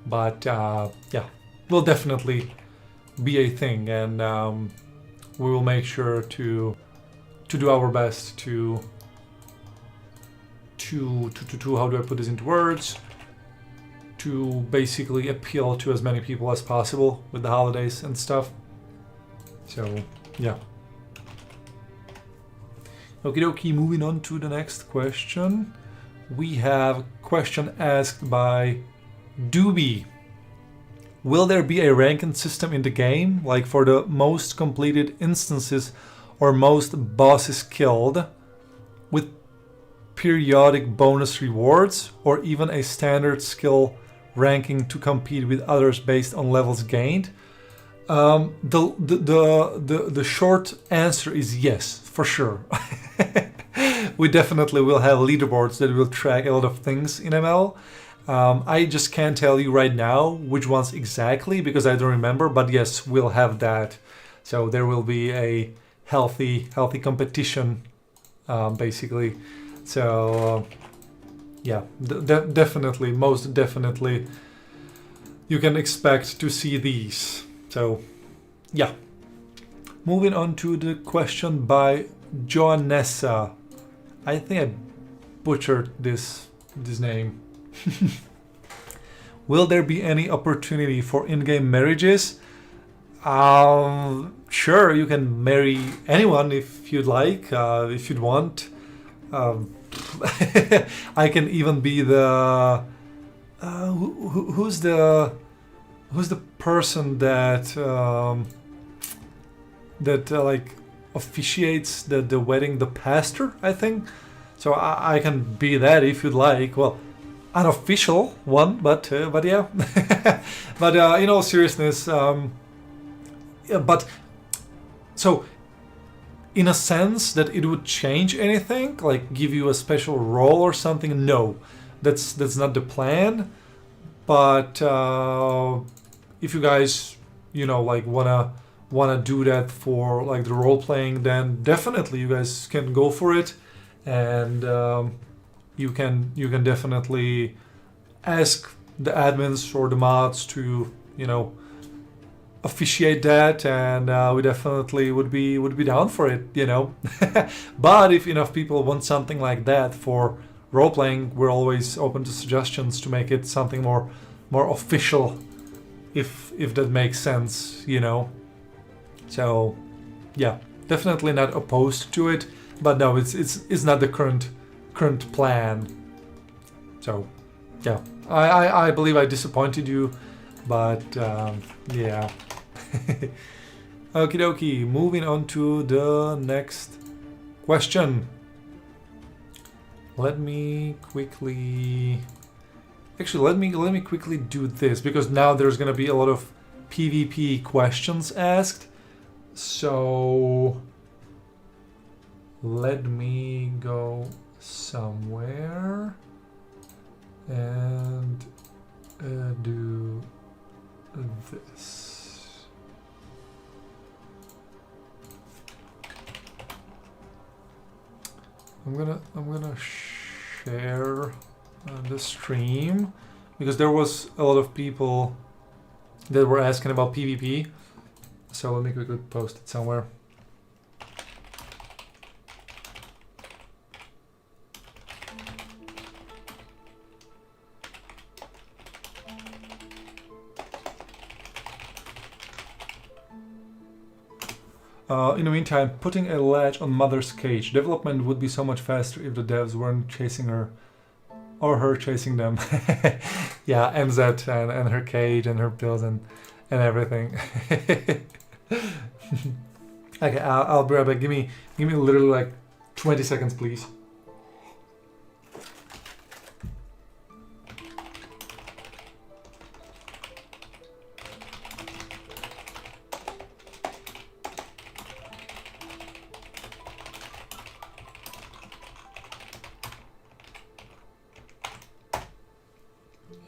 But yeah, will definitely be a thing, and we will make sure to do our best to how do I put this into words? To basically appeal to as many people as possible with the holidays and stuff. So yeah. Okie dokie, moving on to the next question. We have a question asked by Doobie. Will there be a ranking system in the game, like for the most completed instances or most bosses killed, with periodic bonus rewards, or even a standard skill ranking to compete with others based on levels gained? The short answer is yes, for sure. We definitely will have leaderboards that will track a lot of things in ML. I just can't tell you right now which ones exactly because I don't remember, but yes, we'll have that. So there will be a healthy competition, basically. So yeah, definitely, most definitely, you can expect to see these. So yeah. Moving on to the question by Joannessa. I think I butchered this name. Will there be any opportunity for in-game marriages? Sure, you can marry anyone if you'd like, if you'd want. I can even be the who's the person that like officiates the wedding, the pastor, I think. So I can be that if you'd like. Well, unofficial one, but yeah. But in all seriousness, yeah, but so in a sense that it would change anything, like give you a special role or something. No, that's not the plan. But if you guys, like wanna do that for like the role playing, then definitely you guys can go for it, and you can definitely ask the admins or the mods to officiate that, and we definitely would be down for it. But if enough people want something like that for role-playing, we're always open to suggestions to make it something more official, if that makes sense, you know. So yeah, definitely not opposed to it, but no, it's not the current plan. So yeah, I believe I disappointed you, but yeah. Okie dokie, moving on to the next question. Let me quickly let me quickly do this, because now there's gonna be a lot of PvP questions asked. So let me go somewhere and do this. I'm gonna share the stream, because there was a lot of people that were asking about PvP. So let me quickly post it somewhere. In the meantime, putting a latch on Mother's cage. Development would be so much faster if the devs weren't chasing her, or her chasing them. Yeah, MZ and her cage and her pills and everything. Okay, I'll be right back. Give me literally like 20 seconds, please.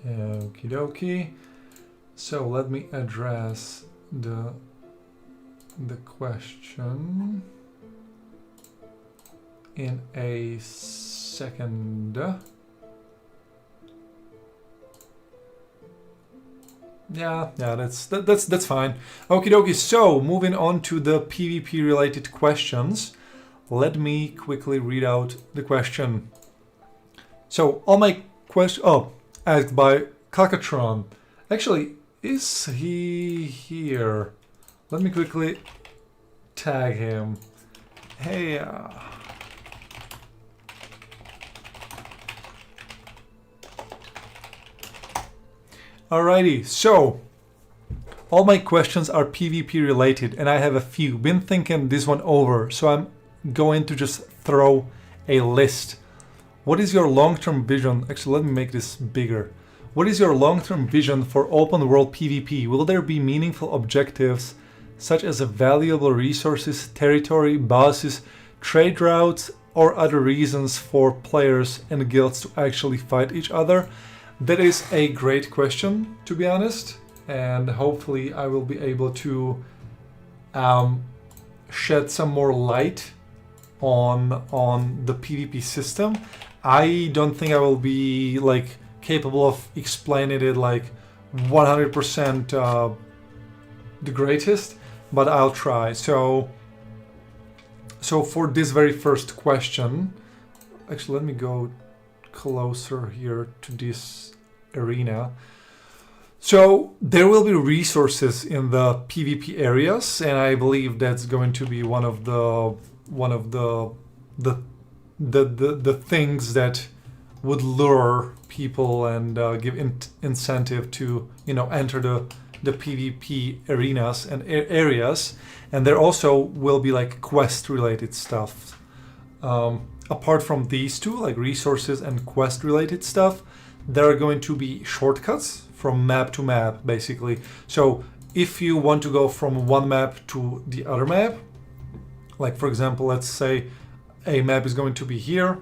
Okie dokie. So let me address the question in a second. Yeah, that's fine. Okie dokie. So moving on to the PvP related questions. Let me quickly read out the question. So all my questions. Oh, asked by Kakatron. Actually, is he here? Let me quickly tag him. Heya. Alrighty, so all my questions are PvP related, and I have a few. Been thinking this one over, so I'm going to just throw a list. What is your long-term vision? Actually, let me make this bigger. What is your long-term vision for open world PvP? Will there be meaningful objectives such as valuable resources, territory, bosses, trade routes, or other reasons for players and guilds to actually fight each other? That is a great question, to be honest, and hopefully I will be able to shed some more light on the PvP system. I don't think I will be like capable of explaining it like 100% the greatest, but I'll try. So for this very first question, actually let me go closer here to this arena. So there will be resources in the PvP areas, and I believe that's going to be one of the things that would lure people and give incentive to, you know, enter the PvP arenas and areas. And there also will be like quest related stuff. Apart from these two, like resources and quest related stuff, there are going to be shortcuts from map to map, basically. So if you want to go from one map to the other map, like for example, let's say a map is going to be here,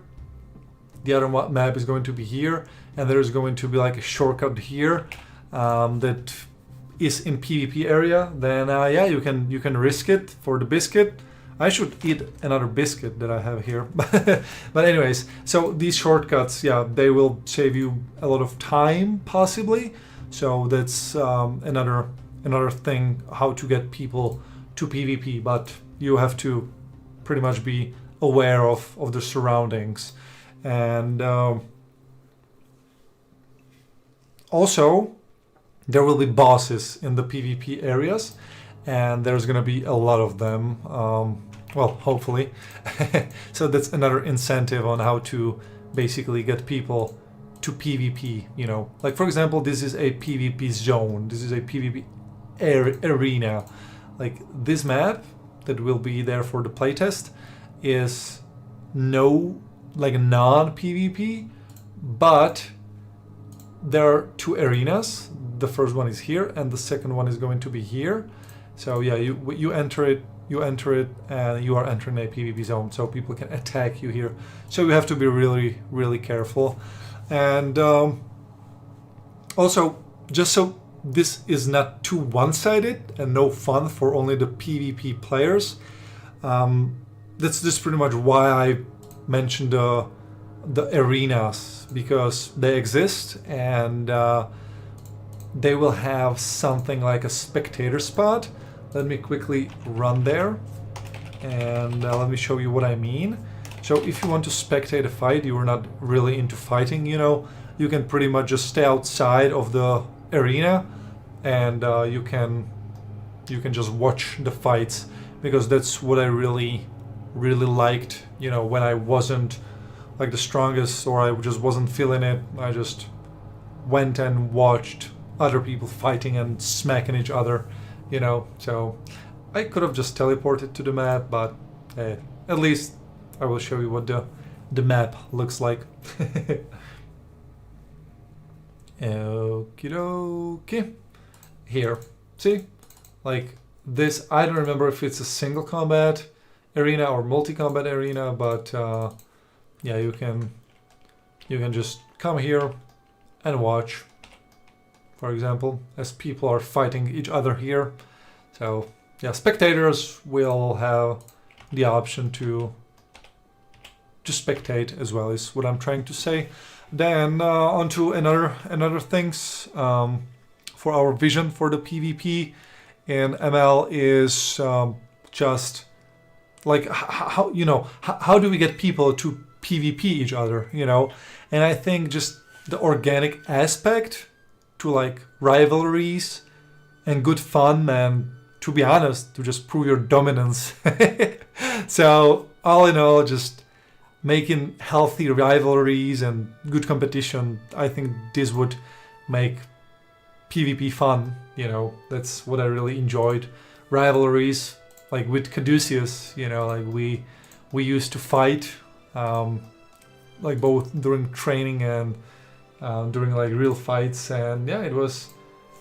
the other map is going to be here, and there's going to be like a shortcut here that is in PvP area, then yeah, you can risk it for the biscuit. I should eat another biscuit that I have here. But anyways, so these shortcuts, yeah, they will save you a lot of time, possibly. So that's another thing, how to get people to PvP. But you have to pretty much be aware of the surroundings. And also, there will be bosses in the PvP areas, and there's going to be a lot of them. Well, hopefully. So that's another incentive on how to basically get people to PvP, you know. Like, for example, this is a PvP zone. This is a PvP arena. Like, this map that will be there for the playtest is non-PvP, but there are two arenas. The first one is here, and the second one is going to be here. So yeah, you enter it, and you are entering a PvP zone, so people can attack you here. So you have to be really, really careful. And also, just so this is not too one-sided and no fun for only the PvP players, that's just pretty much why I mentioned the arenas, because they exist, and they will have something like a spectator spot. Let me quickly run there, and let me show you what I mean. So if you want to spectate a fight, you are not really into fighting, you know, you can pretty much just stay outside of the arena, and you can just watch the fights, because that's what I really liked, you know, when I wasn't like the strongest, or I just wasn't feeling it. I just went and watched other people fighting and smacking each other, you know. So I could have just teleported to the map, but at least I will show you what the map looks like. Okie dokie. Here, see, like this, I don't remember if it's a single combat arena or multi-combat arena, but yeah, you can just come here and watch, for example, as people are fighting each other here. So yeah, spectators will have the option to spectate as well, is what I'm trying to say. Then on to another things for our vision for the PvP in ML is just like how, you know, how do we get people to PvP each other, you know. And I think just the organic aspect to like rivalries and good fun, and to be honest, to just prove your dominance. So all in all, just making healthy rivalries and good competition, I think this would make PvP fun, you know. That's what I really enjoyed. Rivalries, like with Caduceus, you know, like we used to fight, like both during training and during like real fights, and yeah, it was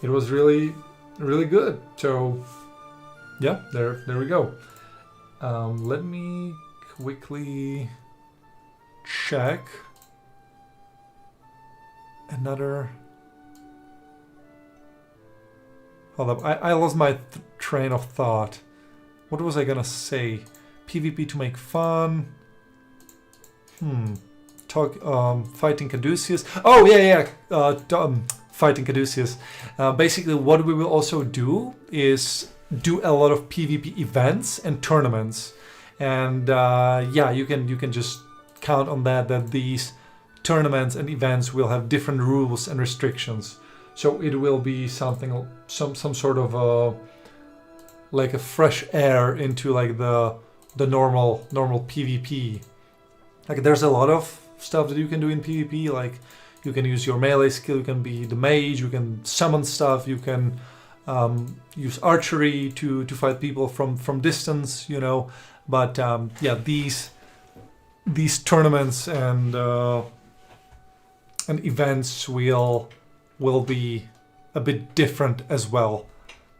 really good. So yeah, there we go. Let me quickly check another. Hold up, I lost my train of thought. What was I gonna say? PvP to make fun. Fighting Caduceus. Oh yeah. Fighting Caduceus. Basically, what we will also do is do a lot of PvP events and tournaments, and yeah, you can just count on that these tournaments and events will have different rules and restrictions. So it will be something, some sort of like a fresh air into like the normal PvP. Like there's a lot of stuff that you can do in PvP. Like you can use your melee skill, you can be the mage, you can summon stuff, you can use archery to fight people from distance, you know. But yeah, these tournaments and events will be a bit different as well.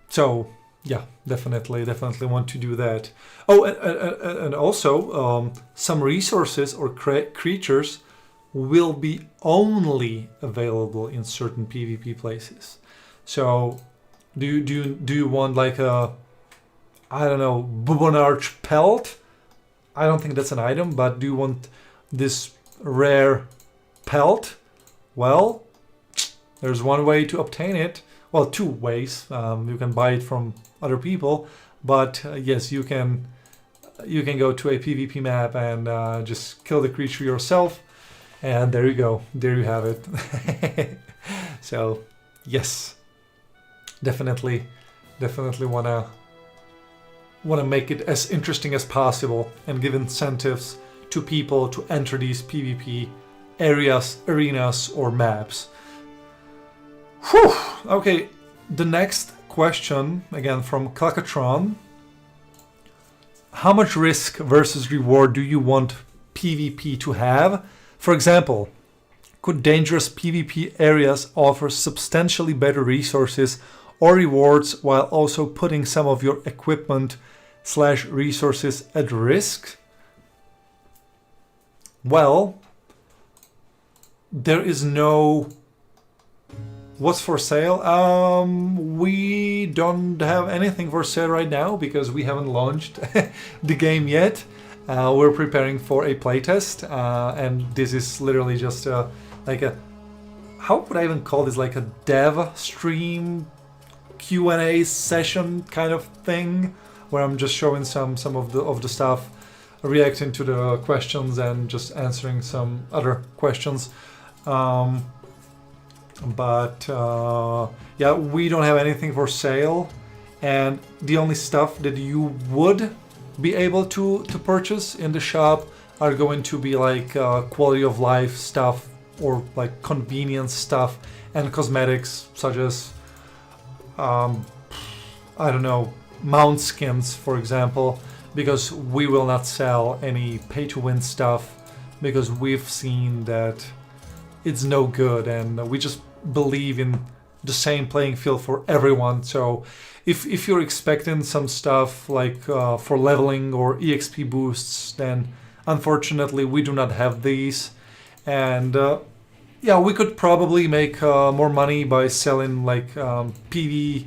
So yeah, definitely want to do that. Oh, and also some resources or creatures will be only available in certain PvP places. So do you want like a, I don't know, Bubonarch pelt? I don't think that's an item, but do you want this rare pelt? Well, there's one way to obtain it. Well, two ways. You can buy it from other people, but yes, you can go to a PvP map and just kill the creature yourself. And there you go. There you have it. So, yes, definitely wanna make it as interesting as possible and give incentives to people to enter these PvP areas, arenas, or maps. Whew. Okay, the next question, again from Clacatron. How much risk versus reward do you want PvP to have? For example, could dangerous PvP areas offer substantially better resources or rewards while also putting some of your equipment/resources at risk? Well, there is no what's for sale. We don't have anything for sale right now because we haven't launched the game yet. We're preparing for a playtest, and this is literally just like a, how would I even call this, like a dev stream Q&A session kind of thing, where I'm just showing some of the stuff, reacting to the questions and just answering some other questions. But yeah, we don't have anything for sale, and the only stuff that you would be able to purchase in the shop are going to be like quality of life stuff or like convenience stuff and cosmetics such as I don't know, mount skins, for example, because we will not sell any pay-to-win stuff because we've seen that it's no good, and we just believe in the same playing field for everyone. So if you're expecting some stuff like for leveling or EXP boosts, then unfortunately we do not have these. And yeah, we could probably make more money by selling like PvP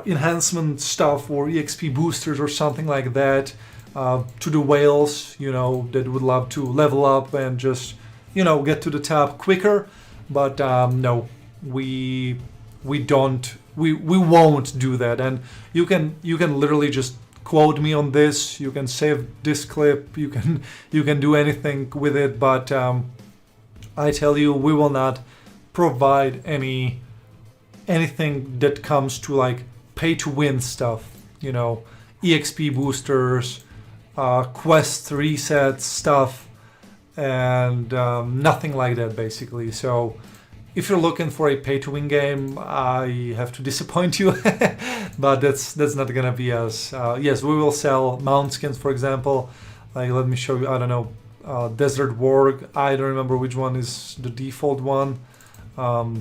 enhancement stuff or EXP boosters or something like that to the whales, you know, that would love to level up and just, you know, get to the top quicker. But no, we won't do that. And you can literally just quote me on this. You can save this clip. You can do anything with it. But I tell you, we will not provide anything that comes to like pay to win stuff. You know, EXP boosters, quest resets stuff, and nothing like that basically. So if you're looking for a pay-to-win game, I have to disappoint you, but that's not gonna be us. Yes, we will sell mount skins, for example. Like, let me show you. I don't know, Desert Warg. I don't remember which one is the default one. I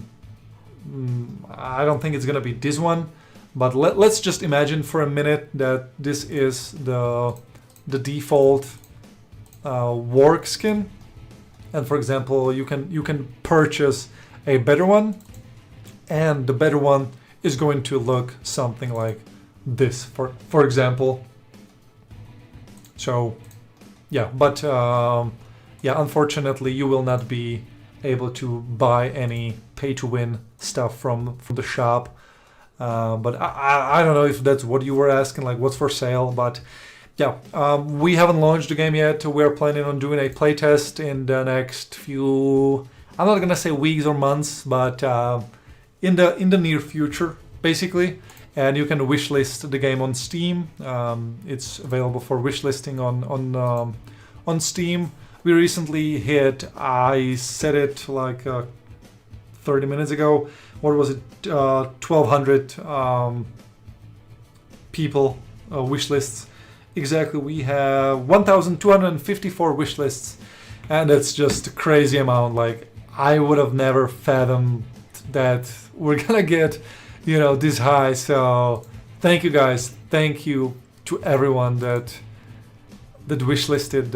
don't think it's gonna be this one, but let's just imagine for a minute that this is the default Warg skin, and for example, you can purchase a better one, and the better one is going to look something like this, for example. So yeah, but yeah, unfortunately you will not be able to buy any pay-to-win stuff from the shop. But I don't know if that's what you were asking, like what's for sale. But yeah, we haven't launched the game yet. We're planning on doing a playtest in the next few, I'm not gonna say weeks or months, but in the near future, basically. And you can wishlist the game on Steam. It's available for wishlisting on Steam. We recently hit, I said it like 30 minutes ago. What was it? 1,200 people wishlists. Exactly, we have 1,254 wishlists, and that's just a crazy amount. Like, I would have never fathomed that we're gonna get, you know, this high. So thank you guys. Thank you to everyone that wishlisted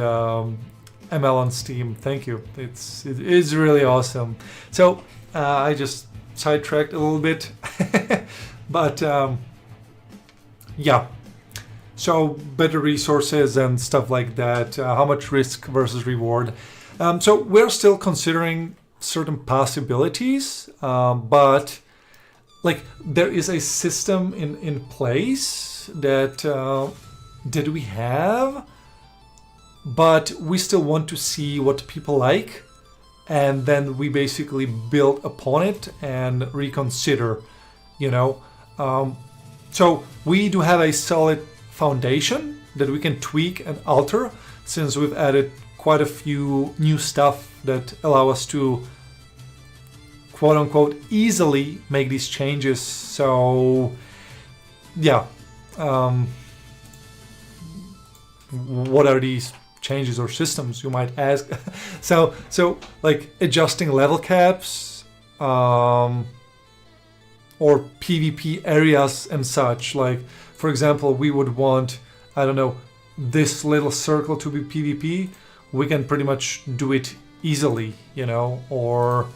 ML on Steam. Thank you. It is really awesome. So I just sidetracked a little bit, but yeah. So better resources and stuff like that. How much risk versus reward? So we're still considering certain possibilities, but like there is a system in place that we have but we still want to see what people like, and then we basically build upon it and reconsider, you know. So we do have a solid foundation that we can tweak and alter, since we've added quite a few new stuff that allow us to quote unquote easily make these changes. So yeah, what are these changes or systems, you might ask? so like adjusting level caps, or PvP areas and such. Like, for example, we would want, I don't know, this little circle to be PvP. We can pretty much do it easily, you know. Or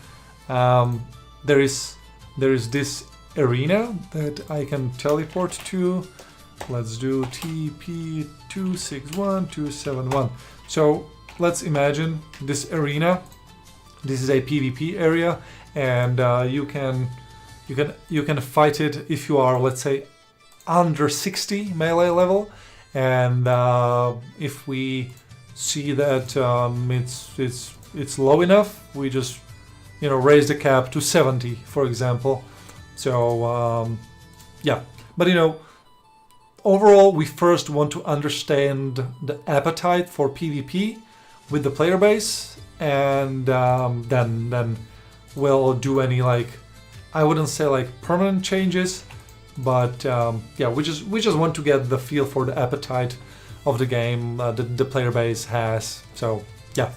there is this arena that I can teleport to. Let's do TP 261271. So let's imagine this arena. This is a PvP area, and you can fight it if you are, let's say, under 60 melee level, and if we see that it's low enough, we just, you know, raise the cap to 70, for example. So yeah, but you know, overall, we first want to understand the appetite for PvP with the player base, and then we'll do any, like, I wouldn't say like permanent changes, but yeah, we just want to get the feel for the appetite of the game that the player base has. So yeah,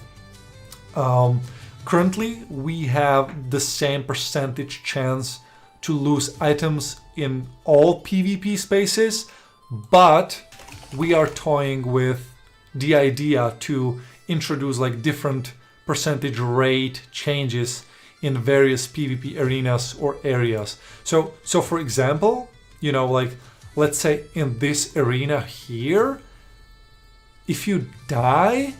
currently we have the same percentage chance to lose items in all PvP spaces, but we are toying with the idea to introduce like different percentage rate changes in various PvP arenas or areas. So for example, you know, like, let's say in this arena here, if you die,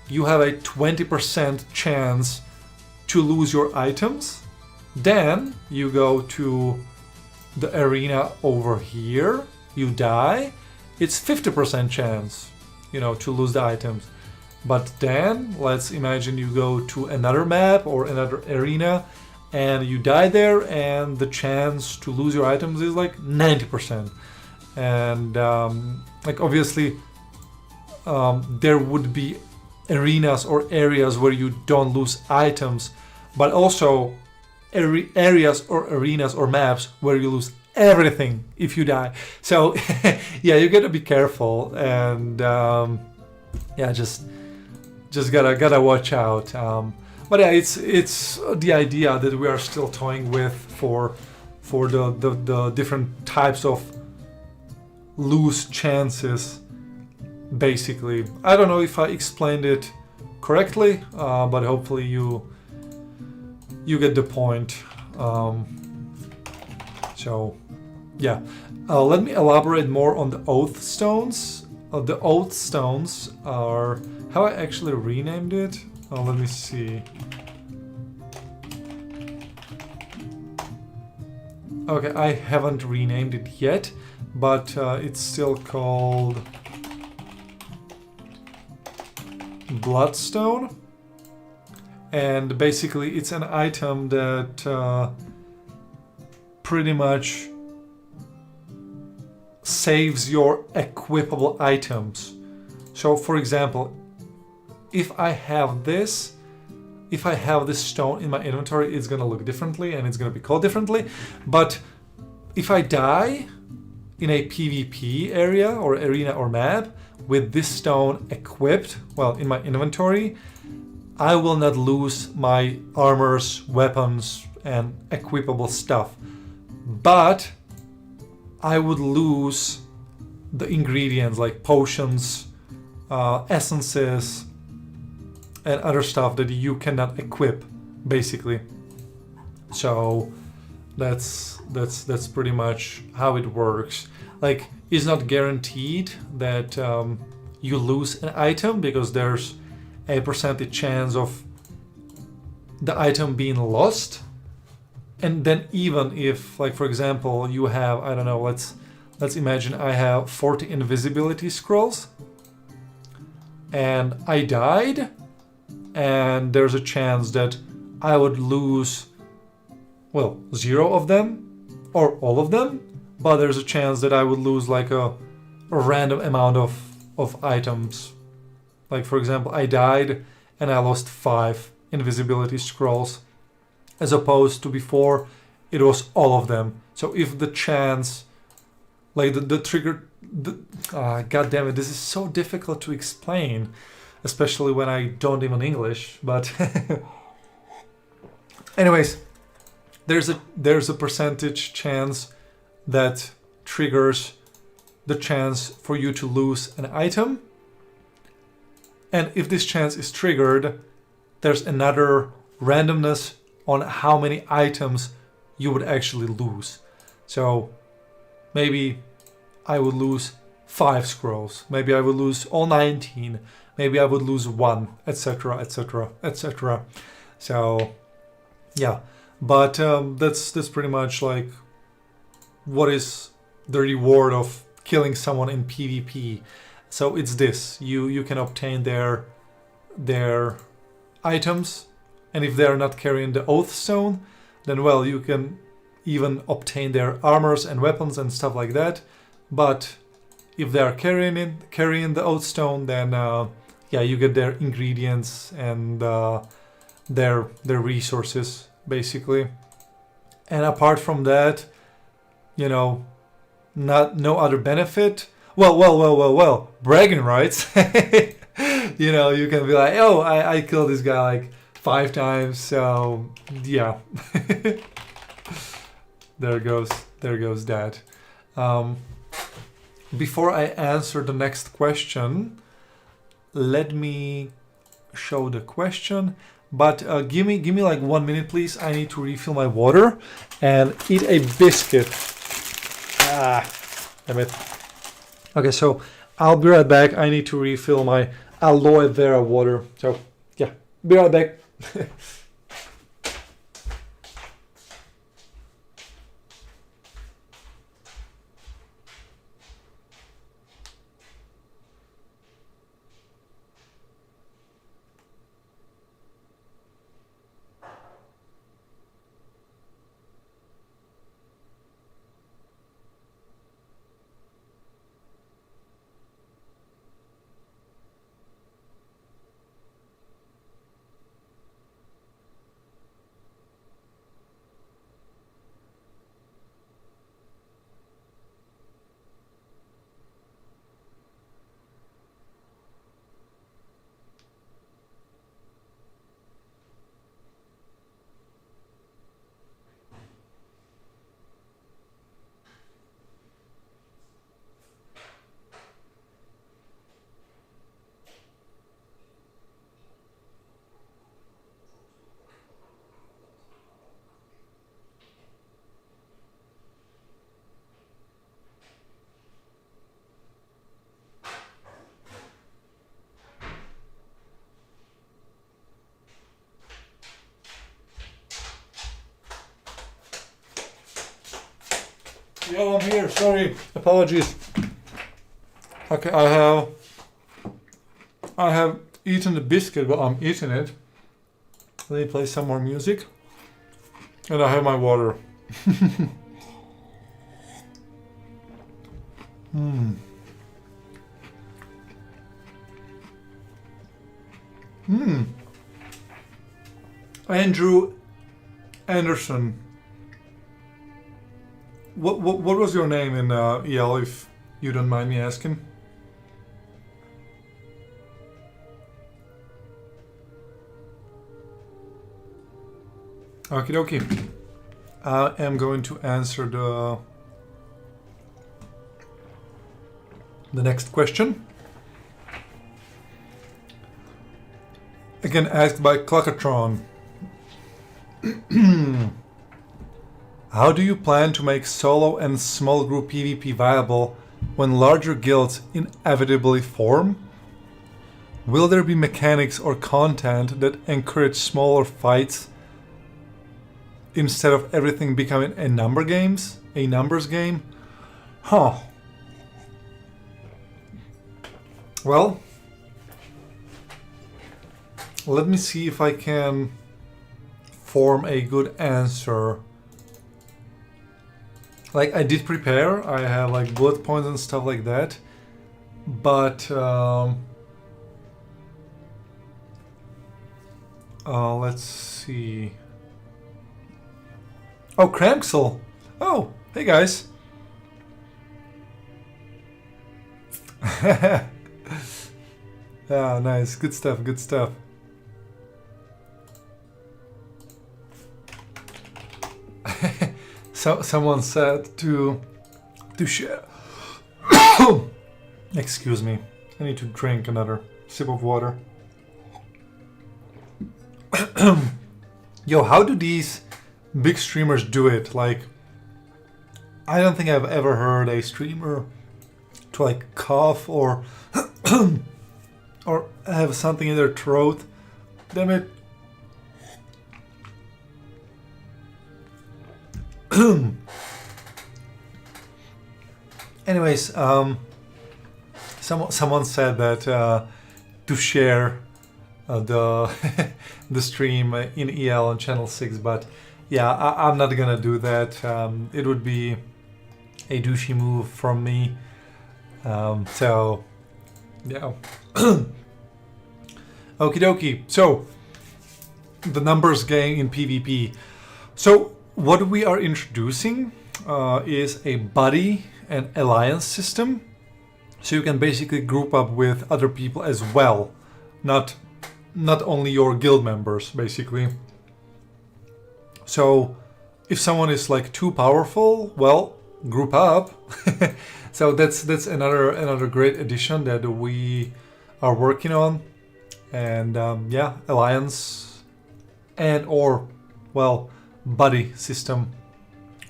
you have a 20% chance to lose your items. Then you go to the arena over here, you die, it's 50% chance, you know, to lose the items. But then let's imagine you go to another map or another arena and you die there, and the chance to lose your items is like 90%. And like, obviously there would be arenas or areas where you don't lose items, but also areas or arenas or maps where you lose everything if you die. So yeah, you gotta be careful, and yeah, just gotta watch out. But yeah, it's the idea that we are still toying with for the different types of lose chances. Basically, I don't know if I explained it correctly, but hopefully you get the point. So yeah, let me elaborate more on the oath stones. The oath stones are how I actually renamed it. Let me see. Okay, I haven't renamed it yet, but it's still called Bloodstone. And basically it's an item that pretty much saves your equipable items. So for example, if I have this stone in my inventory, it's gonna look differently and it's gonna be called differently. But if I die in a PvP area or arena or map with this stone equipped, well, in my inventory, I will not lose my armors, weapons, and equipable stuff. But I would lose the ingredients like potions, essences, and other stuff that you cannot equip, basically. So that's pretty much how it works. Like, it's not guaranteed that you lose an item, because there's a percentage chance of the item being lost. And then even if, like, for example, you have, I don't know, let's imagine I have 40 invisibility scrolls, and I died, and there's a chance that I would lose, well, 0 of them or all of them, but there's a chance that I would lose like a random amount of items. Like for example, I died and I lost 5 invisibility scrolls, as opposed to before it was all of them. So if the chance, like the trigger, god damn it, this is so difficult to explain, especially when I don't even English, but anyways, there's a percentage chance that triggers the chance for you to lose an item. And if this chance is triggered, there's another randomness on how many items you would actually lose. So maybe I would lose 5 scrolls, maybe I would lose all 19, maybe I would lose 1, etc, etc, etc. So yeah, but that's pretty much like what is the reward of killing someone in PvP. So it's this: you can obtain their items, and if they're not carrying the Oath Stone, then well, you can even obtain their armors and weapons and stuff like that. But if they are carrying the Oath Stone, then yeah, you get their ingredients and their resources basically. And apart from that, you know, no other benefit. Well, bragging rights. You know, you can be like, oh, I killed this guy like 5 times, so yeah. there goes that. Before I answer the next question, let me show the question. But give me like 1 minute, please. I need to refill my water and eat a biscuit. Damn it. Okay, so I'll be right back. I need to refill my aloe vera water. So yeah, be right back. Yo, I'm here. Sorry. Apologies. Okay, I have eaten the biscuit, but I'm eating it. Let me play some more music. And I have my water. Andrew Anderson. What was your name in EL, if you don't mind me asking? Okie dokie. I am going to answer the next question. Again, asked by Cluckatron. How do you plan to make solo and small group PvP viable when larger guilds inevitably form? Will there be mechanics or content that encourage smaller fights instead of everything becoming a numbers game? Huh. Well, let me see if I can form a good answer. Like, I did prepare, I have like bullet points and stuff like that, but let's see. Oh, Cramxel! Oh, hey guys! Ah, nice, good stuff, good stuff. So someone said to share. Excuse me, I need to drink another sip of water. Yo, how do these big streamers do it? Like, I don't think I've ever heard a streamer to like cough or or have something in their throat. Damn it. Anyways, someone said that to share the the stream in EL on channel 6, but yeah, I'm not gonna do that. It would be a douchey move from me. So yeah. Okie dokie. So the numbers game in PvP. So what we are introducing is a buddy and alliance system. So you can basically group up with other people as well, not only your guild members, basically. So if someone is like too powerful, well, group up. So that's another great addition that we are working on. And yeah, alliance and or, well, buddy system,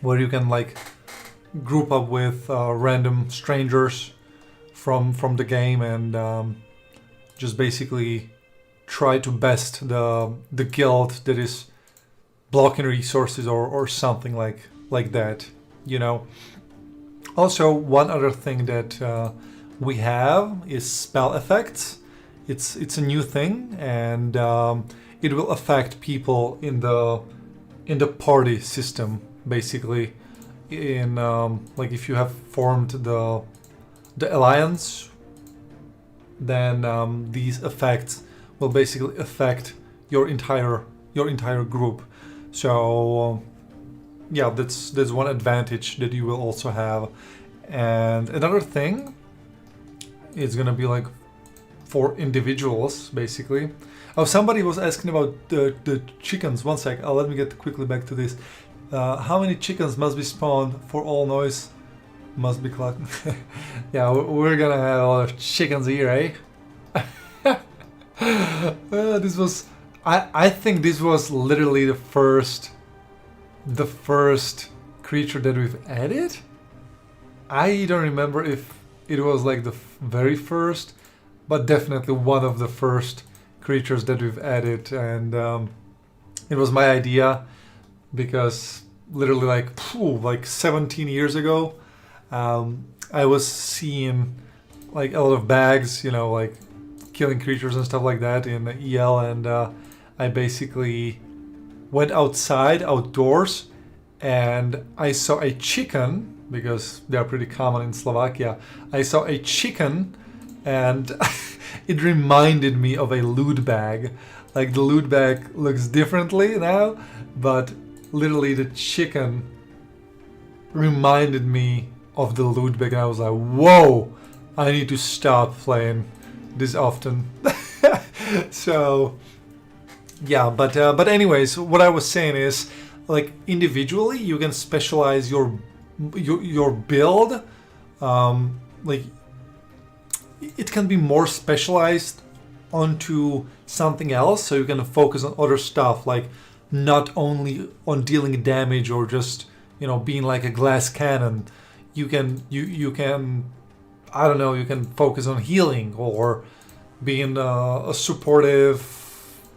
where you can like group up with random strangers from the game and just basically try to best the guild that is blocking resources or something like that, you know. Also, one other thing that we have is spell effects. It's a new thing, and it will affect people in the party system, basically. In like, if you have formed the alliance, then these effects will basically affect your entire group. So yeah, that's one advantage that you will also have. And another thing is gonna be like for individuals, basically. Oh, somebody was asking about the chickens. One sec, let me get quickly back to this. How many chickens must be spawned for all noise must be clocked? Yeah, we're gonna have a lot of chickens here, eh? This was, I think this was literally the first creature that we've added. I don't remember if it was like the very first, but definitely one of the first creatures that we've added. And it was my idea, because literally like 17 years ago, I was seeing like a lot of bags, you know, like killing creatures and stuff like that in EL, and I basically went outdoors, and I saw a chicken, because they are pretty common in Slovakia. I saw a chicken, and it reminded me of a loot bag. Like, the loot bag looks differently now, but literally the chicken reminded me of the loot bag, and I was like, whoa, I need to stop playing this often. So yeah, but anyways, what I was saying is, like, individually you can specialize your build. Like, it can be more specialized onto something else, so you can focus on other stuff, like not only on dealing damage or just, you know, being like a glass cannon. You can I don't know, you can focus on healing or being a supportive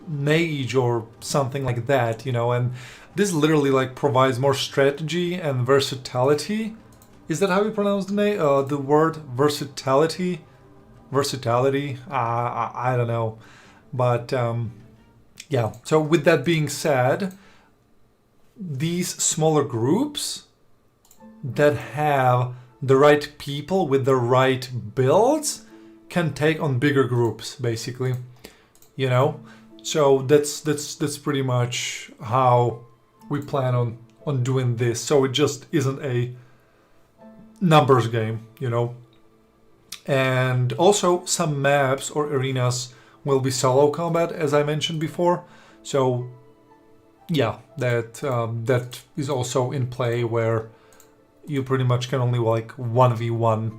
mage or something like that, you know. And this literally like provides more strategy and versatility. Is that how you pronounce the name? The word versatility? I don't know, but yeah, so with that being said, these smaller groups that have the right people with the right builds can take on bigger groups, basically, you know. So that's pretty much how we plan on doing this. So it just isn't a numbers game, you know. And also some maps or arenas will be solo combat, as I mentioned before. So yeah, that is also in play, where you pretty much can only like 1v1.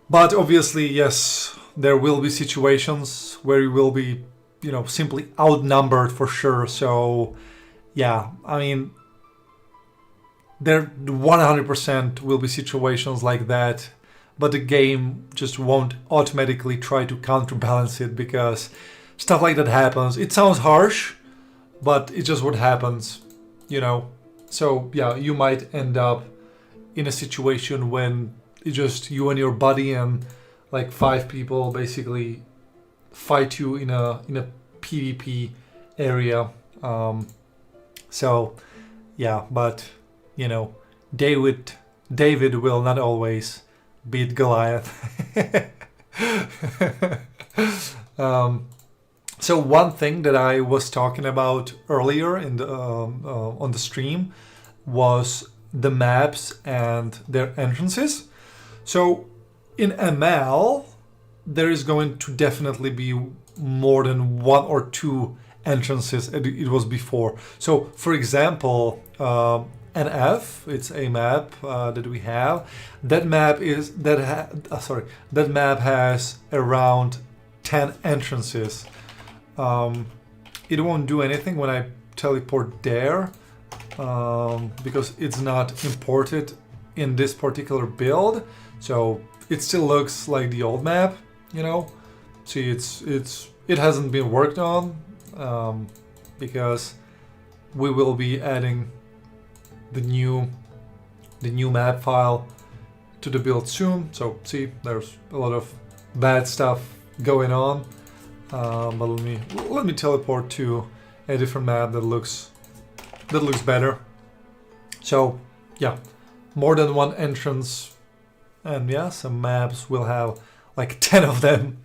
But obviously, yes, there will be situations where you will be, you know, simply outnumbered for sure. So yeah, I mean, there 100% will be situations like that, but the game just won't automatically try to counterbalance it, because stuff like that happens. It sounds harsh, but it's just what happens, you know. So yeah, you might end up in a situation when it's just you and your buddy and like 5 people basically fight you in a PvP area. So yeah, but you know, David will not always beat Goliath. So one thing that I was talking about earlier in the on the stream was the maps and their entrances. So in ML, there is going to definitely be more than 1 or 2 entrances. It was before. So for example, NF, it's a map that we have. That map has around 10 entrances. It won't do anything when I teleport there, because it's not imported in this particular build. So it still looks like the old map, you know. See, it hasn't been worked on, because we will be adding the new map file to the build soon. So see, there's a lot of bad stuff going on. But let me teleport to a different map that looks better. So yeah, more than 1 entrance, and yeah, some maps will have like 10 of them.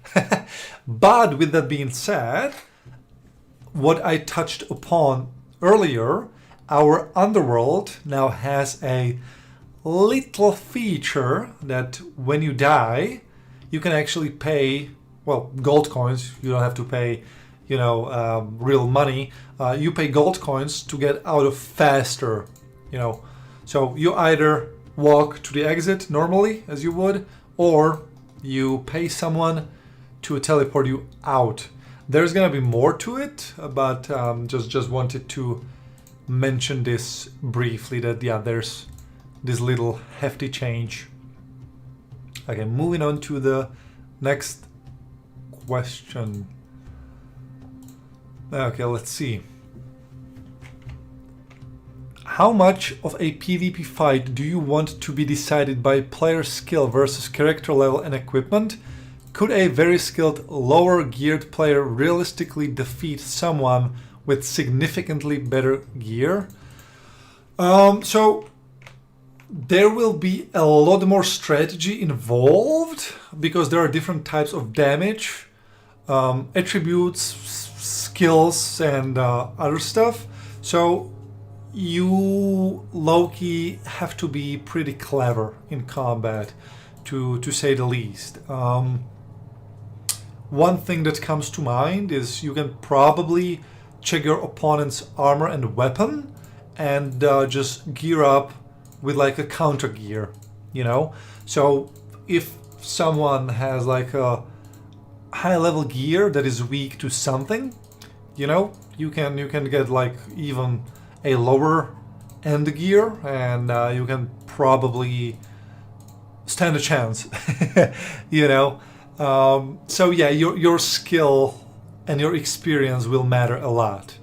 But with that being said, what I touched upon earlier, our underworld now has a little feature that when you die, you can actually pay, well, gold coins. You don't have to pay, you know, real money. You pay gold coins to get out of faster, you know. So you either walk to the exit normally as you would, or you pay someone to teleport you out. There's gonna be more to it, but just wanted to mention this briefly, that yeah, there's this little hefty change. Okay, moving on to the next question. Okay, let's see. How much of a PvP fight do you want to be decided by player skill versus character level and equipment? Could a very skilled, lower geared player realistically defeat someone with significantly better gear? So there will be a lot more strategy involved, because there are different types of damage, attributes, skills, and other stuff. So you low-key have to be pretty clever in combat, to say the least. One thing that comes to mind is you can probably check your opponent's armor and weapon and just gear up with like a counter gear, you know. So if someone has like a high level gear that is weak to something, you know, you can get like even a lower end gear, and you can probably stand a chance. You know. So yeah, your skill and your experience will matter a lot,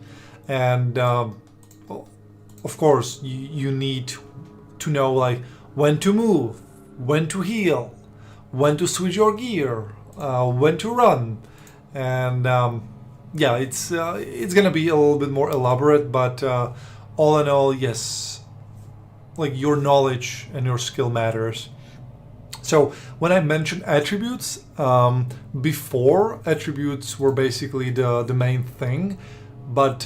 and of course you need to know like when to move, when to heal, when to switch your gear, when to run, and yeah, it's gonna be a little bit more elaborate, but all in all, yes, like your knowledge and your skill matters. So when I mentioned attributes, before attributes were basically the main thing, but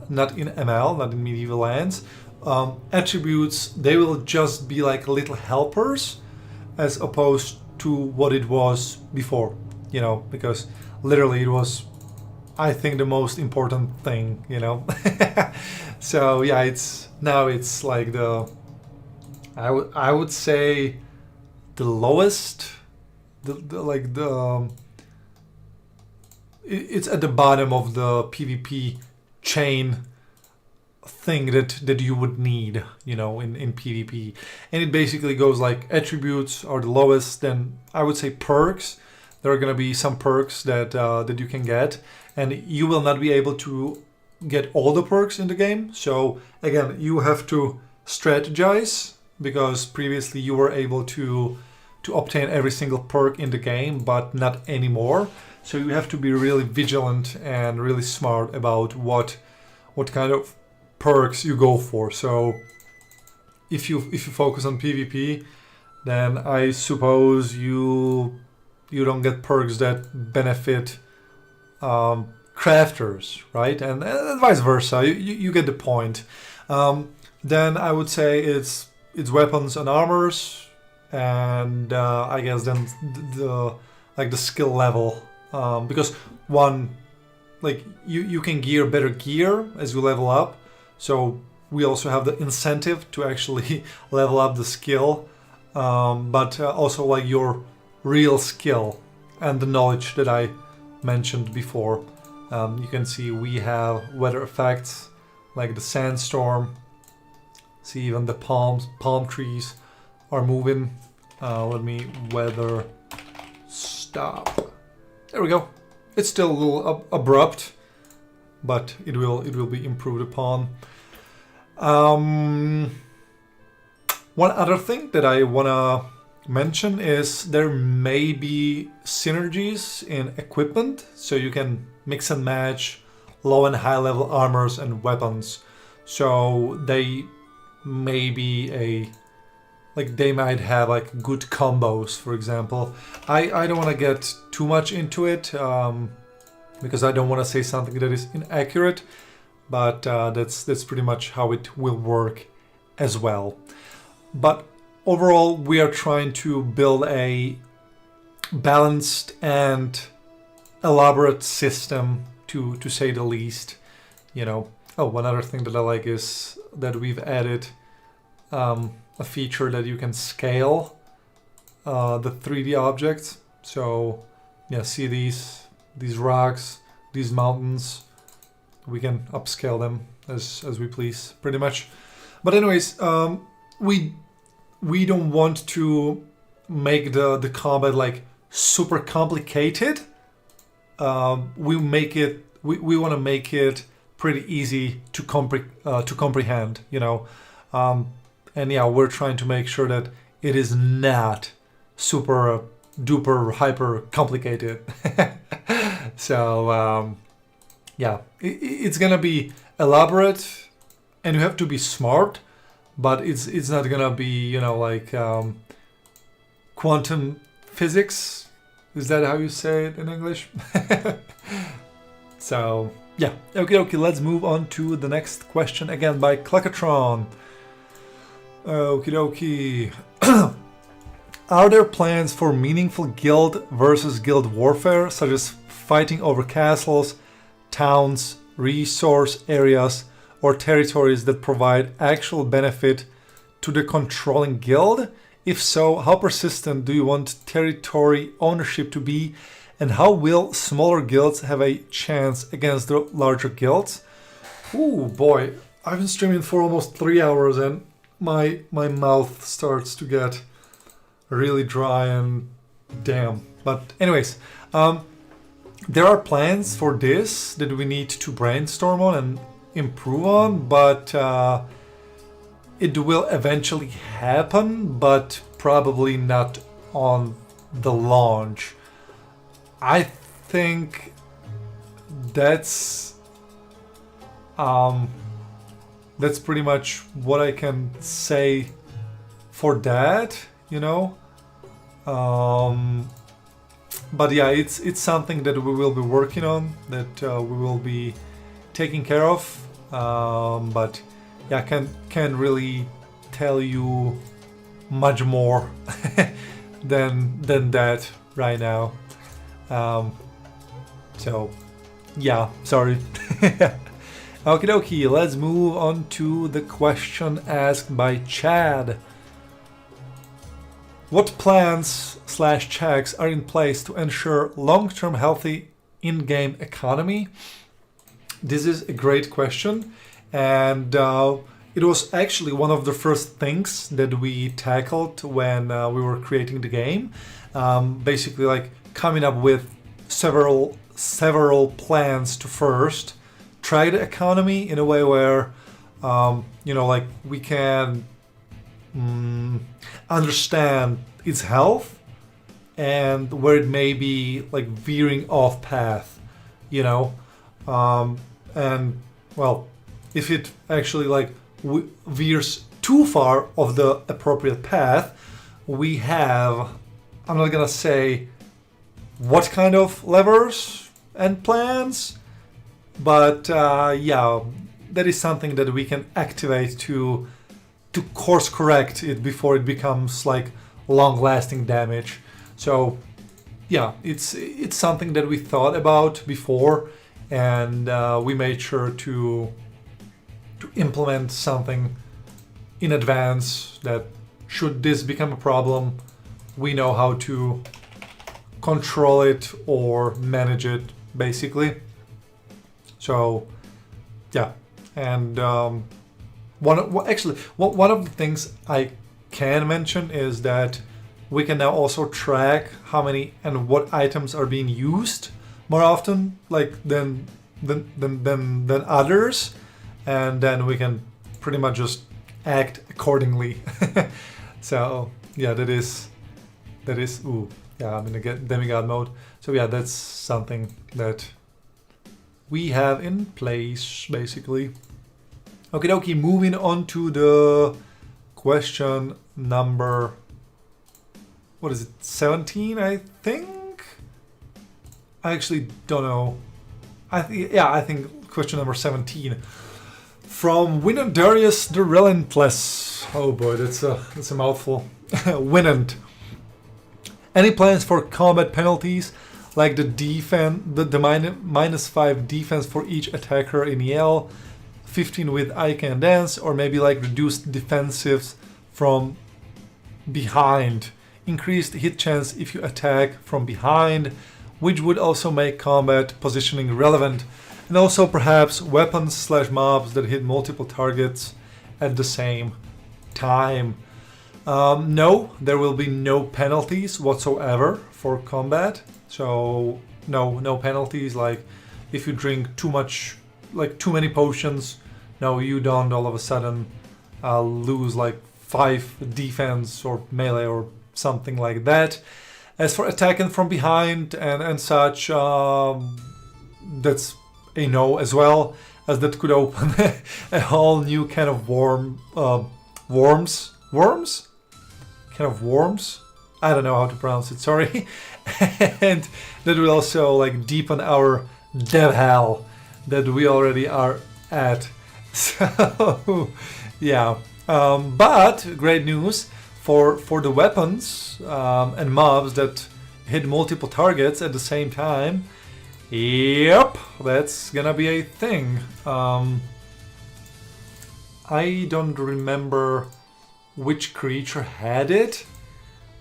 not in ML, not in medieval lands. Attributes, they will just be like little helpers as opposed to what it was before, you know, because literally it was, I think, the most important thing, you know. So yeah, it's like I would say the lowest, it's at the bottom of the PvP chain thing that you would need, you know, in PvP. And it basically goes like attributes are the lowest, then I would say perks. There are gonna be some perks that that you can get, and you will not be able to get all the perks in the game. So again, you have to strategize, because previously you were able to obtain every single perk in the game, but not anymore. So you have to be really vigilant and really smart about what kind of perks you go for. So if you focus on PvP, then I suppose you don't get perks that benefit crafters, right? And vice versa. You get the point. Then I would say it's weapons and armors, and I guess then the skill level, because one, like you can gear better gear as you level up, so we also have the incentive to actually level up the skill, but also like your real skill and the knowledge that I mentioned before. You can see we have weather effects like the sandstorm. See, even the palm trees are moving. Let me weather stop. There we go. It's still a little abrupt, but it will be improved upon. One other thing that I wanna mention is there may be synergies in equipment, so you can mix and match low and high level armors and weapons. So they may be they might have like good combos, for example. I don't want to get too much into it, because I don't want to say something that is inaccurate, but that's pretty much how it will work as well. But overall, we are trying to build a balanced and elaborate system, to say the least. You know. Oh, one other thing that I like is that we've added a feature that you can scale the 3D objects. So yeah, see these rocks, these mountains, we can upscale them as we please, pretty much. But anyways, we don't want to make the combat like super complicated. We want to make it pretty easy to comprehend, you know. And yeah, we're trying to make sure that it is not super duper hyper complicated. So yeah, it's gonna be elaborate, and you have to be smart, but it's not gonna be, you know, like quantum physics. Is that how you say it in English? So yeah, okay, let's move on to the next question, again by Cluckatron. Okie dokie. Are there plans for meaningful guild versus guild warfare, such as fighting over castles, towns, resource areas, or territories that provide actual benefit to the controlling guild? If so, how persistent do you want territory ownership to be, and how will smaller guilds have a chance against the larger guilds? Ooh boy, I've been streaming for almost 3 hours and my mouth starts to get really dry and damn. But anyways, there are plans for this that we need to brainstorm on and improve on, but it will eventually happen, but probably not on the launch. I think that's pretty much what I can say for that, you know. But yeah, it's something that we will be working on, that we will be taking care of. But yeah, I can't really tell you much more than that right now. So yeah, sorry. Okie dokie, let's move on to the question asked by Chad. What plans / checks are in place to ensure long-term healthy in-game economy? This is a great question, and it was actually one of the first things that we tackled when we were creating the game. Basically, like coming up with several plans to first try the economy in a way where you know, like we can understand its health and where it may be like veering off path, you know. And well, if it actually like veers too far off the appropriate path, we have, I'm not gonna say what kind of levers and plans, but yeah, that is something that we can activate to course correct it before it becomes like long-lasting damage. So yeah, it's something that we thought about before, and we made sure to implement something in advance that should this become a problem, we know how to control it or manage it, basically. So yeah, and one of the things I can mention is that we can now also track how many and what items are being used more often, like than others, and then we can pretty much just act accordingly. So yeah, that is ooh, yeah, I'm in a demigod mode. So yeah, that's something that we have in place, basically. Okie dokie, moving on to the question number, what is it, 17, I think? I actually don't know. I think question number 17. From Winandarius the Relentless. Oh boy, that's a mouthful. Winand. Any plans for combat penalties, like the -5 defense for each attacker in EL, 15 with I Can Dance, or maybe like reduced defensives from behind, increased hit chance if you attack from behind, which would also make combat positioning relevant, and also perhaps weapons / mobs that hit multiple targets at the same time. No, there will be no penalties whatsoever for combat. So no penalties, like if you drink too much, like too many potions, no, you don't all of a sudden lose like 5 defense or melee or something like that. As for attacking from behind and such, that's a no as well, as that could open a whole new kind of worms? Kind of worms? I don't know how to pronounce it, sorry. And that will also like deepen our dev hell that we already are at. So yeah, but great news for the weapons and mobs that hit multiple targets at the same time. Yep, that's gonna be a thing. I don't remember which creature had it,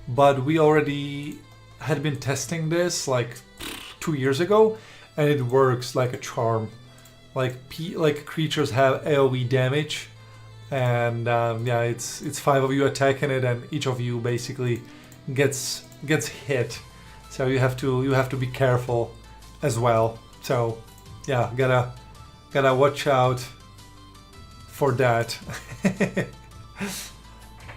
but we already had been testing this like 2 years ago, and it works like a charm. Like creatures have AoE damage, and yeah, it's 5 of you attacking it, and each of you basically gets hit. So you have to be careful as well. So yeah, gotta watch out for that.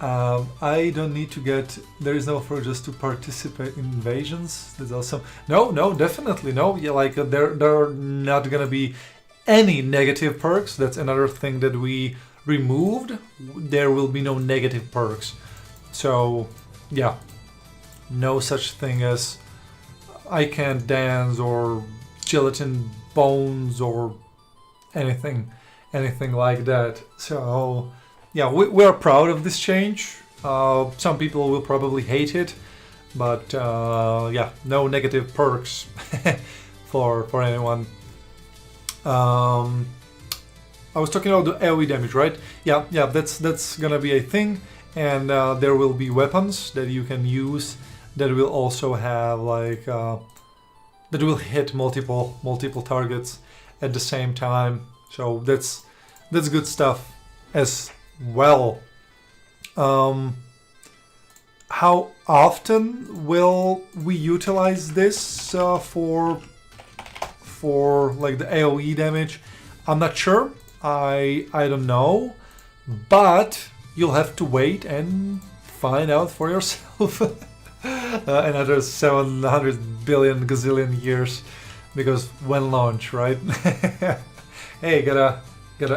I don't need to get. There is no for just to participate in invasions. There's also no, definitely no. Yeah, like there are not gonna be any negative perks. That's another thing that we removed. There will be no negative perks. So yeah, no such thing as I can't dance or gelatin bones or anything like that. So yeah, we're proud of this change. Some people will probably hate it, but yeah, no negative perks for anyone. I was talking about the AoE damage, right? Yeah, that's gonna be a thing, and there will be weapons that you can use that will also have like that will hit multiple targets at the same time. So that's good stuff as well. How often will we utilize this for like the AoE damage? I'm not sure. I don't know, but you'll have to wait and find out for yourself. Another 700 billion gazillion years, because when launch, right? Hey, gotta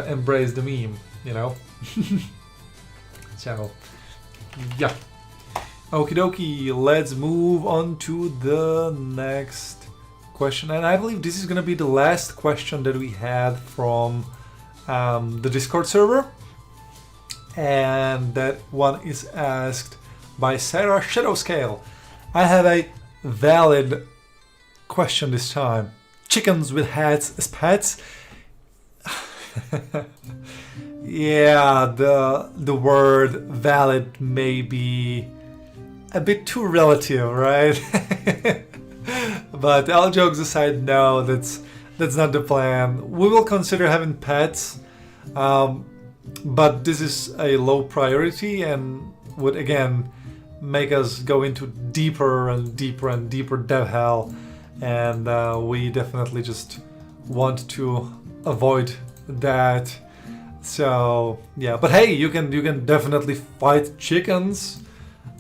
embrace the meme, you know. So yeah, okie dokie, let's move on to the next question, and I believe this is gonna be the last question that we had from the Discord server, and that one is asked by Sarah Shadowscale. I have a valid question this time. Chickens with hats as pets? Yeah, the word valid may be a bit too relative, right? But all jokes aside, no, that's not the plan. We will consider having pets, but this is a low priority and would again make us go into deeper and deeper dev hell, and we definitely just want to avoid that. So yeah, but hey, you can definitely fight chickens,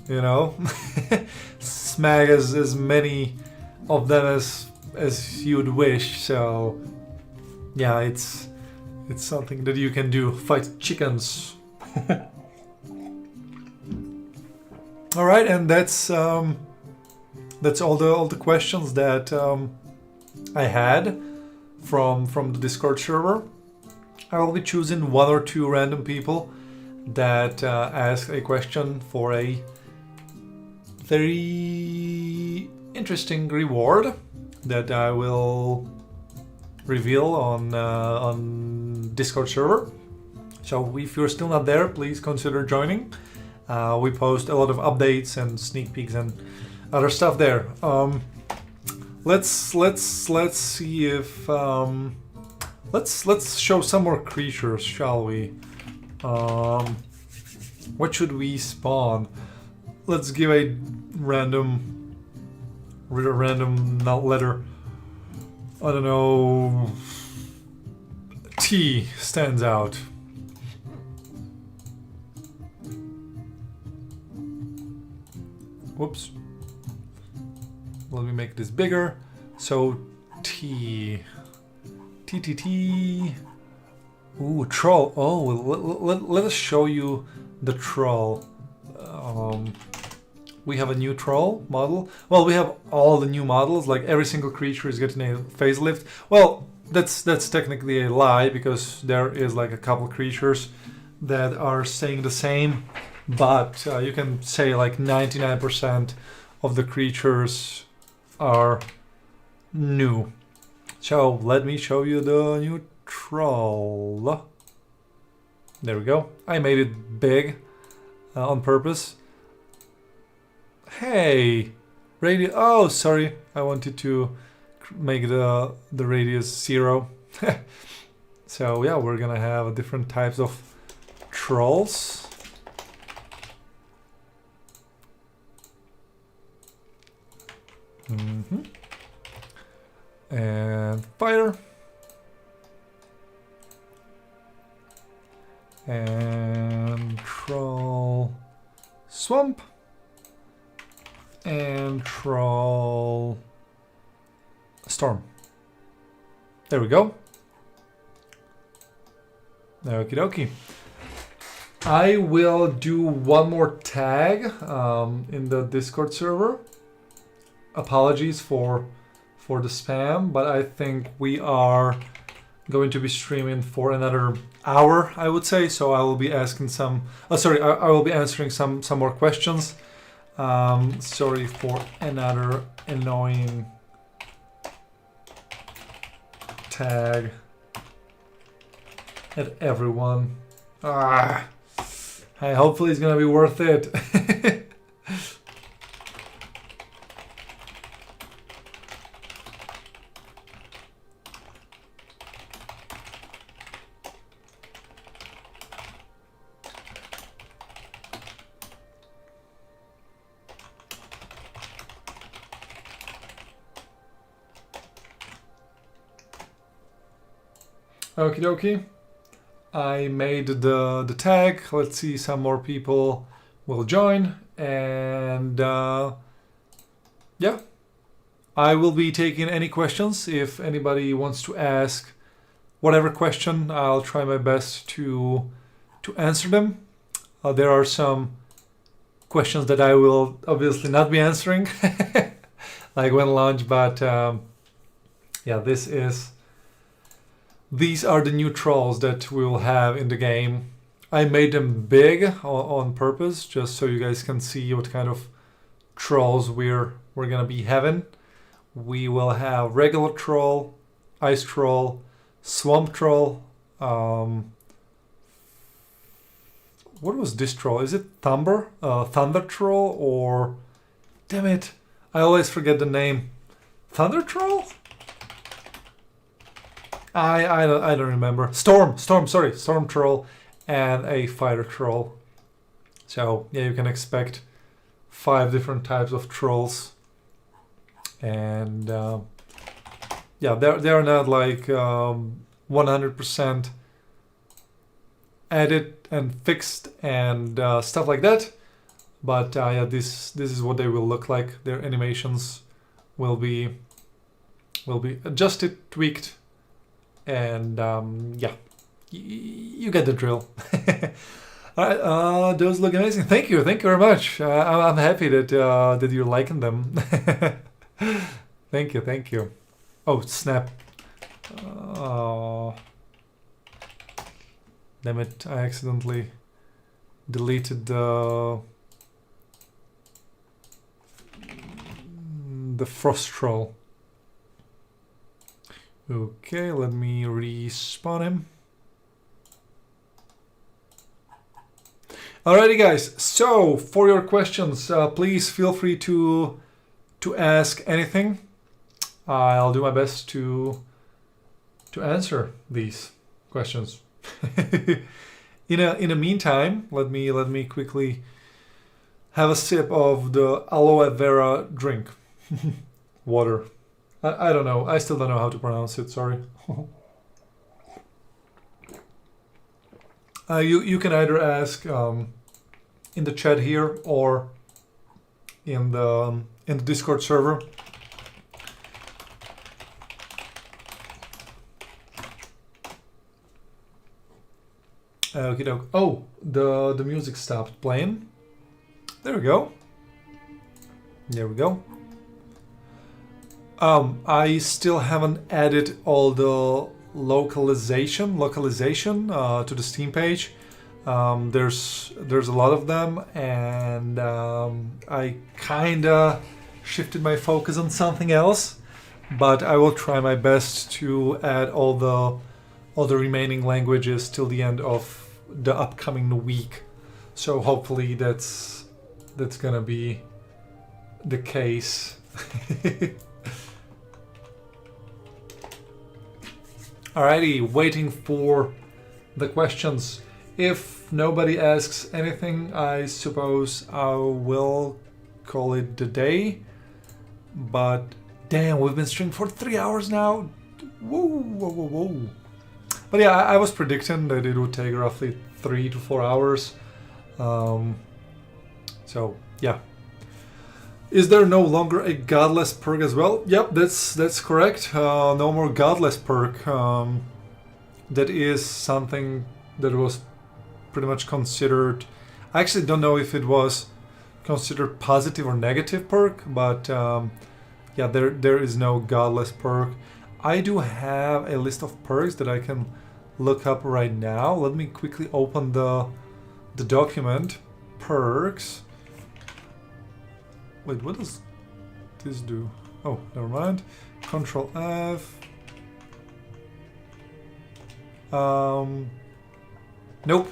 you know. Smack as many of them as you'd wish. So yeah, it's something that you can do, fight chickens. All right, and that's all the questions that I had from the Discord server. I will be choosing one or two random people that ask a question for a very interesting reward that I will reveal on Discord server. So if you're still not there, please consider joining. We post a lot of updates and sneak peeks and other stuff there. Let's see if let's show some more creatures, shall we? What should we spawn? Let's give a random letter. I don't know. T stands out. Whoops. Let me make this bigger. So T. Ooh, troll. Oh, let us show you the troll. We have a new troll model. Well, we have all the new models. Like every single creature is getting a facelift. Well, that's technically a lie, because there is like a couple creatures that are staying the same. But you can say like 99% of the creatures are new. So let me show you the new troll. There we go. I made it big on purpose. Hey, radius. Oh, sorry. I wanted to make the radius 0. So yeah, we're gonna have different types of trolls. And fire. And troll. swamp. And troll storm. There we go. Okie dokie. I will do one more tag in the Discord server. Apologies for the spam, but I think we are going to be streaming for another hour, I would say. So I will be asking some. I will be answering some more questions. Sorry for another annoying tag at everyone. Hey, hopefully it's gonna be worth it. Okie dokie. I made the tag. Let's see, some more people will join. And yeah, I will be taking any questions. If anybody wants to ask whatever question, I'll try my best to answer them. There are some questions that I will obviously not be answering, like when launched, but yeah, these are the new trolls that we will have in the game. I made them big on purpose, just so you guys can see what kind of trolls we're gonna be having. We will have regular troll, ice troll, swamp troll. What was this troll? Is it thunder troll, or damn it, I always forget the name. Thunder troll? I don't remember. Storm troll, and a fighter troll. So yeah, you can expect 5 different types of trolls, and yeah, they're not like 100% added and fixed and stuff like that. But yeah, this is what they will look like. Their animations will be adjusted, tweaked. And yeah, you get the drill. All right, those look amazing. Thank you very much. I'm happy that you're liking them. Thank you. Oh snap! Damn it! I accidentally deleted the frost troll. Okay, let me respawn him. Alrighty guys, so for your questions, please feel free to ask anything. I'll do my best to answer these questions. In the meantime, let me quickly have a sip of the aloe vera drink. Water. I don't know. I still don't know how to pronounce it. Sorry. You can either ask in the chat here or in the Discord server. Okay. Oh, the music stopped playing. There we go. I still haven't added all the localization to the Steam page. There's a lot of them, and I kinda shifted my focus on something else. But I will try my best to add all the remaining languages till the end of the upcoming week. So hopefully that's gonna be the case. Alrighty, waiting for the questions. If nobody asks anything, I suppose I will call it the day. But damn, we've been streaming for 3 hours now. Whoa. But yeah, I was predicting that it would take roughly 3 to 4 hours. So yeah. Is there no longer a godless perk as well? Yep, that's correct. No more godless perk. That is something that was pretty much considered. I actually don't know if it was considered positive or negative perk, but yeah, there is no godless perk. I do have a list of perks that I can look up right now. Let me quickly open the document. Perks. Wait, what does this do? Oh, never mind. Control F. Nope.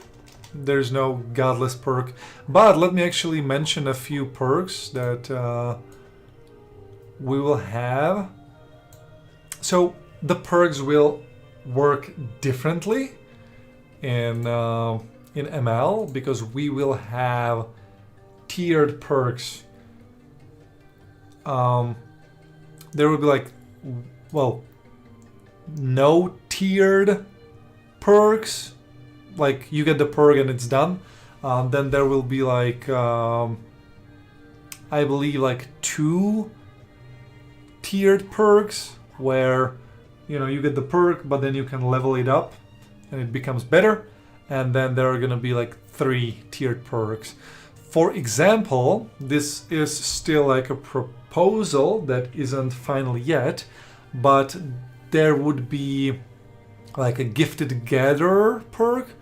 There's no godless perk. But let me actually mention a few perks that we will have. So the perks will work differently in ML because we will have tiered perks. There will be like, well, no tiered perks. Like you get the perk and it's done. Then there will be like, I believe like 2 tiered perks where, you know, you get the perk, but then you can level it up and it becomes better. And then there are gonna be like 3 tiered perks. For example, this is still like a proposal that isn't final yet, but there would be like a gifted gatherer perk,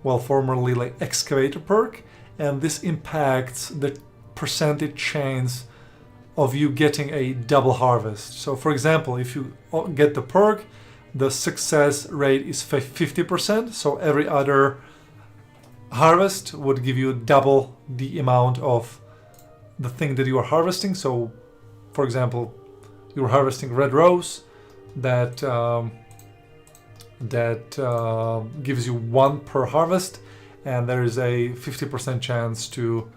well, formerly like excavator perk, and this impacts the percentage chance of you getting a double harvest. So for example, if you get the perk, the success rate is 50%, so every other harvest would give you double the amount of the thing that you are harvesting. So for example, you're harvesting red rose, that gives you 1 per harvest, and there is a 50% chance to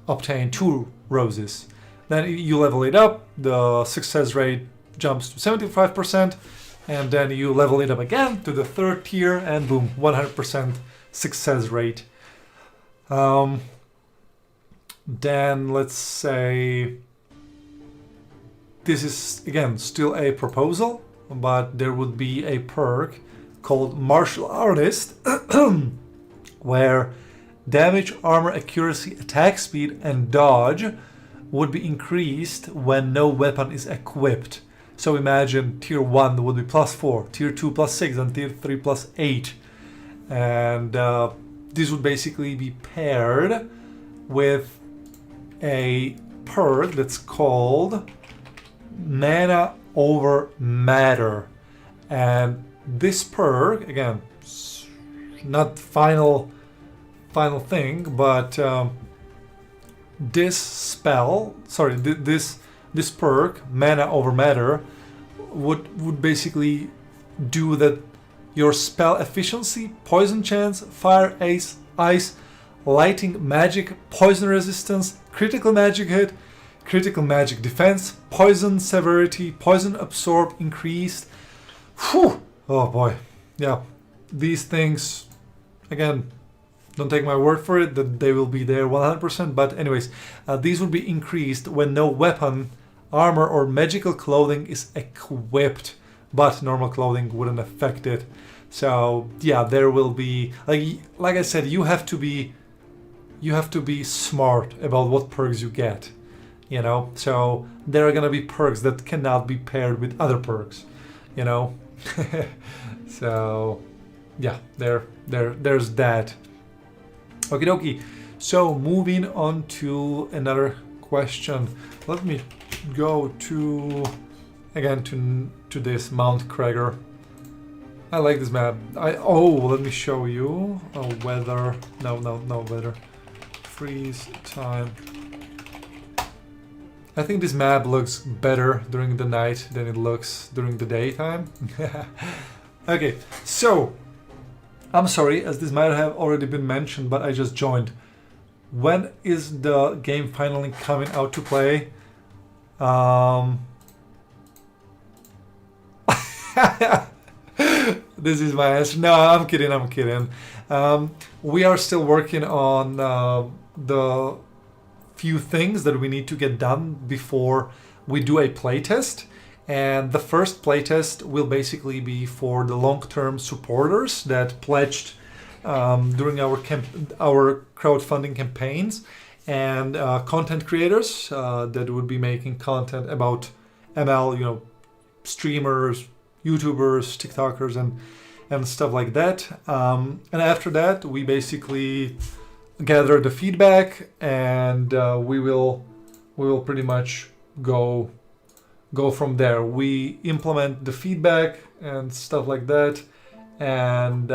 obtain 2 roses. Then you level it up, the success rate jumps to 75%, and then you level it up again to the 3rd tier, and boom, 100% success rate. Then let's say this is again still a proposal, but there would be a perk called Martial Artist where damage, armor, accuracy, attack speed, and dodge would be increased when no weapon is equipped. So imagine tier 1 would be +4, tier 2 +6, and tier 3 +8. And this would basically be paired with a perk that's called Mana over Matter. And this perk, again, not final thing, but this perk, Mana over Matter, would basically do that your spell efficiency, poison chance, fire, ice, lighting, magic, poison resistance, critical magic hit, critical magic defense, poison severity, poison absorb increased. Whew. Oh boy. Yeah. These things, again, don't take my word for it that they will be there 100%, but anyways, these will be increased when no weapon, armor, or magical clothing is equipped, but normal clothing wouldn't affect it. So yeah, there will be, like I said, you have to be smart about what perks you get, you know. So there are gonna be perks that cannot be paired with other perks, you know. So yeah, there's that. Okie dokie. So moving on to another question. Let me go to this Mount Cragar. I like this map. Let me show you. Weather. No weather. Freeze time. I think this map looks better during the night than it looks during the daytime. Okay, so I'm sorry, as this might have already been mentioned, but I just joined. When is the game finally coming out to play? This is my answer. No, I'm kidding. We are still working on the few things that we need to get done before we do a playtest. And the first playtest will basically be for the long-term supporters that pledged during our crowdfunding campaigns, and content creators that would be making content about ML, you know, streamers, YouTubers, TikTokers, and stuff like that. And after that, we basically gather the feedback, and we will pretty much go from there. We implement the feedback and stuff like that, and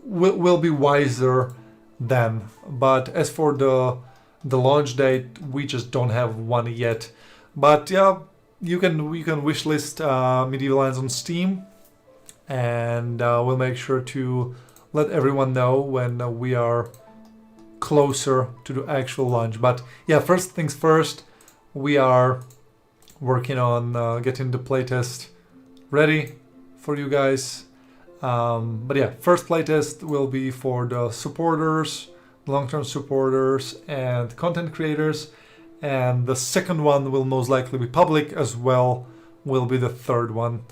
we'll be wiser then. But as for the launch date, we just don't have one yet. But yeah, you can wishlist Medieval Lands on Steam, and we'll make sure to let everyone know when we are closer to the actual launch. But yeah, first things first, we are working on getting the playtest ready for you guys. But yeah, first playtest will be for the supporters, long-term supporters, and content creators. And the second one will most likely be public as well, will be the third one.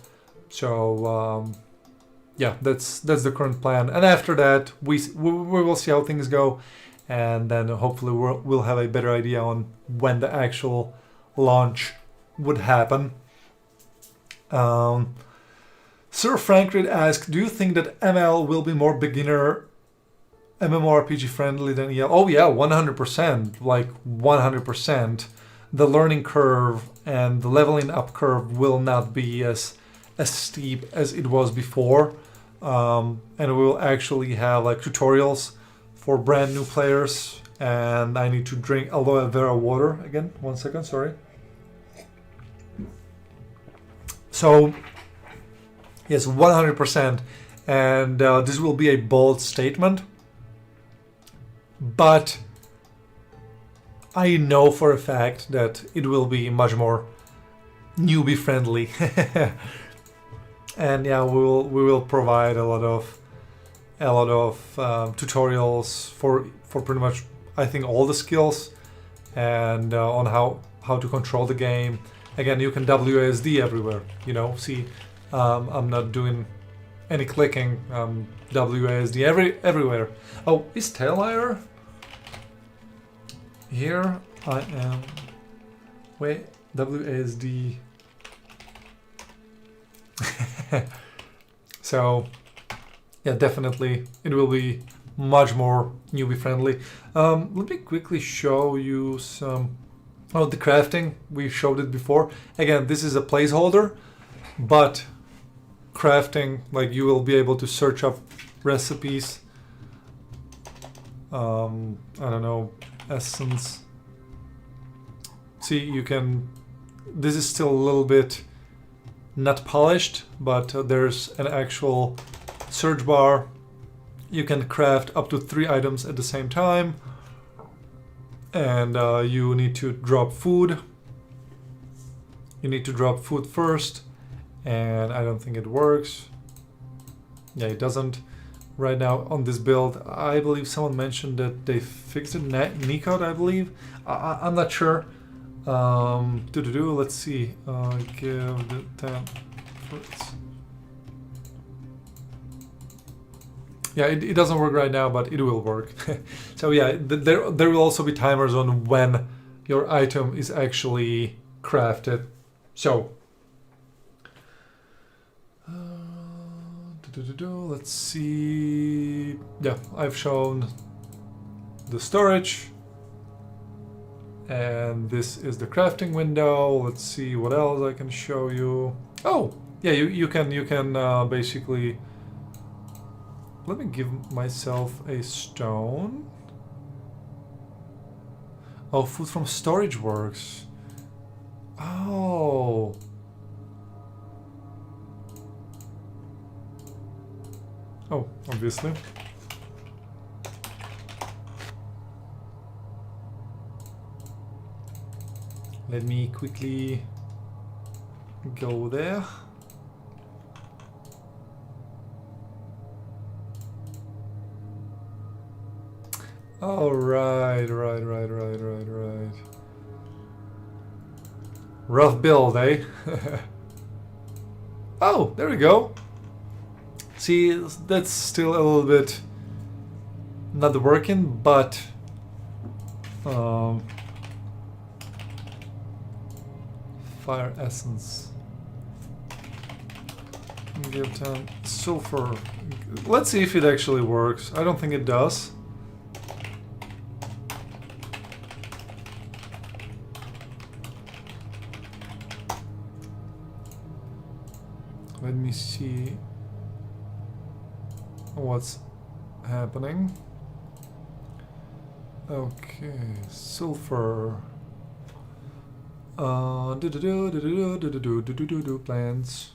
So yeah, that's the current plan. And after that, we will see how things go, and then hopefully we'll have a better idea on when the actual launch would happen. Sir Frankrid asked, do you think that ML will be more beginner MMORPG friendly than EL? Oh yeah, 100%, like 100%. The learning curve and the leveling up curve will not be as steep as it was before. And we will actually have like tutorials for brand new players. And I need to drink aloe vera water again. 1 second, sorry. So yes, 100%. And this will be a bold statement. But I know for a fact that it will be much more newbie friendly. And yeah, we will provide a lot of tutorials for pretty much, I think, all the skills, and on how to control the game. Again, you can WASD everywhere, you know. See, I'm not doing any clicking. WASD everywhere. Oh, is Taillier here? I am. Wait, WASD. So yeah, definitely it will be much more newbie friendly. Let me quickly show you some. Oh, the crafting, we showed it before. Again, this is a placeholder, but crafting, like, you will be able to search up recipes. I don't know, essence. See, you can. This is still a little bit not polished, but there's an actual search bar. You can craft up to 3 items at the same time, and you need to drop food. You need to drop food first, and I don't think it works. Yeah, it doesn't right now on this build. I believe someone mentioned that they fixed it. Nikot, I believe. I'm not sure. Let's see. Give the 10 fruits. Yeah, it doesn't work right now, but it will work. So yeah, there will also be timers on when your item is actually crafted. So let's see. Yeah, I've shown the storage, and this is the crafting window. Let's see what else I can show you. Oh yeah, you can basically. Let me give myself a stone. Oh, food from storage works. Oh. Oh, obviously. Let me quickly go there. Oh, right. Rough build, eh? Oh, there we go. See, that's still a little bit not working, but fire essence. Give 10 sulfur. Let's see if it actually works. I don't think it does. Let me see what's happening. Okay, sulfur. Plants.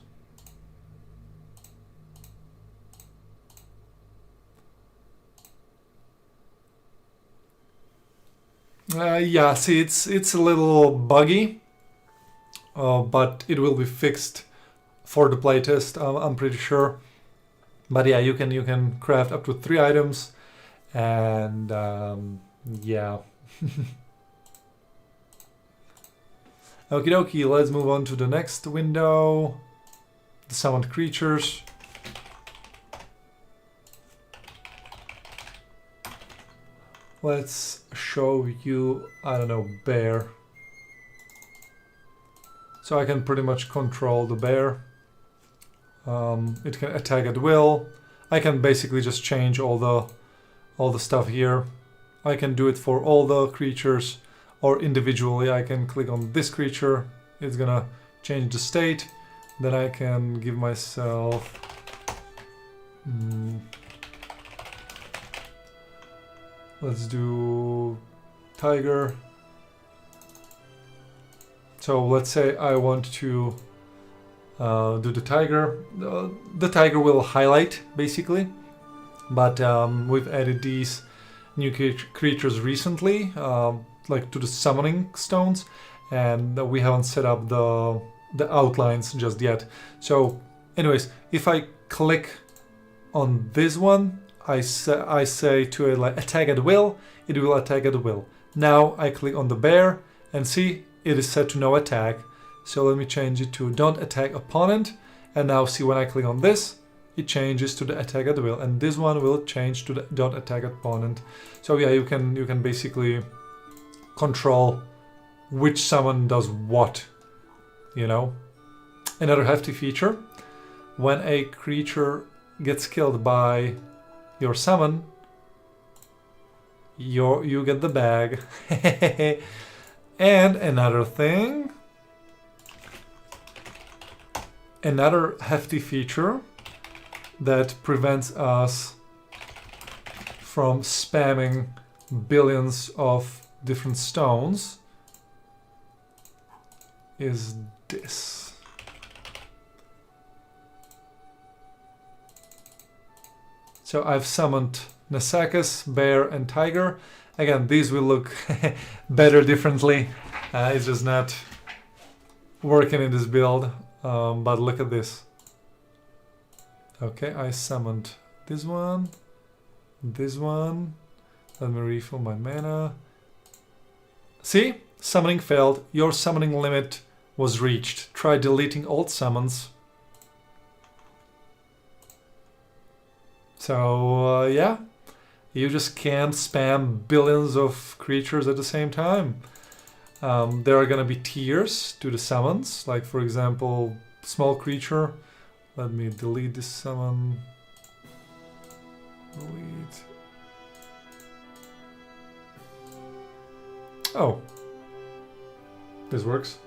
Yeah, see, it's a little buggy, but it will be fixed for the playtest. I'm pretty sure. But yeah, you can craft up to 3 items, and yeah. Okie dokie, let's move on to the next window. The summoned creatures. Let's show you, I don't know, bear. So I can pretty much control the bear. It can attack at will. I can basically just change all the stuff here. I can do it for all the creatures, or individually I can click on this creature. It's gonna change the state. Then I can give myself let's do tiger. So let's say I want to do the tiger. The tiger will highlight basically, but we've added these new creatures recently, like to the summoning stones, and we haven't set up the outlines just yet. So anyways, if I click on this one, I say to it like attack at will, it will attack at will. Now I click on the bear and see it is set to no attack. So let me change it to don't attack opponent, and now see when I click on this, it changes to the attack at will, and this one will change to the don't attack opponent. So yeah, you can basically control which summon does what, you know. Another hefty feature: when a creature gets killed by your summon, you get the bag. And another thing, another hefty feature that prevents us from spamming billions of different stones is this. So I've summoned Nasakis, bear, and tiger. Again, these will look better differently. It's just not working in this build. But look at this. Okay, I summoned this one. Let me refill my mana. See? Summoning failed. Your summoning limit was reached. Try deleting old summons. So, yeah. You just can't spam billions of creatures at the same time. There are gonna be tiers to the summons. Like, for example, small creature. Let me delete this summon. Delete. Oh. This works.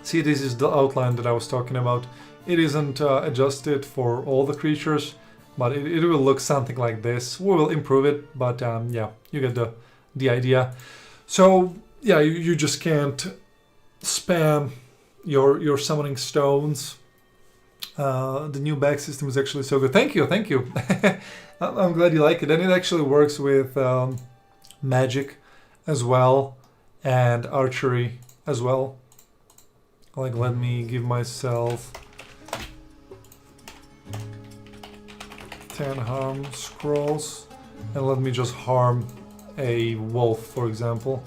See, this is the outline that I was talking about. It isn't adjusted for all the creatures, but it will look something like this. We will improve it, but yeah, you get the idea. So yeah, you just can't spam your summoning stones. The new bag system is actually so good. Thank you. I'm glad you like it, and it actually works with magic as well and archery as well. Like, let me give myself 10 harm scrolls. and let me just harm a wolf, for example.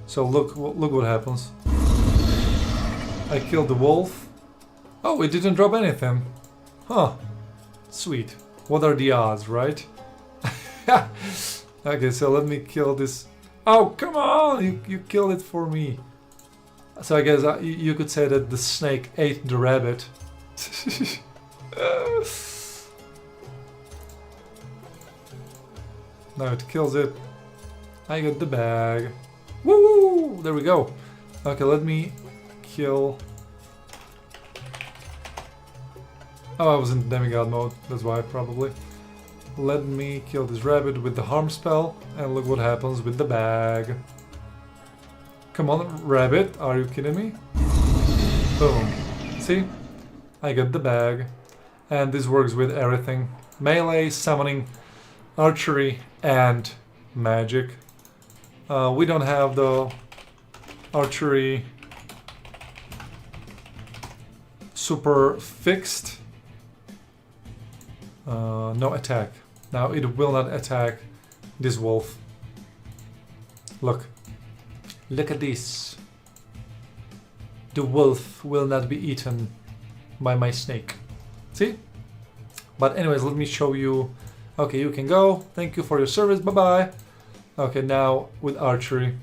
So look what happens. I killed the wolf. Oh, it didn't drop anything. Huh. Sweet. What are the odds, right? Okay, so let me kill this. Oh, come on! You killed it for me. So I guess you could say that the snake ate the rabbit. Now it kills it. I got the bag. Woo! There we go. Okay, let me kill... Oh, I was in demigod mode, that's why, probably. Let me kill this rabbit with the harm spell, and look what happens with the bag. Come on, rabbit, are you kidding me? Boom. See? I got the bag. And this works with everything. Melee, summoning, archery, and magic. We don't have the archery super fixed. No attack. Now it will not attack this wolf. Look. Look at this. The wolf will not be eaten by my snake. See? But anyways, let me show you. Okay, you can go. Thank you for your service. Bye-bye. Okay, now with archery.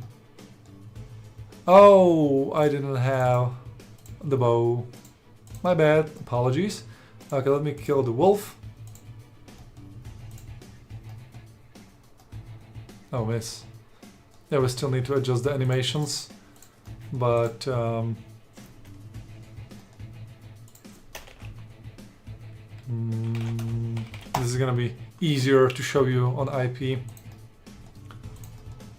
Oh, I didn't have the bow. My bad. Apologies. Okay, let me kill the wolf. Oh, miss. Yeah, we still need to adjust the animations. But... this is gonna be easier to show you on IP.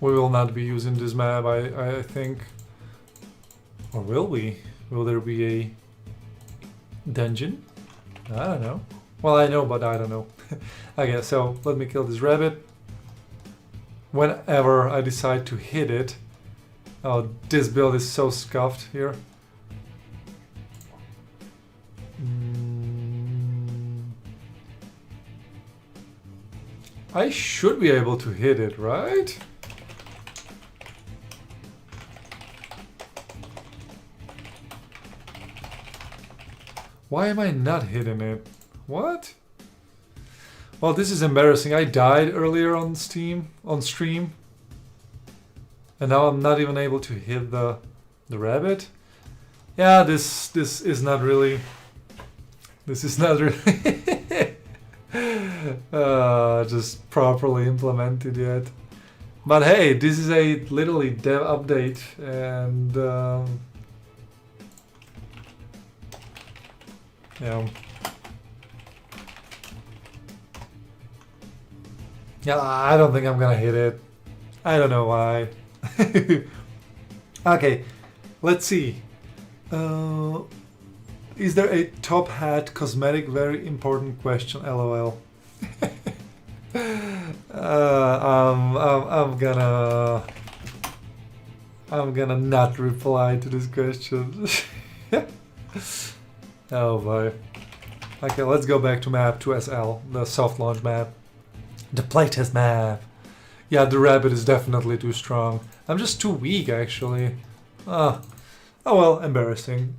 We will not be using this map, I think. Or will we? Will there be a dungeon? I don't know. Well, I know, but I don't know. Okay, so let me kill this rabbit. Whenever I decide to hit it... Oh, this build is so scuffed here. I should be able to hit it, right? Why am I not hitting it? What? Well, this is embarrassing. I died earlier on stream, and now I'm not even able to hit the rabbit. Yeah, this is not really. This is not really just properly implemented yet. But hey, this is a literally dev update, and yeah, I don't think I'm gonna hit it. I don't know why. Okay, let's see. Is there a top hat cosmetic? Very important question. LOL. I'm gonna not reply to this question. Oh boy. Okay, let's go back to map 2SL, the soft launch map. The playtest map. Yeah, the rabbit is definitely too strong. I'm just too weak, actually. Oh well, embarrassing.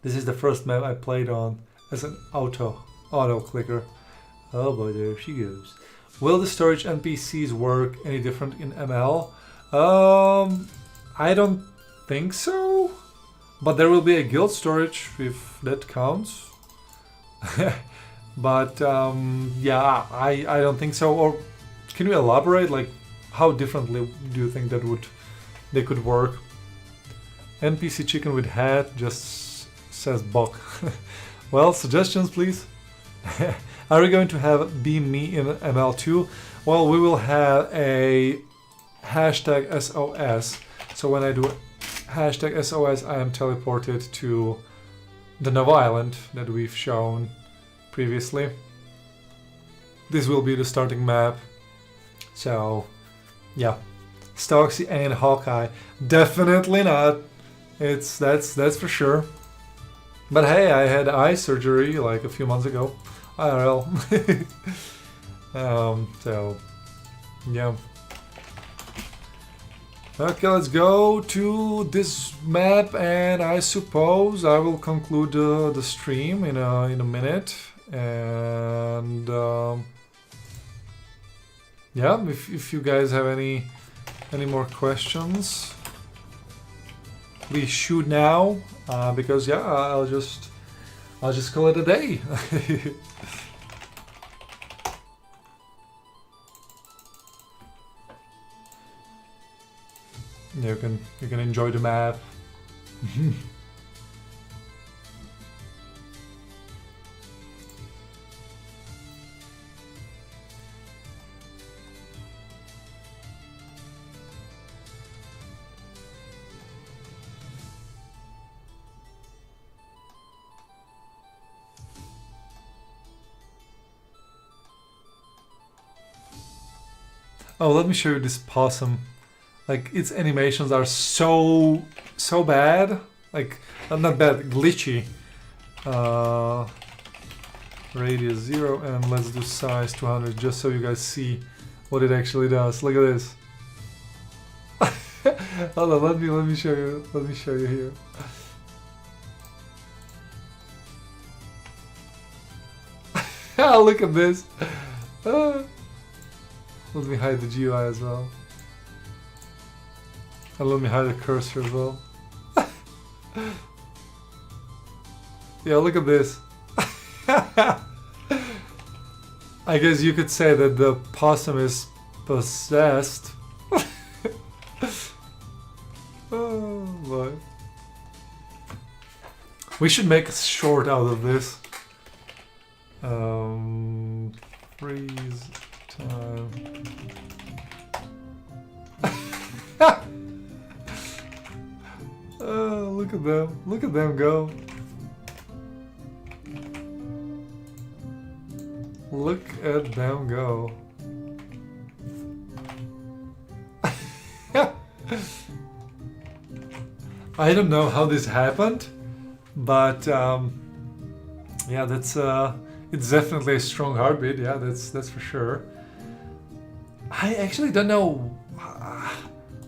This is the first map I played on as an auto clicker. Oh boy, there she goes. Will the storage NPCs work any different in ML? I don't think so. But there will be a guild storage if that counts. But yeah, I don't think so. Or can you elaborate? Like, how differently do you think they could work? NPC chicken with hat just says Bok. Well, suggestions please. Are we going to have Be Me in ML2? Well, we will have a hashtag SOS. So when I do hashtag SOS, I am teleported to the Nova Island that we've shown previously. This will be the starting map. So, yeah. Stoxy and Hawkeye. Definitely not. That's for sure. But hey, I had eye surgery like a few months ago. IRL. So yeah. Okay, let's go to this map, and I suppose I will conclude the stream in a minute. And yeah, if you guys have any more questions, please shoot now, because yeah, I'll just call it a day. You can enjoy the map. Oh, let me show you this possum. Like, its animations are so bad. Like, not bad, glitchy. Radius 0, and let's do size 200 just so you guys see what it actually does. Look at this. Hold on, let me show you. Let me show you here. Look at this. Let me hide the GUI as well. And let me hide the cursor as well. Yeah, look at this. I guess you could say that the possum is possessed. Oh boy. We should make a short out of this. Freeze time. Oh, look at them. Look at them go. Look at them go. I don't know how this happened, but yeah, that's it's definitely a strong heartbeat. Yeah, that's for sure. I actually don't know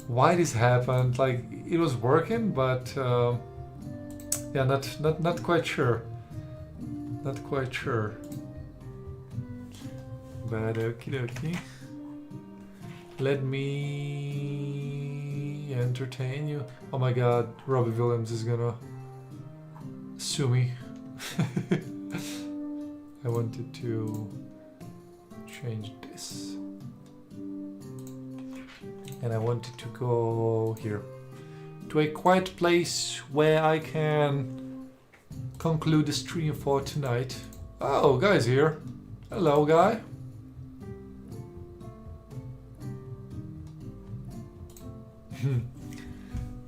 why this happened. Like, it was working, but yeah, not quite sure. Not quite sure. But okie dokie. Let me entertain you. Oh my god, Robbie Williams is gonna sue me. I wanted to change this. And I wanted to go here. To a quiet place where I can conclude the stream for tonight. Oh, guy's here. Hello, guy.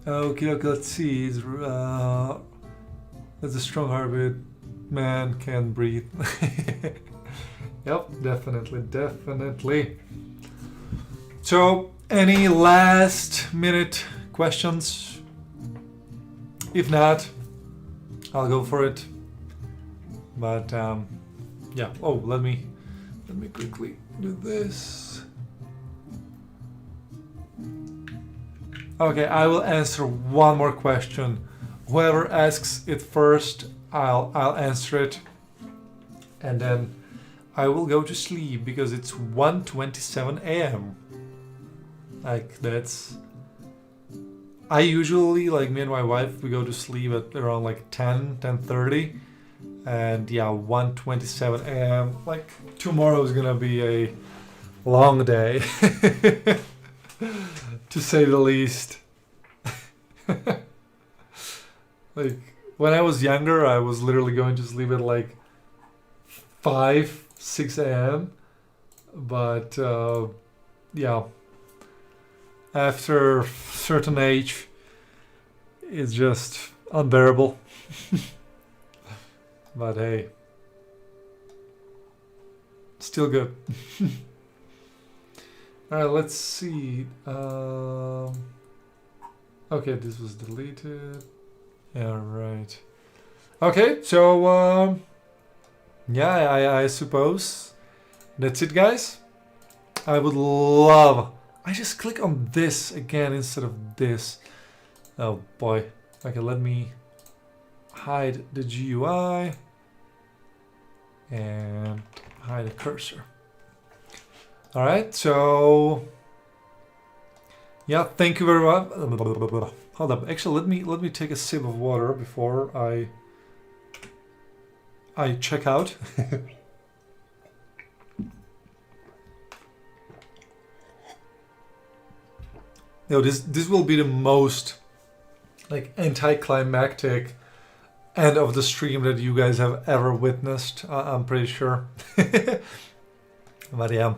Okay, let's see. It's, that's a strong heartbeat. Man can't breathe. Yep, definitely. So, any last minute questions? If not, I'll go for it. But yeah. Oh, let me quickly do this. Okay, I will answer one more question. Whoever asks it first, I'll answer it, and then I will go to sleep because it's 1:27 a.m. Like, that's... I usually, like, me and my wife, we go to sleep at around like 10:30, and yeah, 1:27 a.m. Like, tomorrow is gonna be a long day. To say the least. Like, when I was younger, I was literally going to sleep at like 5-6 a.m. But yeah, after a certain age, it's just unbearable. But hey, still good. Alright, let's see. Okay, this was deleted. Yeah, right. Okay, so yeah, I suppose that's it, guys. I would love... I just click on this again instead of this. Oh boy. Okay, let me hide the GUI and hide the cursor. All right, so yeah, thank you very much. Hold up. Actually, let me take a sip of water before I check out. No, this will be the most like anticlimactic end of the stream that you guys have ever witnessed. I'm pretty sure. But yeah,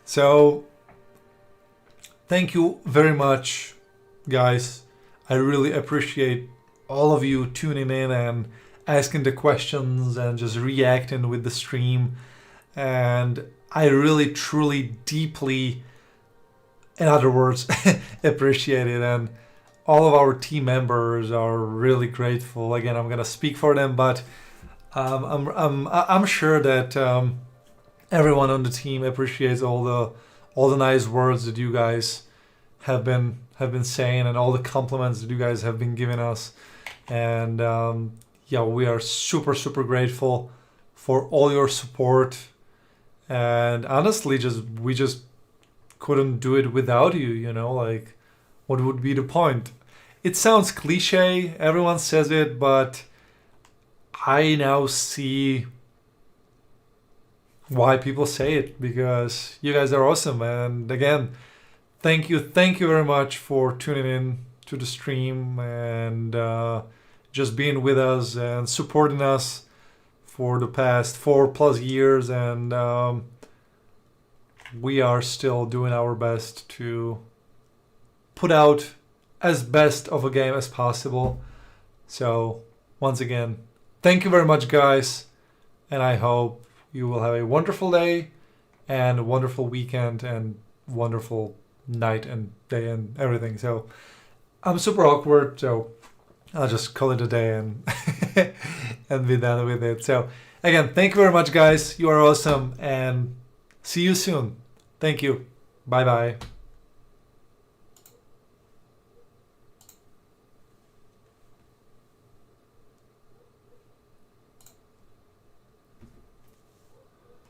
so thank you very much, guys. I really appreciate all of you tuning in and asking the questions and just reacting with the stream. And I really, truly, deeply, in other words, appreciate it. And all of our team members are really grateful. Again, I'm gonna speak for them, but I'm sure that everyone on the team appreciates all the nice words that you guys have been saying and all the compliments that you guys have been giving us. And yeah, we are super grateful for all your support. And honestly, we just couldn't do it without you, you know, like what would be the point? It sounds cliche, everyone says it, but I now see why people say it, because you guys are awesome. And again, thank you very much for tuning in to the stream and just being with us and supporting us for the past 4+ years. And we are still doing our best to put out as best of a game as possible. So once again, thank you very much, guys, and I hope you will have a wonderful day and a wonderful weekend and wonderful night and day and everything. So I'm super awkward, so I'll just call it a day and and be done with it. So again, thank you very much, guys. You are awesome, and see you soon. Thank you. Bye bye.